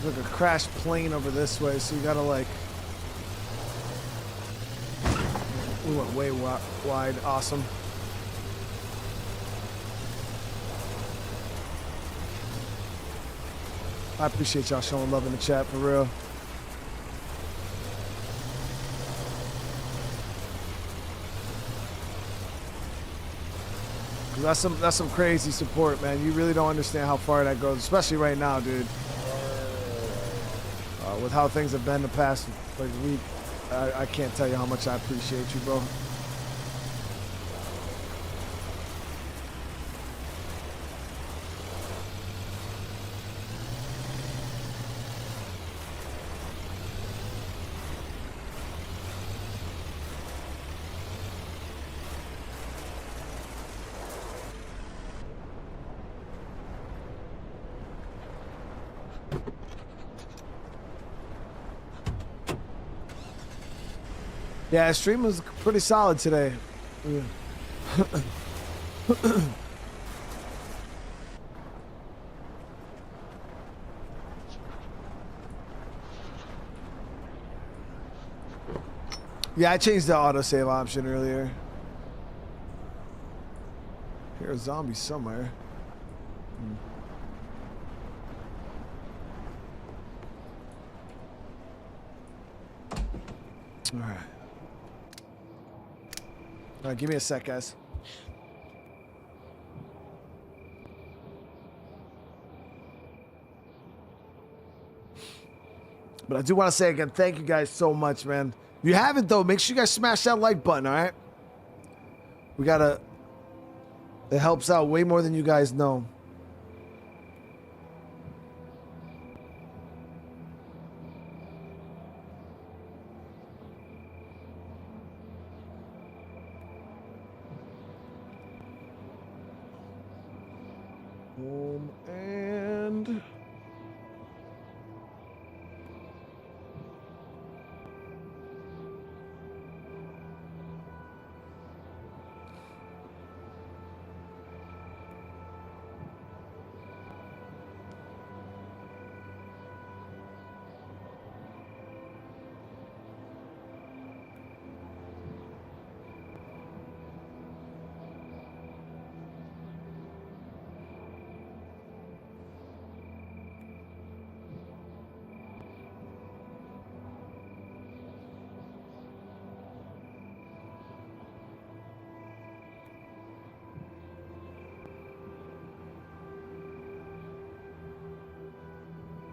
There's like a crashed plane over this way, so you gotta like. We went way wide. Awesome. I appreciate y'all showing love in the chat for real. That's some crazy support, man. You really don't understand how far that goes, especially right now, dude. With how things have been the past like week, I can't tell you how much I appreciate you, bro. Yeah, stream was pretty solid today. Yeah. Yeah, I changed the autosave option earlier. Here's a zombie somewhere. All right. All right, give me a sec, guys. But I do want to say again, thank you guys so much, man. If you haven't, though, make sure you guys smash that like button, all right? We gotta... It helps out way more than you guys know. And...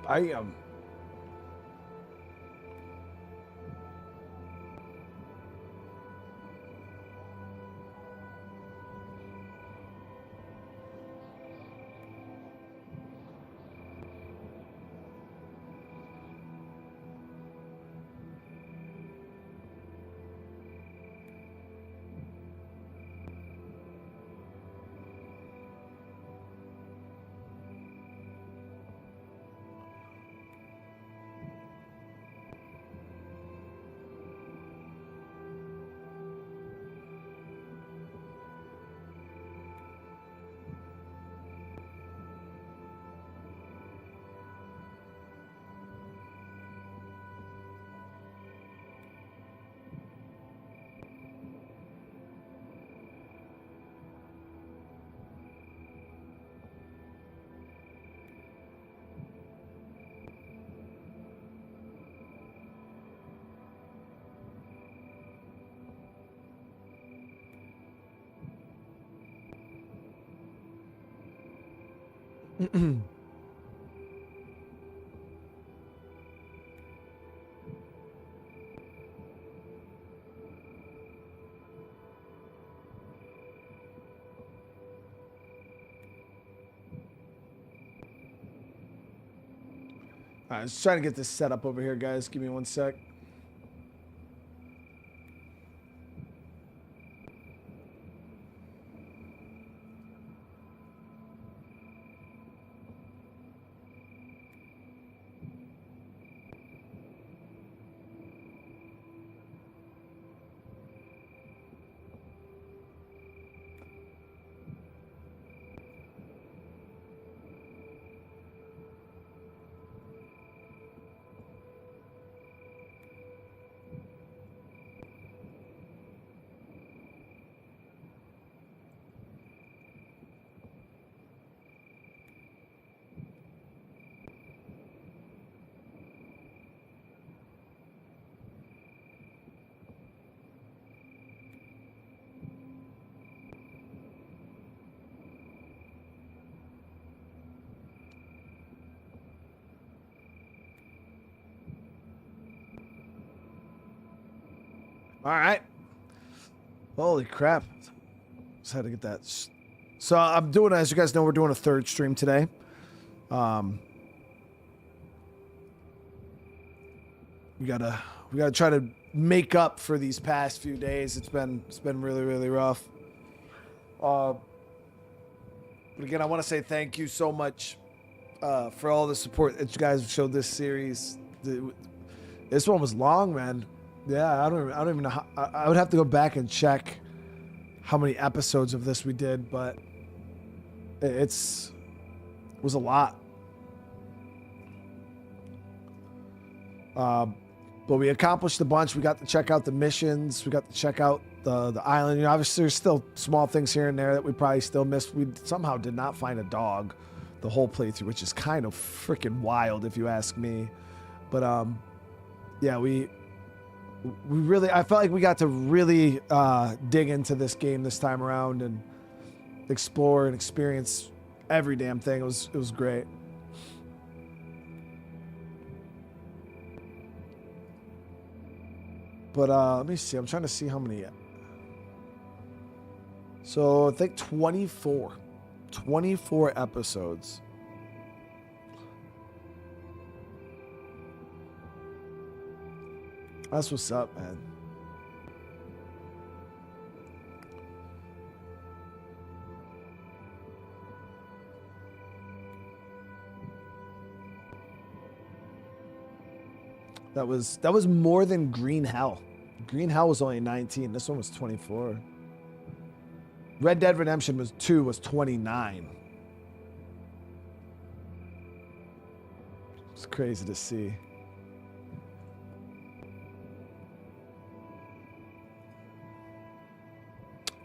I am. I was trying to get this set up over here, guys. Give me one sec. All right. Holy crap. Just had to get that. So I'm doing, as you guys know, we're doing a third stream today. We gotta try to make up for these past few days. It's been really, really rough. But again, I want to say thank you so much for all the support that you guys have showed this series. This one was long, man. Yeah, I don't even know how, I would have to go back and check how many episodes of this we did, but it was a lot. But we accomplished a bunch. We got to check out the missions. We got to check out the island. You know, obviously there's still small things here and there that we probably still missed. We somehow did not find a dog the whole playthrough, which is kind of freaking wild if you ask me. But yeah, we really, I felt like we got to really dig into this game this time around and explore and experience every damn thing. It was great. But let me see. I'm trying to see how many. So I think 24 episodes. That's what's up, man. That was more than Green Hell. Green Hell was only 19. This one was 24. Red Dead Redemption 2 was 29. It's crazy to see.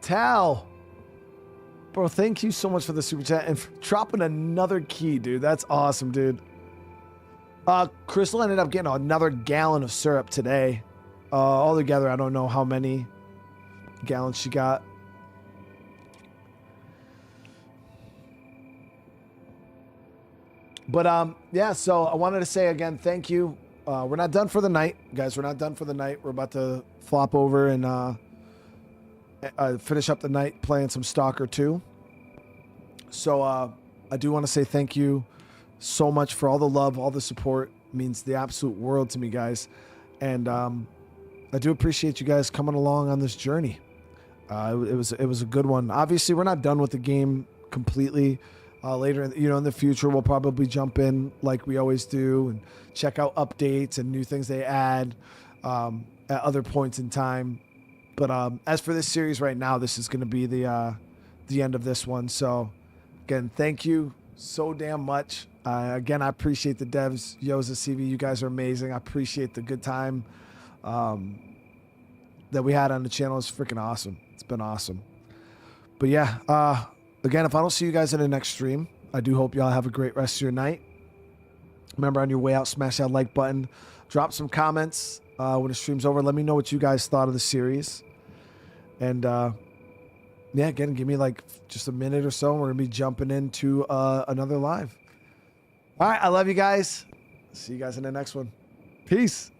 Tal, bro, thank you so much for the super chat and for dropping another key, dude. That's awesome, dude. Crystal ended up getting another gallon of syrup today. All together, I don't know how many gallons she got. But yeah, so I wanted to say again, thank you. We're not done for the night, guys. We're not done for the night. We're about to flop over and finish up the night playing some Stalker 2. So I do want to say thank you so much for all the love, all the support. It means the absolute world to me, guys. And I do appreciate you guys coming along on this journey. It was a good one. Obviously, we're not done with the game completely. Later, in the future, we'll probably jump in like we always do and check out updates and new things they add at other points in time. But as for this series right now, this is going to be the end of this one. So again, thank you so damn much. Again, I appreciate the devs, Yoza, CV. You guys are amazing. I appreciate the good time that we had on the channel. It's freaking awesome. It's been awesome. But yeah, again, if I don't see you guys in the next stream, I do hope y'all have a great rest of your night. Remember, on your way out, smash that like button. Drop some comments when the stream's over. Let me know what you guys thought of the series. And yeah, again, give me like just a minute or so. We're going to be jumping into another live. All right, I love you guys. See you guys in the next one. Peace.